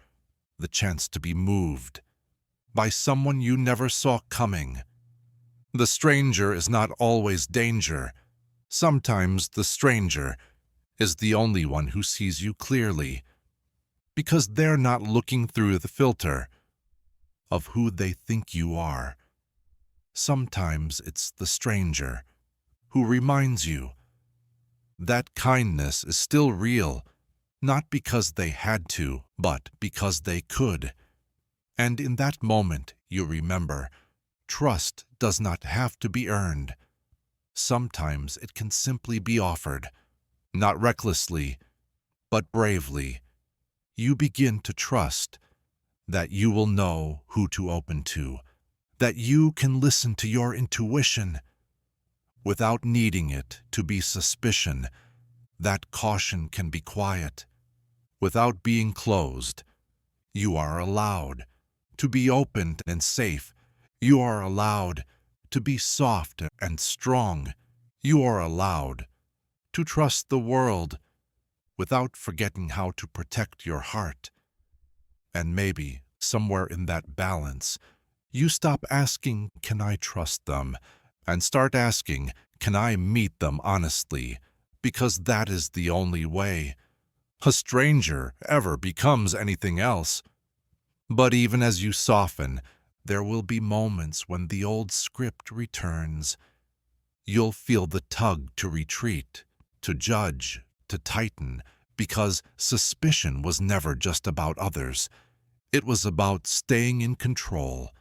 the chance to be moved by someone you never saw coming. The stranger is not always danger. Sometimes the stranger is the only one who sees you clearly, because they're not looking through the filter of who they think you are. Sometimes it's the stranger who reminds you that kindness is still real, not because they had to, but because they could. And in that moment, you remember, trust does not have to be earned. Sometimes it can simply be offered, not recklessly, but bravely. You begin to trust that you will know who to open to, that you can listen to your intuition without needing it to be suspicion, that caution can be quiet without being closed. You are allowed to be open and safe. You are allowed to be soft and strong. You are allowed to trust the world without forgetting how to protect your heart. And maybe, somewhere in that balance, you stop asking, "Can I trust them?" and start asking, "Can I meet them honestly?" Because that is the only way a stranger ever becomes anything else. But even as you soften, there will be moments when the old script returns. You'll feel the tug to retreat, to judge, to tighten, because suspicion was never just about others. It was about staying in control,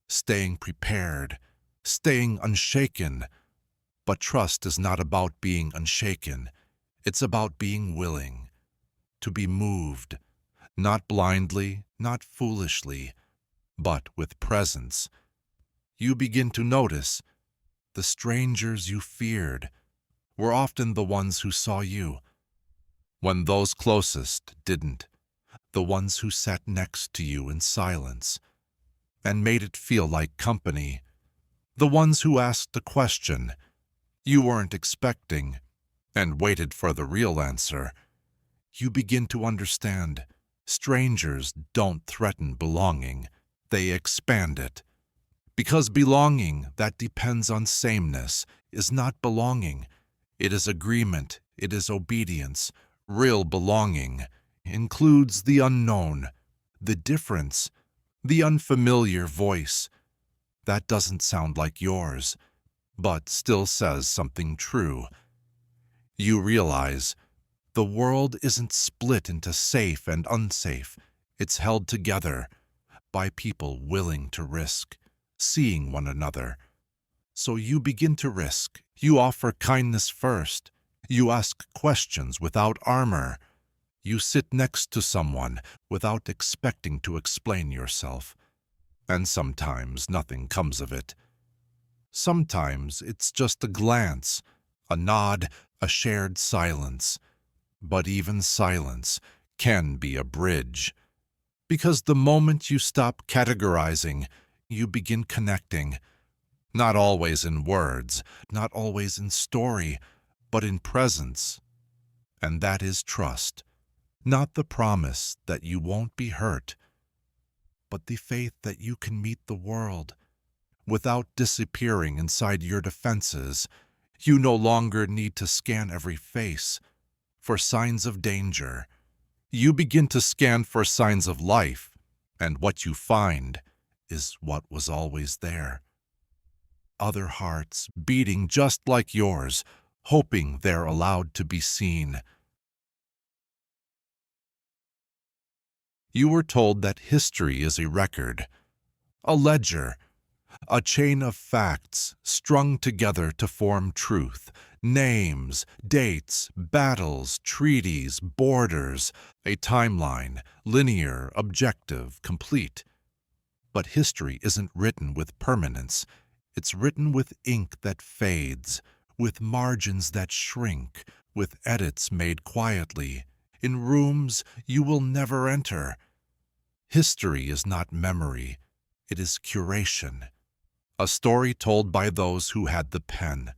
staying prepared, staying unshaken. But trust is not about being unshaken. It's about being willing to be moved, not blindly, not foolishly, but with presence. You begin to notice the strangers you feared were often the ones who saw you, when those closest didn't, the ones who sat next to you in silence and made it feel like company, the ones who asked a question you weren't expecting and waited for the real answer. You begin to understand strangers don't threaten belonging, they expand it. Because belonging that depends on sameness is not belonging. It is agreement, it is obedience. Real belonging includes the unknown, the difference, the unfamiliar voice that doesn't sound like yours, but still says something true. You realize the world isn't split into safe and unsafe. It's held together by people willing to risk, seeing one another. So you begin to risk. You offer kindness first. You ask questions without armor. You sit next to someone without expecting to explain yourself. And sometimes nothing comes of it. Sometimes it's just a glance, a nod, a shared silence. But even silence can be a bridge. Because the moment you stop categorizing, you begin connecting. Not always in words, not always in story, but in presence. And that is trust. Not the promise that you won't be hurt, but the faith that you can meet the world without disappearing inside your defenses. You no longer need to scan every face for signs of danger. You begin to scan for signs of life, and what you find is what was always there. Other hearts beating just like yours, hoping they're allowed to be seen. You were told that history is a record, a ledger, a chain of facts strung together to form truth. Names, dates, battles, treaties, borders, a timeline, linear, objective, complete. But history isn't written with permanence. It's written with ink that fades, with margins that shrink, with edits made quietly, in rooms you will never enter. History is not memory, it is curation. a story told by those who had the pen.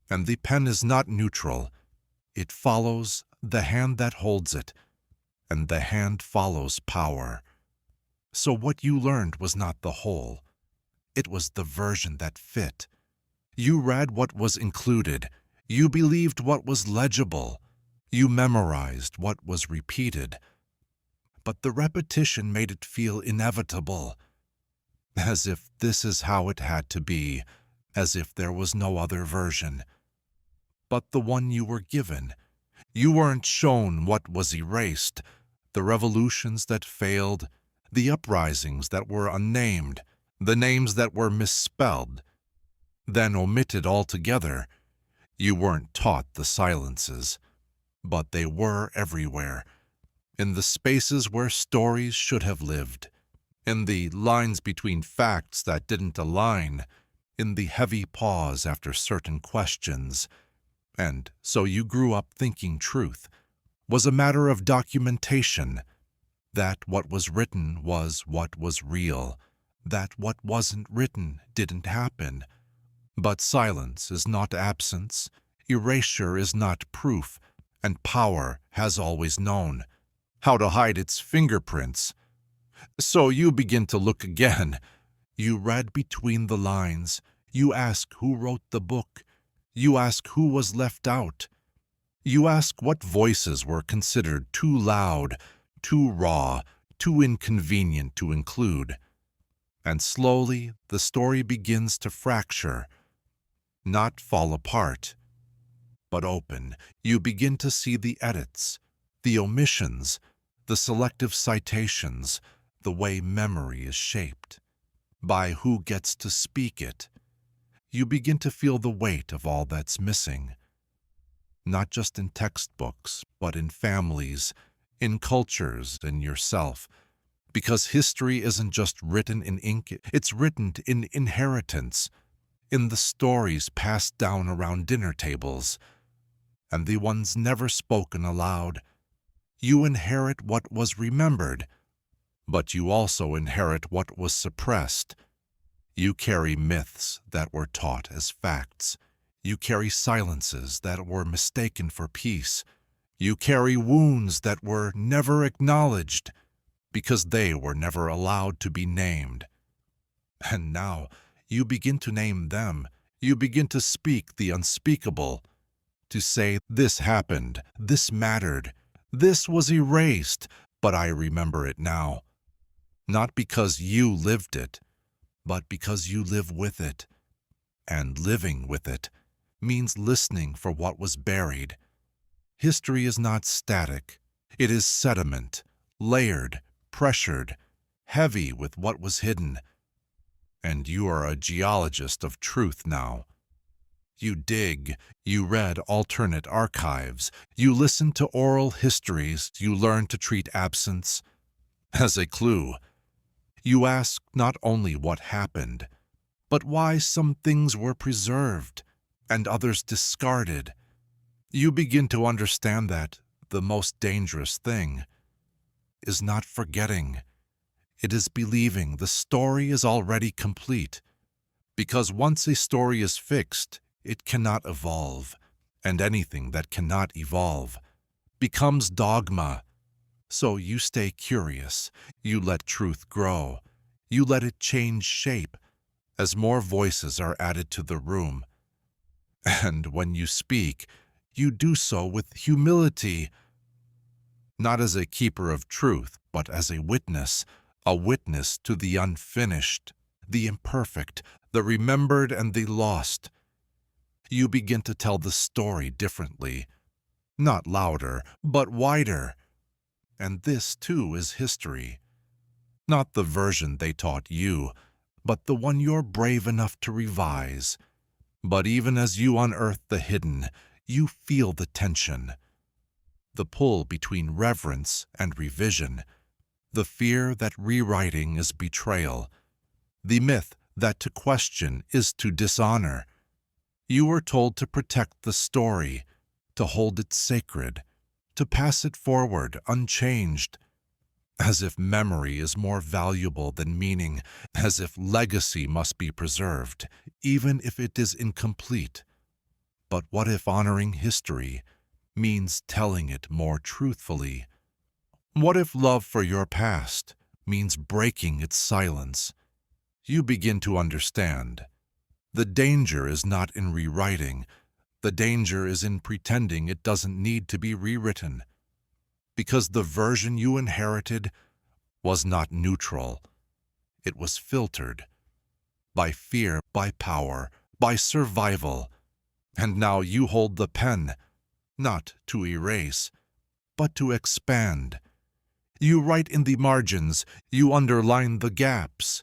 And the pen is not neutral. It follows the hand that holds it, and the hand follows power. So what you learned was not the whole. It was the version that fit. You read what was included. You believed what was legible. You memorized what was repeated. But the repetition made it feel inevitable, as if this is how it had to be, as if there was no other version. But the one you were given, you weren't shown what was erased, the revolutions that failed, the uprisings that were unnamed, the names that were misspelled, then omitted altogether. You weren't taught the silences, but they were everywhere, in the spaces where stories should have lived, in the lines between facts that didn't align, in the heavy pause after certain questions. And so you grew up thinking truth was a matter of documentation, that what was written was what was real, that what wasn't written didn't happen. But silence is not absence, erasure is not proof, and power has always known how to hide its fingerprints. So you begin to look again. You read between the lines. You ask who wrote the book. You ask who was left out. You ask what voices were considered too loud, too raw, too inconvenient to include. And slowly the story begins to fracture, not fall apart, but open. You begin to see the edits, the omissions, the selective citations, the way memory is shaped, by who gets to speak it. You begin to feel the weight of all that's missing, not just in textbooks, but in families, in cultures, in yourself. Because history isn't just written in ink, it's written in inheritance, in the stories passed down around dinner tables, and the ones never spoken aloud. You inherit what was remembered, but you also inherit what was suppressed. You carry myths that were taught as facts. You carry silences that were mistaken for peace. You carry wounds that were never acknowledged because they were never allowed to be named. And now you begin to name them. You begin to speak the unspeakable, to say, this happened, this mattered, this was erased, but I remember it now. Not because you lived it, but because you live with it. And living with it means listening for what was buried. History is not static. It is sediment, layered, pressured, heavy with what was hidden. And you are a geologist of truth now. You dig, you read alternate archives, you listen to oral histories, you learn to treat absence as a clue. You ask not only what happened, but why some things were preserved and others discarded. You begin to understand that the most dangerous thing is not forgetting. It is believing the story is already complete. Because once a story is fixed, it cannot evolve, and anything that cannot evolve becomes dogma. So you stay curious, you let truth grow, you let it change shape as more voices are added to the room. And when you speak, you do so with humility, not as a keeper of truth, but as a witness to the unfinished, the imperfect, the remembered and the lost. You begin to tell the story differently, not louder, but wider. And this, too, is history. Not the version they taught you, but the one you're brave enough to revise. But even as you unearth the hidden, you feel the tension, the pull between reverence and revision, the fear that rewriting is betrayal, the myth that to question is to dishonor. You were told to protect the story, to hold it sacred, to pass it forward unchanged. as if memory is more valuable than meaning, as if legacy must be preserved, even if it is incomplete. But what if honoring history means telling it more truthfully? What if love for your past means breaking its silence? You begin to understand. The danger is not in rewriting. The danger is in pretending it doesn't need to be rewritten. Because the version you inherited was not neutral. It was filtered by fear, by power, by survival. And now you hold the pen, not to erase, but to expand. You write in the margins, you underline the gaps,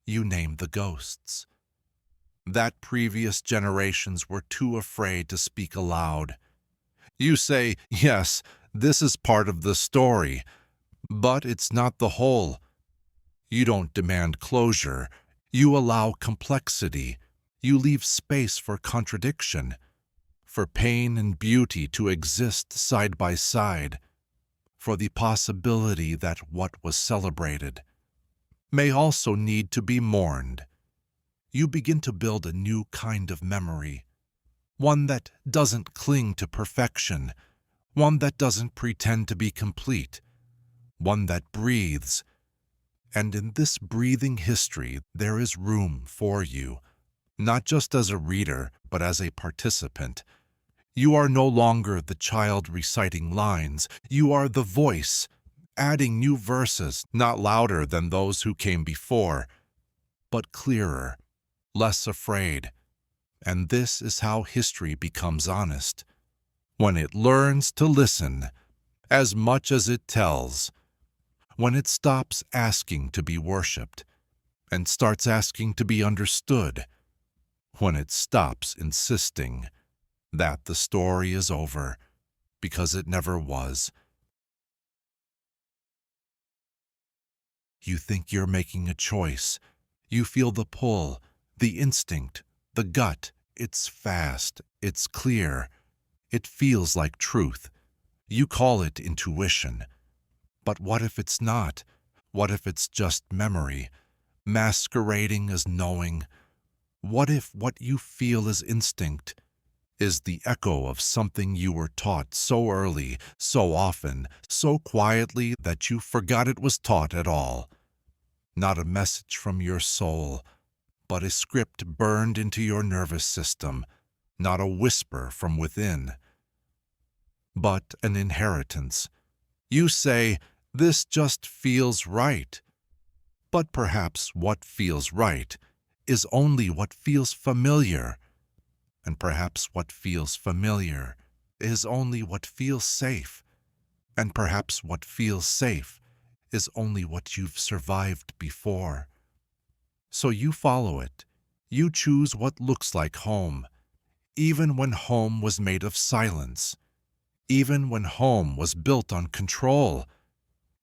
you name the ghosts that previous generations were too afraid to speak aloud. You say, yes, this is part of the story, but it's not the whole. You don't demand closure. You allow complexity. You leave space for contradiction, for pain and beauty to exist side by side, for the possibility that what was celebrated may also need to be mourned. You begin to build a new kind of memory, one that doesn't cling to perfection, one that doesn't pretend to be complete, one that breathes. And in this breathing history, there is room for you, not just as a reader, but as a participant. You are no longer the child reciting lines. You are the voice, adding new verses, not louder than those who came before, but clearer, less afraid. And this is how history becomes honest, when it learns to listen as much as it tells, when it stops asking to be worshipped and starts asking to be understood, when it stops insisting that the story is over, because it never was. You think you're making a choice. You feel the pull, the instinct, the gut. It's fast, it's clear, it feels like truth. You call it intuition. But what if it's not? What if it's just memory, masquerading as knowing? What if what you feel is instinct, is the echo of something you were taught so early, so often, so quietly that you forgot it was taught at all? Not a message from your soul, but a script burned into your nervous system, not a whisper from within, but an inheritance. You say, this just feels right. But perhaps what feels right is only what feels familiar, and perhaps what feels familiar is only what feels safe, and perhaps what feels safe is only what you've survived before. So you follow it. You choose what looks like home, even when home was made of silence, even when home was built on control.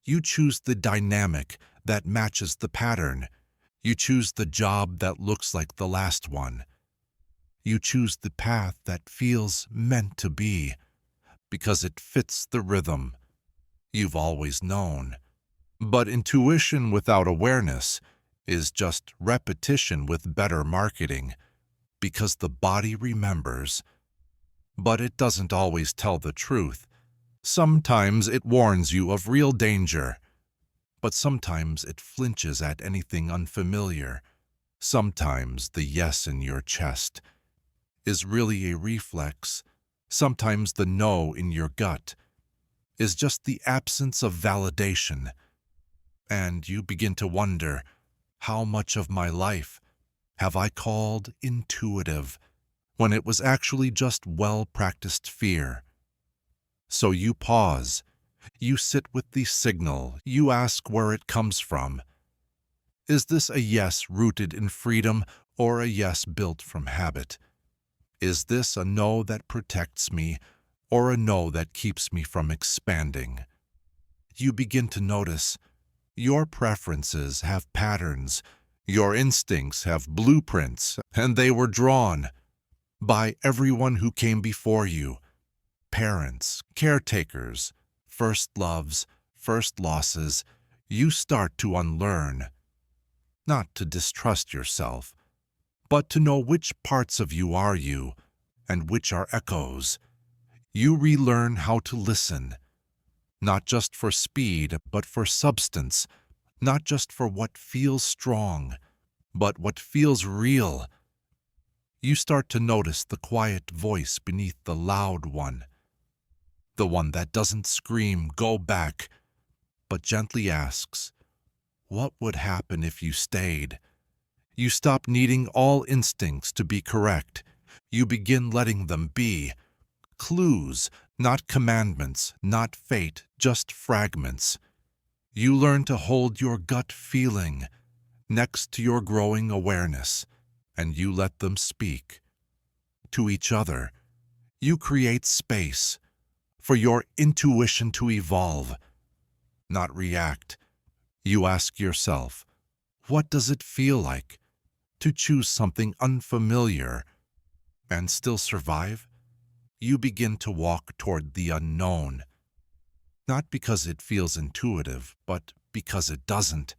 You choose the dynamic that matches the pattern. You choose the job that looks like the last one. You choose the path that feels meant to be, because it fits the rhythm you've always known. But intuition without awareness is just repetition with better marketing, because the body remembers. But it doesn't always tell the truth. Sometimes it warns you of real danger, but sometimes it flinches at anything unfamiliar. Sometimes the yes in your chest is really a reflex. Sometimes the no in your gut is just the absence of validation. And you begin to wonder, how much of my life have I called intuitive when it was actually just well-practiced fear? So you pause, you sit with the signal, you ask where it comes from. Is this a yes rooted in freedom or a yes built from habit? Is this a no that protects me or a no that keeps me from expanding? You begin to notice your preferences have patterns, your instincts have blueprints, and they were drawn by everyone who came before you. Parents, caretakers, first loves, first losses, You start to unlearn, not to distrust yourself, but to know which parts of you are you and which are echoes. You relearn how to listen, not just for speed, but for substance, not just for what feels strong, but what feels real. You start to notice the quiet voice beneath the loud one, the one that doesn't scream, "Go back," but gently asks, "What would happen if you stayed?" You stop needing all instincts to be correct. You begin letting them be clues, not commandments, not fate, just fragments. You learn to hold your gut feeling next to your growing awareness, and you let them speak. To each other, you create space for your intuition to evolve, not react. You ask yourself, what does it feel like to choose something unfamiliar and still survive? You begin to walk toward the unknown, not because it feels intuitive, but because it doesn't,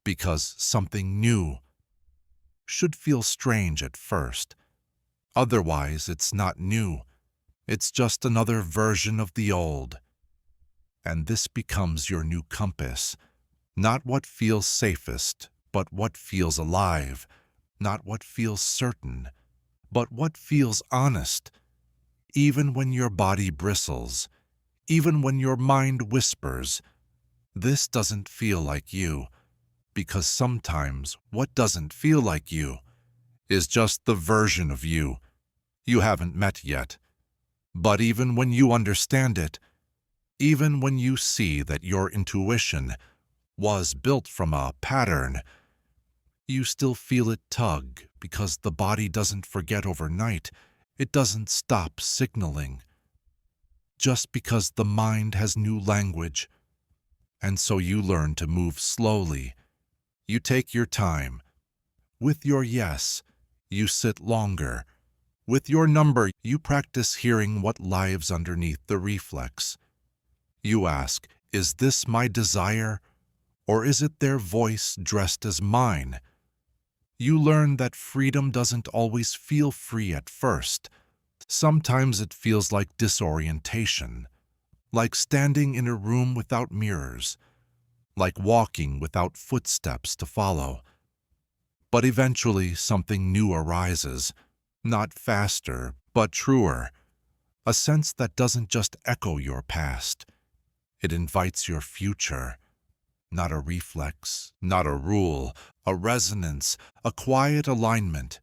because something new should feel strange at first. Otherwise, it's not new. It's just another version of the old. And this becomes your new compass, not what feels safest, but what feels alive, not what feels certain, but what feels honest. Even when your body bristles, even when your mind whispers, this doesn't feel like you, because sometimes what doesn't feel like you is just the version of you haven't met yet. But even when you understand it, even when you see that your intuition was built from a pattern, you still feel it tug because the body doesn't forget overnight. It doesn't stop signaling. Just because the mind has new language. And so you learn to move slowly. You take your time. With your yes, you sit longer. With your number, you practice hearing what lives underneath the reflex. You ask, is this my desire, or is it their voice dressed as mine? You learn that freedom doesn't always feel free at first. Sometimes it feels like disorientation, like standing in a room without mirrors, like walking without footsteps to follow. But eventually something new arises, not faster, but truer, a sense that doesn't just echo your past. It invites your future. Not a reflex, not a rule, a resonance, a quiet alignment.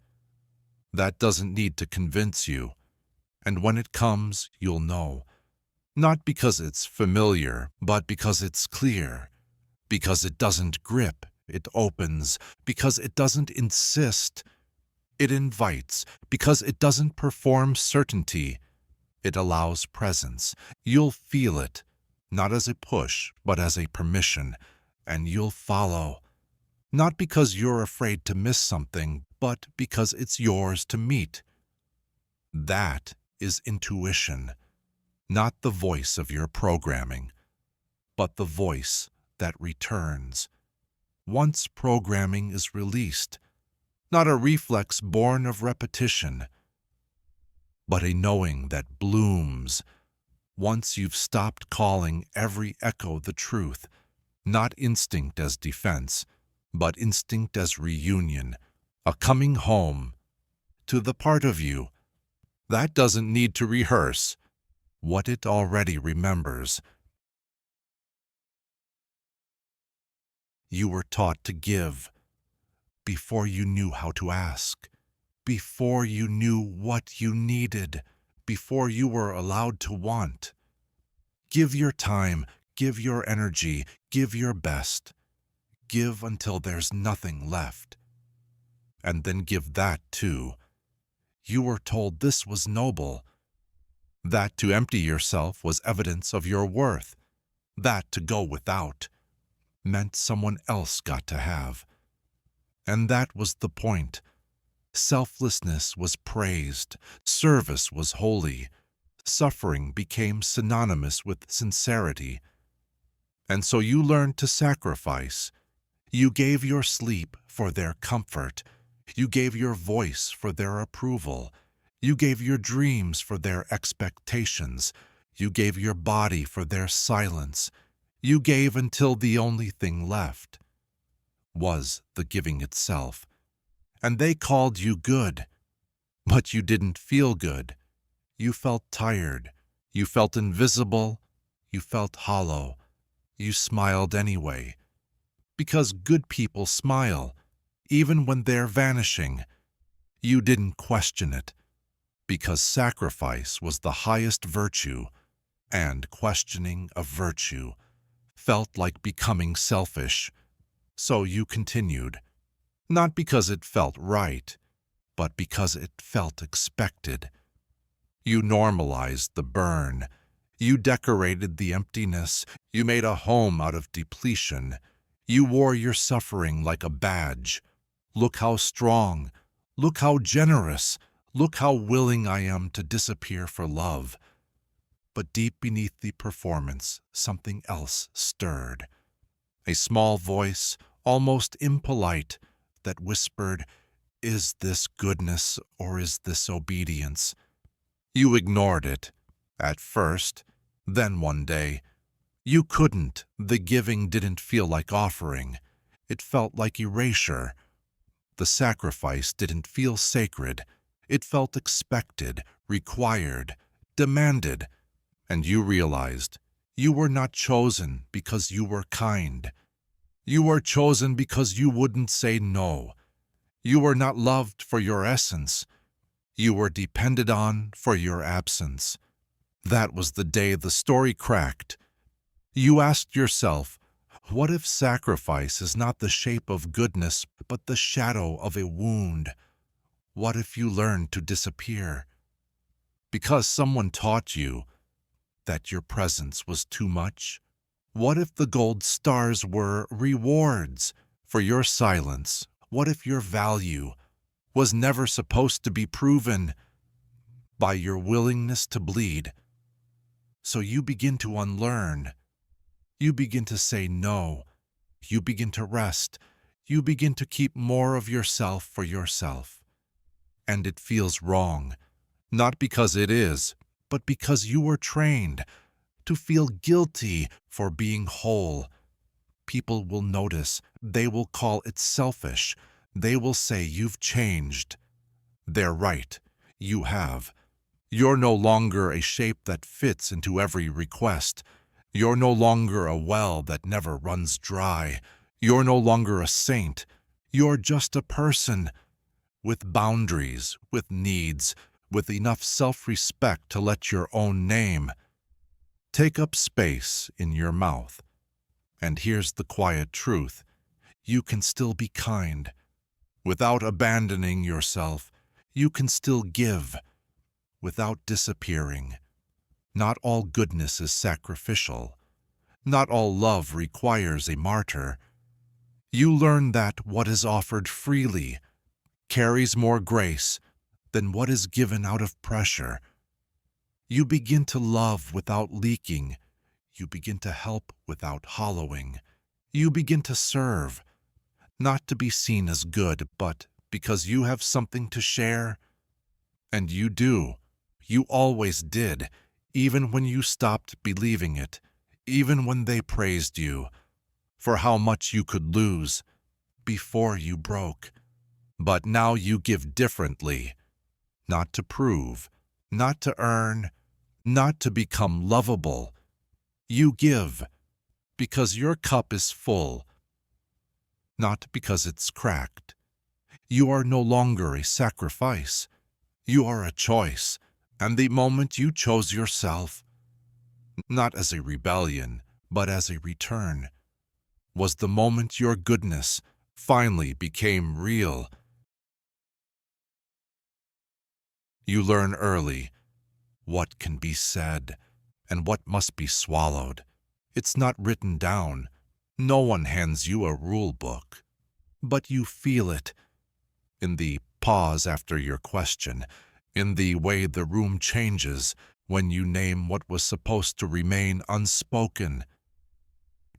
That doesn't need to convince you. And when it comes, you'll know. Not because it's familiar, but because it's clear. Because it doesn't grip, it opens. Because it doesn't insist, it invites. Because it doesn't perform certainty, it allows presence. You'll feel it, not as a push, but as a permission. And you'll follow. Not because you're afraid to miss something, but because it's yours to meet. That is intuition, not the voice of your programming, but the voice that returns. Once programming is released, not a reflex born of repetition, but a knowing that blooms. Once you've stopped calling every echo the truth, not instinct as defense, but instinct as reunion, a coming home to the part of you that doesn't need to rehearse what it already remembers. You were taught to give before you knew how to ask, before you knew what you needed, before you were allowed to want. Give your time, give your energy, give your best. Give until there's nothing left. And then give that too. You were told this was noble, that to empty yourself was evidence of your worth, that to go without meant someone else got to have. And that was the point. Selflessness was praised, service was holy, suffering became synonymous with sincerity. And so you learned to sacrifice. You gave your sleep for their comfort. You gave your voice for their approval. You gave your dreams for their expectations. You gave your body for their silence. You gave until the only thing left was the giving itself. And they called you good, but you didn't feel good. You felt tired. You felt invisible. You felt hollow. You smiled anyway. Because good people smile, even when they're vanishing. You didn't question it, because sacrifice was the highest virtue, and questioning a virtue felt like becoming selfish. So you continued, not because it felt right, but because it felt expected. You normalized the burn. You decorated the emptiness. You made a home out of depletion. You wore your suffering like a badge. Look how strong. Look how generous. Look how willing I am to disappear for love. But deep beneath the performance, something else stirred. A small voice, almost impolite, that whispered, "Is this goodness or is this obedience?" You ignored it, at first. Then one day, you couldn't. The giving didn't feel like offering. It felt like erasure. The sacrifice didn't feel sacred. It felt expected, required, demanded. And you realized you were not chosen because you were kind. You were chosen because you wouldn't say no. You were not loved for your essence. You were depended on for your absence. That was the day the story cracked. You asked yourself, what if sacrifice is not the shape of goodness, but the shadow of a wound? What if you learned to disappear? Because someone taught you that your presence was too much? What if the gold stars were rewards for your silence? What if your value was never supposed to be proven by your willingness to bleed? So you begin to unlearn. You begin to say no. You begin to rest. You begin to keep more of yourself for yourself. And it feels wrong, not because it is, but because you were trained to feel guilty for being whole. People will notice. They will call it selfish. They will say you've changed. They're right. You have. You're no longer a shape that fits into every request. You're no longer a well that never runs dry. You're no longer a saint. You're just a person with boundaries, with needs, with enough self-respect to let your own name take up space in your mouth. And here's the quiet truth. You can still be kind. Without abandoning yourself, you can still give. Without disappearing. Not all goodness is sacrificial. Not all love requires a martyr. You learn that what is offered freely carries more grace than what is given out of pressure. You begin to love without leaking. You begin to help without hollowing. You begin to serve, not to be seen as good, but because you have something to share. And you do. You always did, even when you stopped believing it, even when they praised you for how much you could lose before you broke. But now you give differently, not to prove, not to earn, not to become lovable. You give because your cup is full, not because it's cracked. You are no longer a sacrifice. You are a choice. And the moment you chose yourself, not as a rebellion, but as a return, was the moment your goodness finally became real. You learn early what can be said and what must be swallowed. It's not written down. No one hands you a rule book, but you feel it in the pause after your question, in the way the room changes when you name what was supposed to remain unspoken.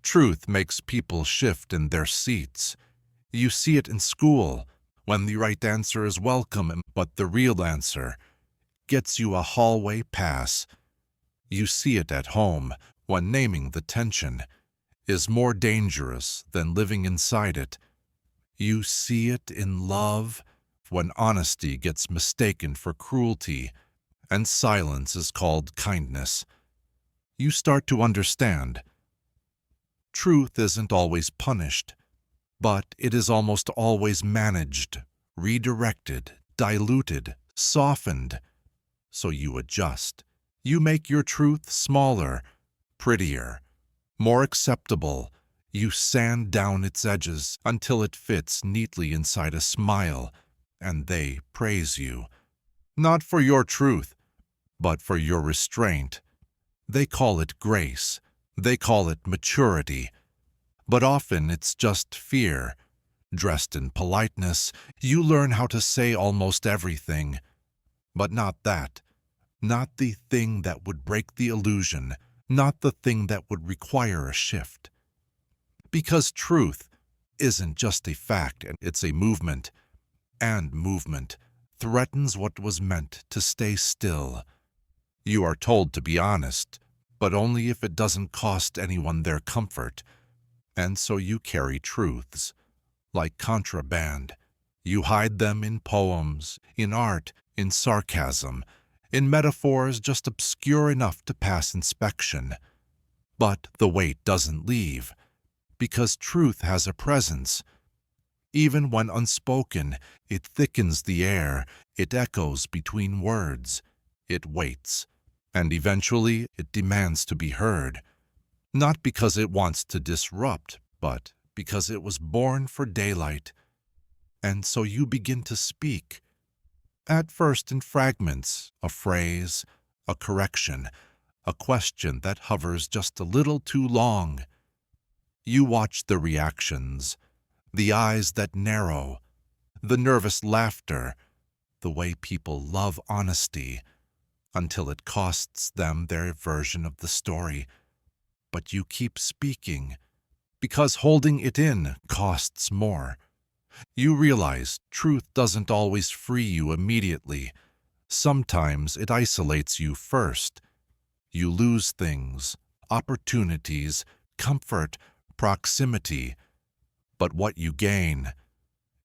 Truth makes people shift in their seats. You see it in school, when the right answer is welcome, but the real answer gets you a hallway pass. You see it at home, when naming the tension is more dangerous than living inside it. You see it in love, when honesty gets mistaken for cruelty, and silence is called kindness. You start to understand. Truth isn't always punished, but it is almost always managed, redirected, diluted, softened. So you adjust. You make your truth smaller, prettier, more acceptable. You sand down its edges until it fits neatly inside a smile, and they praise you. Not for your truth, but for your restraint. They call it grace. They call it maturity. But often it's just fear. Dressed in politeness, you learn how to say almost everything. But not that. Not the thing that would break the illusion. Not the thing that would require a shift. Because truth isn't just a fact, and it's a movement. And movement threatens what was meant to stay still. You are told to be honest, but only if it doesn't cost anyone their comfort. And so you carry truths, like contraband. You hide them in poems, in art, in sarcasm, in metaphors just obscure enough to pass inspection. But the weight doesn't leave, because truth has a presence. Even when unspoken, it thickens the air, it echoes between words, it waits, and eventually it demands to be heard. Not because it wants to disrupt, but because it was born for daylight. And so you begin to speak. At first in fragments, a phrase, a correction, a question that hovers just a little too long. You watch the reactions, the eyes that narrow, the nervous laughter, the way people love honesty, until it costs them their version of the story. But you keep speaking, because holding it in costs more. You realize truth doesn't always free you immediately. Sometimes it isolates you first. You lose things, opportunities, comfort, proximity. But what you gain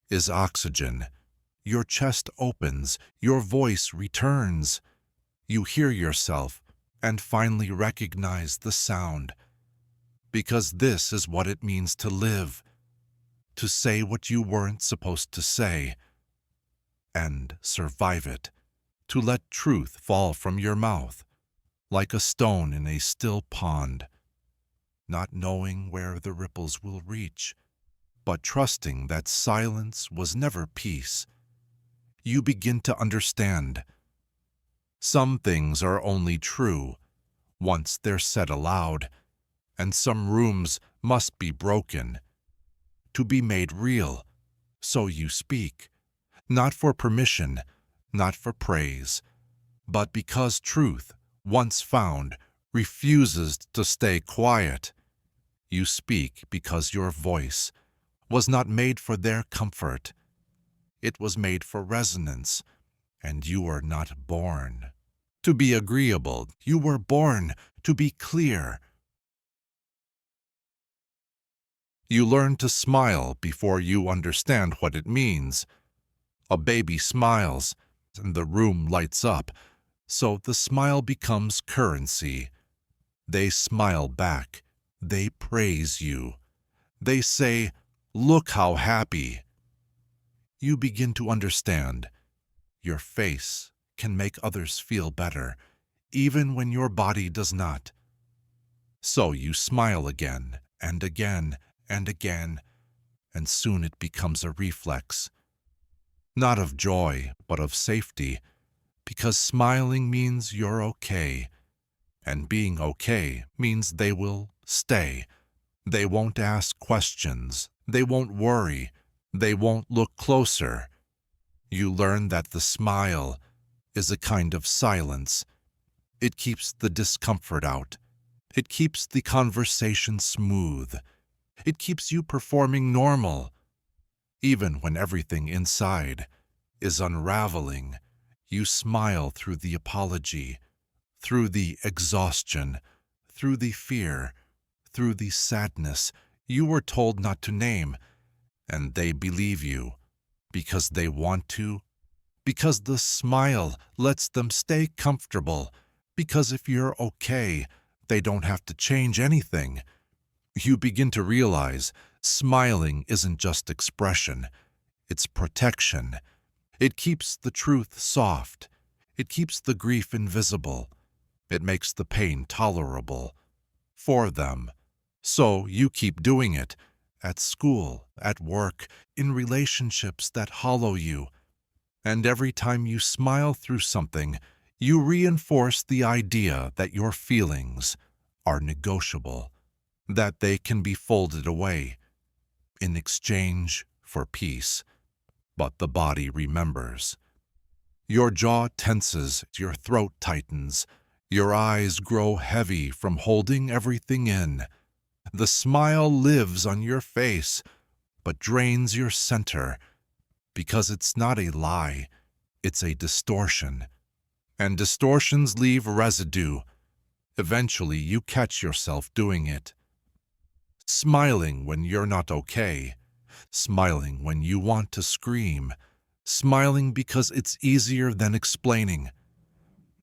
is oxygen. Your chest opens, your voice returns. You hear yourself and finally recognize the sound. Because this is what it means to live. To say what you weren't supposed to say, and survive it, to let truth fall from your mouth, like a stone in a still pond, not knowing where the ripples will reach, but trusting that silence was never peace. You begin to understand. Some things are only true once they're said aloud, and some rooms must be broken to be made real. So you speak, not for permission, not for praise, but because truth, once found, refuses to stay quiet. You speak because your voice was not made for their comfort. It was made for resonance, and you were not born to be agreeable. You were born to be clear. You learn to smile before you understand what it means. A baby smiles, and the room lights up, so the smile becomes currency. They smile back. They praise you. They say, "Look how happy." You begin to understand. Your face can make others feel better, even when your body does not. So you smile again and again and again, and soon it becomes a reflex. Not of joy, but of safety, because smiling means you're okay, and being okay means they will stay. They won't ask questions. They won't worry. They won't look closer. You learn that the smile is a kind of silence. It keeps the discomfort out. It keeps the conversation smooth. It keeps you performing normal. Even when everything inside is unraveling, you smile through the apology, through the exhaustion, through the fear, through the sadness you were told not to name, and they believe you because they want to, because the smile lets them stay comfortable, because if you're okay, they don't have to change anything. You begin to realize smiling isn't just expression, it's protection. It keeps the truth soft. It keeps the grief invisible. It makes the pain tolerable for them. So you keep doing it at school, at work, in relationships that hollow you. And every time you smile through something, you reinforce the idea that your feelings are negotiable, that they can be folded away in exchange for peace. But the body remembers. Your jaw tenses, your throat tightens, your eyes grow heavy from holding everything in. The smile lives on your face, but drains your center, because it's not a lie, it's a distortion. And distortions leave residue. Eventually, you catch yourself doing it. Smiling when you're not okay. Smiling when you want to scream. Smiling because it's easier than explaining.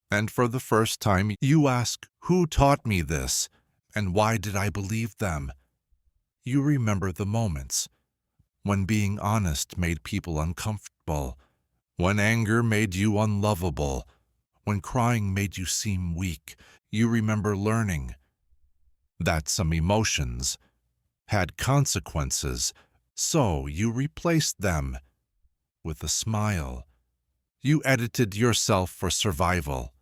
And for the first time, you ask, who taught me this? And why did I believe them? You remember the moments when being honest made people uncomfortable, when anger made you unlovable, when crying made you seem weak. You remember learning that some emotions had consequences, so you replaced them with a smile. You edited yourself for survival,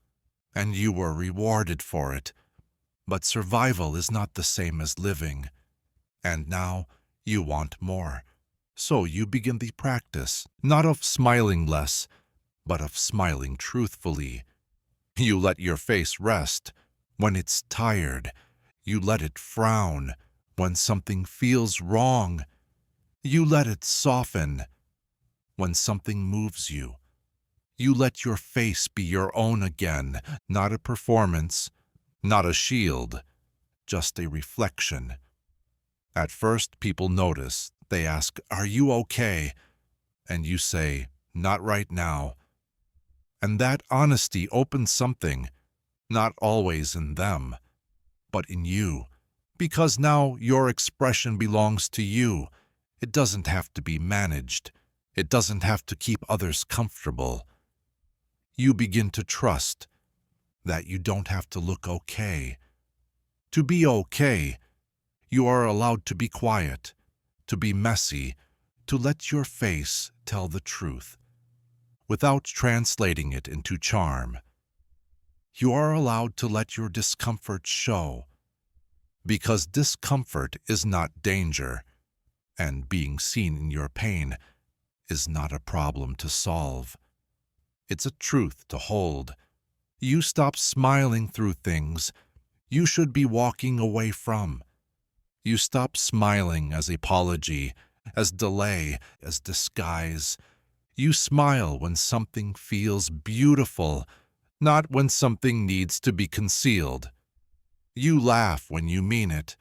and you were rewarded for it. But survival is not the same as living. And now you want more. So you begin the practice, not of smiling less, but of smiling truthfully. You let your face rest when it's tired. You let it frown when something feels wrong. You let it soften when something moves you. You let your face be your own again, not a performance, not a shield, just a reflection. At first, people notice. They ask, "Are you okay?" And you say, "Not right now." And that honesty opens something, not always in them, but in you. Because now your expression belongs to you. It doesn't have to be managed. It doesn't have to keep others comfortable. You begin to trust that you don't have to look okay. To be okay, you are allowed to be quiet, to be messy, to let your face tell the truth, without translating it into charm. You are allowed to let your discomfort show, because discomfort is not danger, and being seen in your pain is not a problem to solve. It's a truth to hold. You stop smiling through things you should be walking away from. You stop smiling as apology, as delay, as disguise. You smile when something feels beautiful, not when something needs to be concealed. You laugh when you mean it,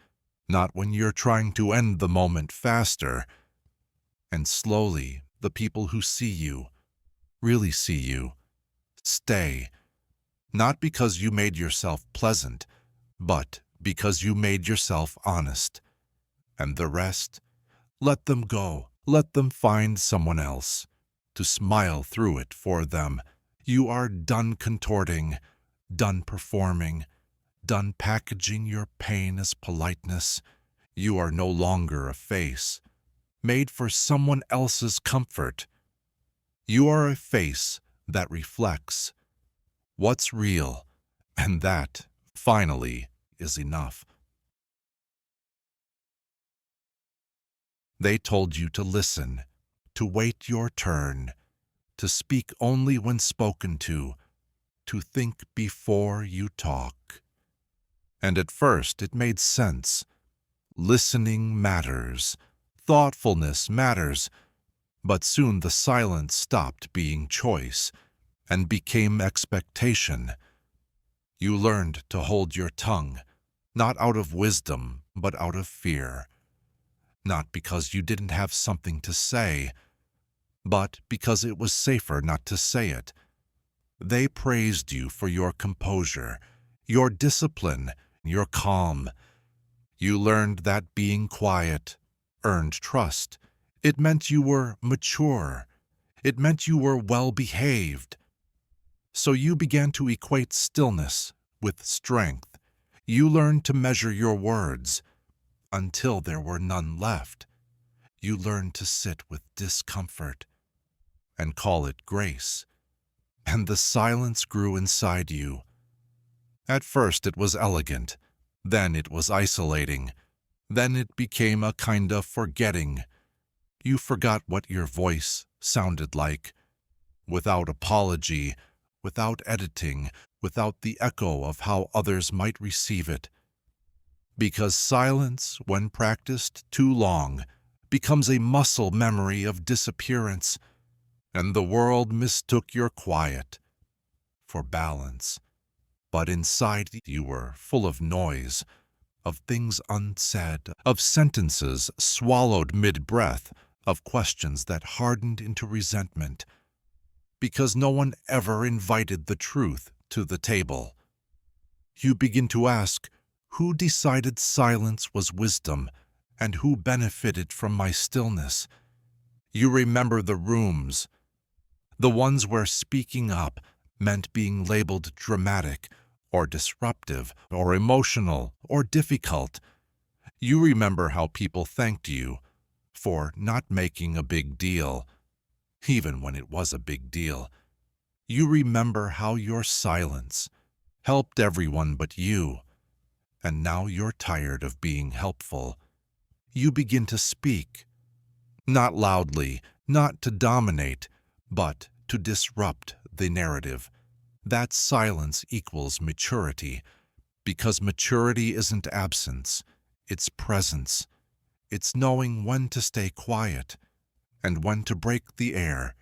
not when you're trying to end the moment faster. And slowly, the people who see you, really see you, stay. Not because you made yourself pleasant, but because you made yourself honest. And the rest, let them go. Let them find someone else to smile through it for them. You are done contorting, done performing, done packaging your pain as politeness. You are no longer a face made for someone else's comfort. You are a face that reflects what's real, and that, finally, is enough. They told you to listen, to wait your turn, to speak only when spoken to think before you talk. And at first it made sense. Listening matters. Thoughtfulness matters. But soon the silence stopped being choice and became expectation. You learned to hold your tongue, not out of wisdom, but out of fear. Not because you didn't have something to say, but because it was safer not to say it. They praised you for your composure, your discipline, your calm. You learned that being quiet earned trust. It meant you were mature. It meant you were well-behaved. So you began to equate stillness with strength. You learned to measure your words until there were none left. You learned to sit with discomfort and call it grace. And the silence grew inside you. At first it was elegant, then it was isolating, then it became a kind of forgetting. You forgot what your voice sounded like, without apology, without editing, without the echo of how others might receive it. Because silence, when practiced too long, becomes a muscle memory of disappearance, and the world mistook your quiet for balance. But inside you were full of noise, of things unsaid, of sentences swallowed mid-breath, of questions that hardened into resentment, because no one ever invited the truth to the table. You begin to ask, who decided silence was wisdom, and who benefited from my stillness? You remember the rooms, the ones where speaking up meant being labeled dramatic, or disruptive, or emotional, or difficult. You remember how people thanked you for not making a big deal, even when it was a big deal. You remember how your silence helped everyone but you, and now you're tired of being helpful. You begin to speak, not loudly, not to dominate, but to disrupt the narrative. That silence equals maturity, because maturity isn't absence, it's presence. It's knowing when to stay quiet and when to break the air.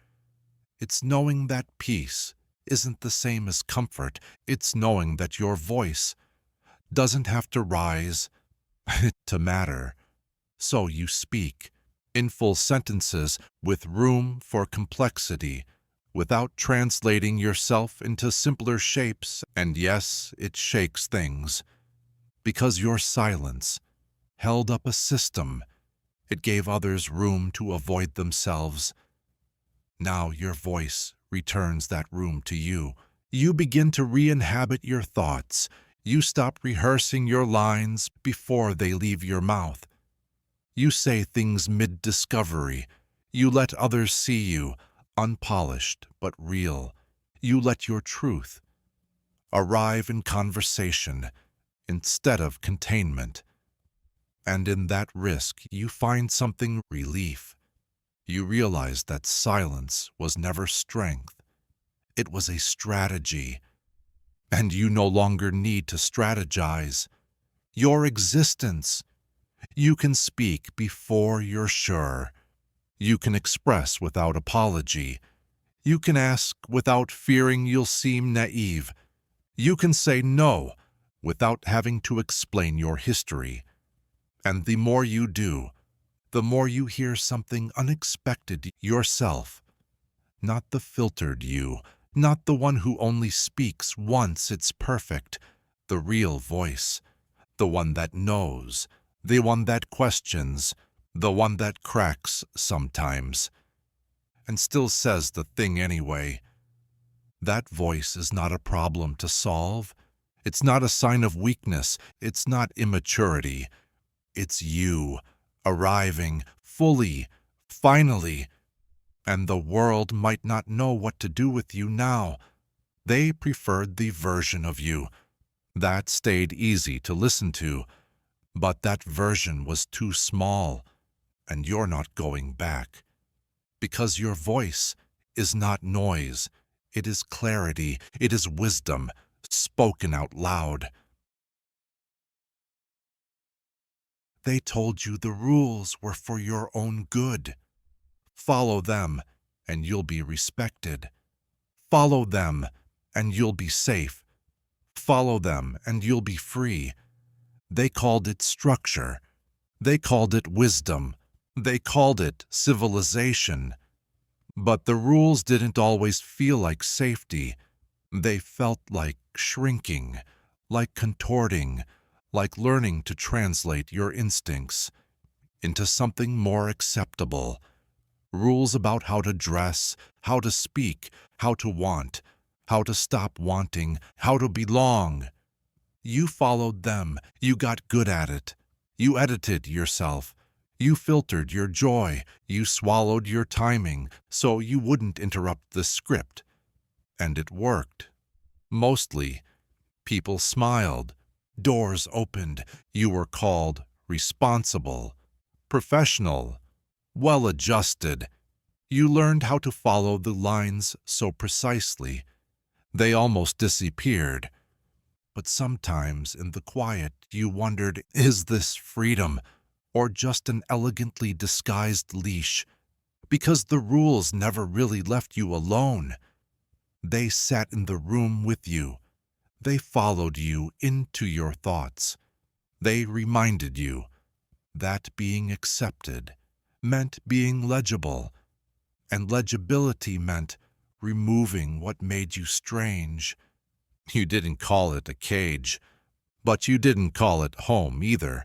It's knowing that peace isn't the same as comfort. It's knowing that your voice doesn't have to rise to matter. So you speak in full sentences with room for complexity, without translating yourself into simpler shapes. And yes, it shakes things, because your silence held up a system. It gave others room to avoid themselves. Now your voice returns that room to you. You begin to re-inhabit your thoughts. You stop rehearsing your lines before they leave your mouth. You say things mid-discovery. You let others see you, unpolished but real. You let your truth arrive in conversation instead of containment. And in that risk, you find something: relief. You realize that silence was never strength. It was a strategy. And you no longer need to strategize. Your existence. You can speak before you're sure. You can express without apology. You can ask without fearing you'll seem naive. You can say no without having to explain your history. And the more you do, the more you hear something unexpected: yourself. Not the filtered you, not the one who only speaks once it's perfect. The real voice, the one that knows, the one that questions, the one that cracks sometimes, and still says the thing anyway. That voice is not a problem to solve. It's not a sign of weakness. It's not immaturity. It's you, arriving fully, finally. And the world might not know what to do with you now. They preferred the version of you that stayed easy to listen to, but that version was too small, and you're not going back. Because your voice is not noise. It is clarity. It is wisdom, spoken out loud. They told you the rules were for your own good. Follow them, and you'll be respected. Follow them, and you'll be safe. Follow them, and you'll be free. They called it structure. They called it wisdom. They called it civilization. But the rules didn't always feel like safety. They felt like shrinking, like contorting, like learning to translate your instincts into something more acceptable. Rules about how to dress, how to speak, how to want, how to stop wanting, how to belong. You followed them. You got good at it. You edited yourself. You filtered your joy. You swallowed your timing so you wouldn't interrupt the script. And it worked. Mostly. People smiled. Doors opened. You were called responsible, professional, well-adjusted. You learned how to follow the lines so precisely. They almost disappeared. But sometimes in the quiet you wondered, is this freedom or just an elegantly disguised leash? Because the rules never really left you alone. They sat in the room with you. They followed you into your thoughts. They reminded you that being accepted meant being legible, and legibility meant removing what made you strange. You didn't call it a cage, but you didn't call it home either,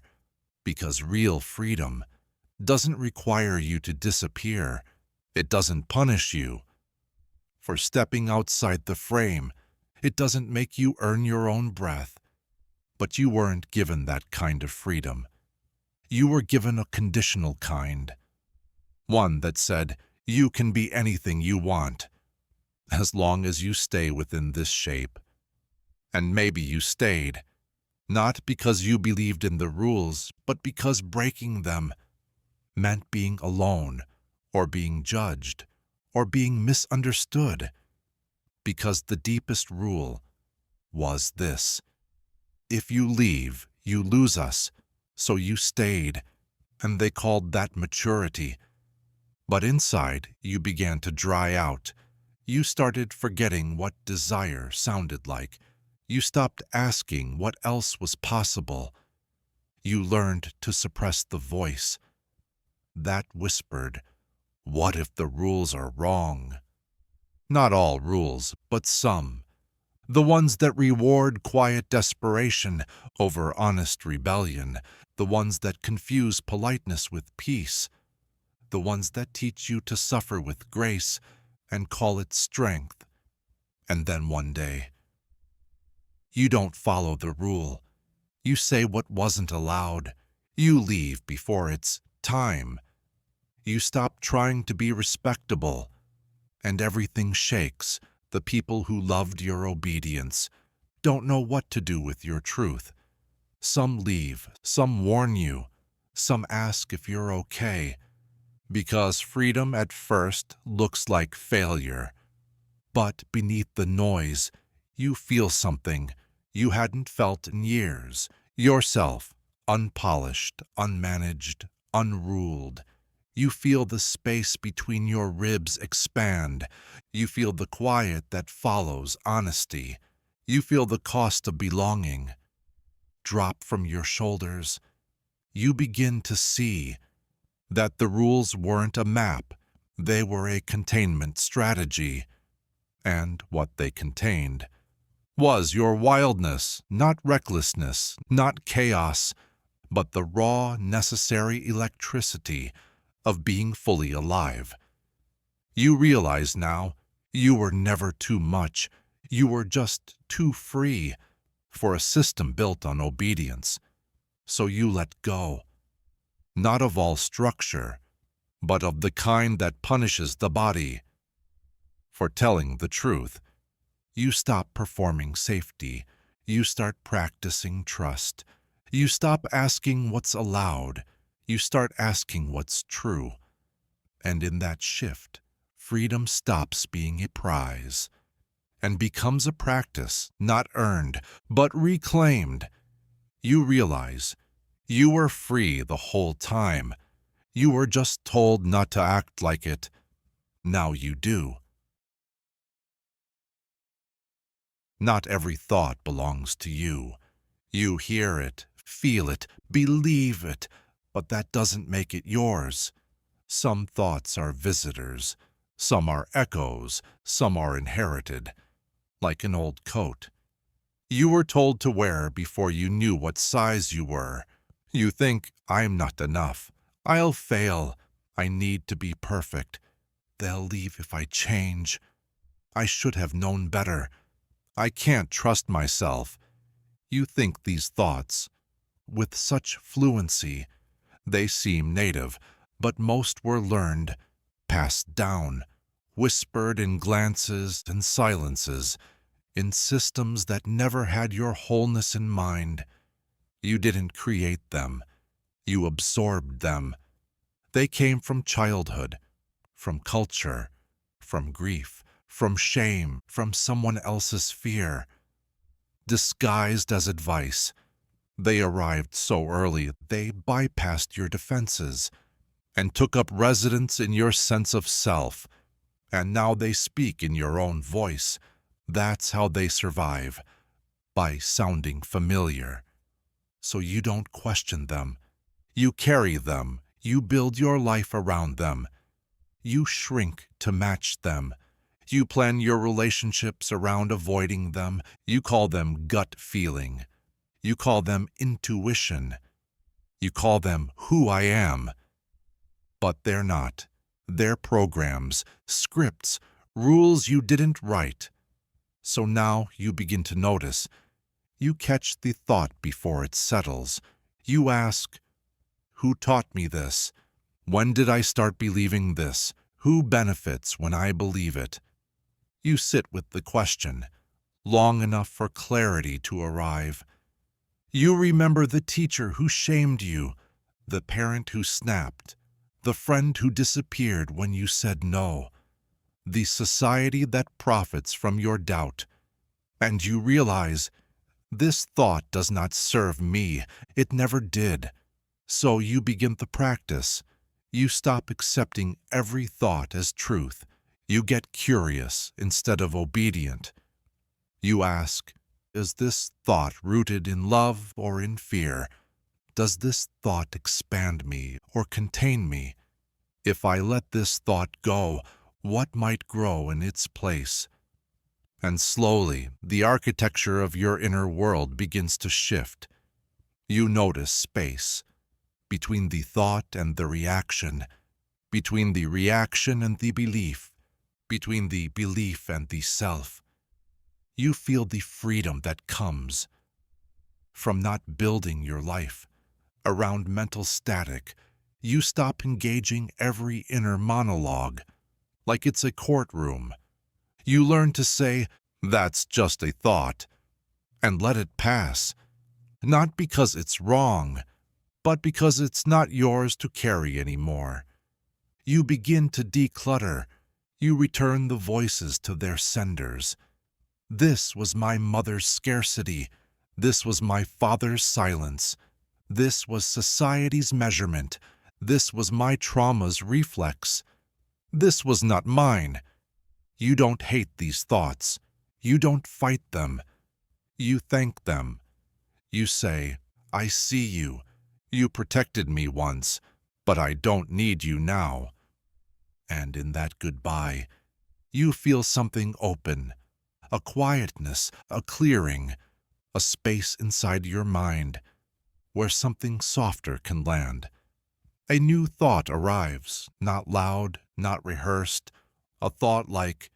because real freedom doesn't require you to disappear. It doesn't punish you for stepping outside the frame. It doesn't make you earn your own breath. But you weren't given that kind of freedom. You were given a conditional kind. One that said, you can be anything you want, as long as you stay within this shape. And maybe you stayed, not because you believed in the rules, but because breaking them meant being alone, or being judged, or being misunderstood. Because the deepest rule was this: if you leave, you lose us. So you stayed, and they called that maturity. But inside, you began to dry out. You started forgetting what desire sounded like. You stopped asking what else was possible. You learned to suppress the voice that whispered, "What if the rules are wrong?" Not all rules, but some. The ones that reward quiet desperation over honest rebellion. The ones that confuse politeness with peace. The ones that teach you to suffer with grace and call it strength. And then one day, you don't follow the rule. You say what wasn't allowed. You leave before it's time. You stop trying to be respectable. And everything shakes. The people who loved your obedience don't know what to do with your truth. Some leave, some warn you, some ask if you're okay. Because freedom at first looks like failure. But beneath the noise, you feel something you hadn't felt in years. Yourself, unpolished, unmanaged, unruled. You feel the space between your ribs expand. You feel the quiet that follows honesty. You feel the cost of belonging drop from your shoulders. You begin to see that the rules weren't a map. They were a containment strategy. And what they contained was your wildness, not recklessness, not chaos, but the raw, necessary electricity of being fully alive. You realize now you were never too much. You were just too free for a system built on obedience. So you let go, not of all structure, but of the kind that punishes the body for telling the truth. You stop performing safety. You start practicing trust. You stop asking what's allowed. You start asking what's true. And in that shift, freedom stops being a prize and becomes a practice, not earned, but reclaimed. You realize You were free the whole time. You were just told not to act like it. Now you do. Not every thought belongs to you. You hear it, feel it, believe it, but that doesn't make it yours. Some thoughts are visitors, some are echoes, some are inherited, like an old coat. You were told to wear before you knew what size you were. You think, I'm not enough. I'll fail. I need to be perfect. They'll leave if I change. I should have known better. I can't trust myself. You think these thoughts with such fluency. They seem native, but most were learned, passed down, whispered in glances and silences, in systems that never had your wholeness in mind. You didn't create them. You absorbed them. They came from childhood, from culture, from grief, from shame, from someone else's fear. Disguised as advice, they arrived so early they bypassed your defenses and took up residence in your sense of self, and now they speak in your own voice. That's how they survive, by sounding familiar. So you don't question them. You carry them. You build your life around them. You shrink to match them. You plan your relationships around avoiding them. You call them gut feeling. You call them intuition. You call them who I am. But they're not. They're programs, scripts, rules you didn't write. So now you begin to notice. You catch the thought before it settles. You ask, who taught me this? When did I start believing this? Who benefits when I believe it? You sit with the question, long enough for clarity to arrive. You remember the teacher who shamed you, the parent who snapped, the friend who disappeared when you said no, the society that profits from your doubt. And you realize, this thought does not serve me. It never did. So you begin the practice. You stop accepting every thought as truth. You get curious instead of obedient. You ask, is this thought rooted in love or in fear? Does this thought expand me or contain me? If I let this thought go, what might grow in its place? And slowly, the architecture of your inner world begins to shift. You notice space between the thought and the reaction, between the reaction and the belief, between the belief and the self. You feel the freedom that comes from not building your life around mental static. You stop engaging every inner monologue like it's a courtroom. You learn to say, that's just a thought, and let it pass, not because it's wrong, but because it's not yours to carry anymore. You begin to declutter. You return the voices to their senders. This was my mother's scarcity. This was my father's silence. This was society's measurement. This was my trauma's reflex. This was not mine. You don't hate these thoughts. You don't fight them. You thank them. You say, I see you. You protected me once, but I don't need you now. And in that goodbye, you feel something open, a quietness, a clearing, a space inside your mind where something softer can land. A new thought arrives, not loud, not rehearsed, a thought like,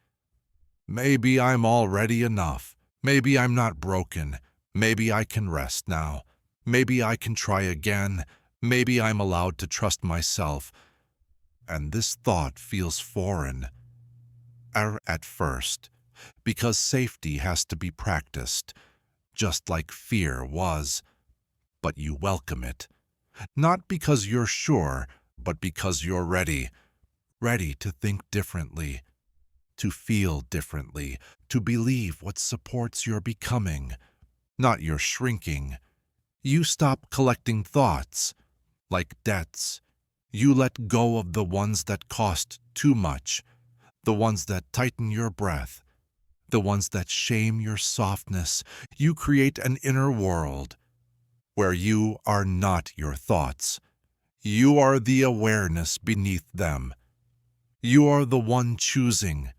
maybe I'm already enough, maybe I'm not broken, maybe I can rest now, maybe I can try again, maybe I'm allowed to trust myself. And this thought feels foreign at first, because safety has to be practiced, just like fear was. But you welcome it, not because you're sure, but because you're ready to think differently, to feel differently, to believe what supports your becoming, not your shrinking. You stop collecting thoughts, like debts. You let go of the ones that cost too much, the ones that tighten your breath, the ones that shame your softness. You create an inner world where you are not your thoughts. You are the awareness beneath them. You are the one choosing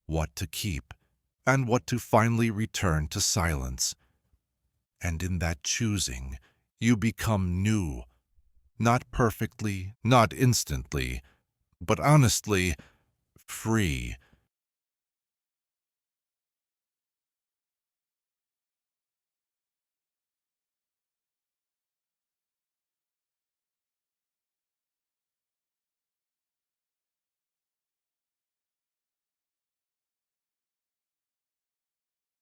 what to keep and what to finally return to silence. And in that choosing, you become new, not perfectly, not instantly, but honestly free.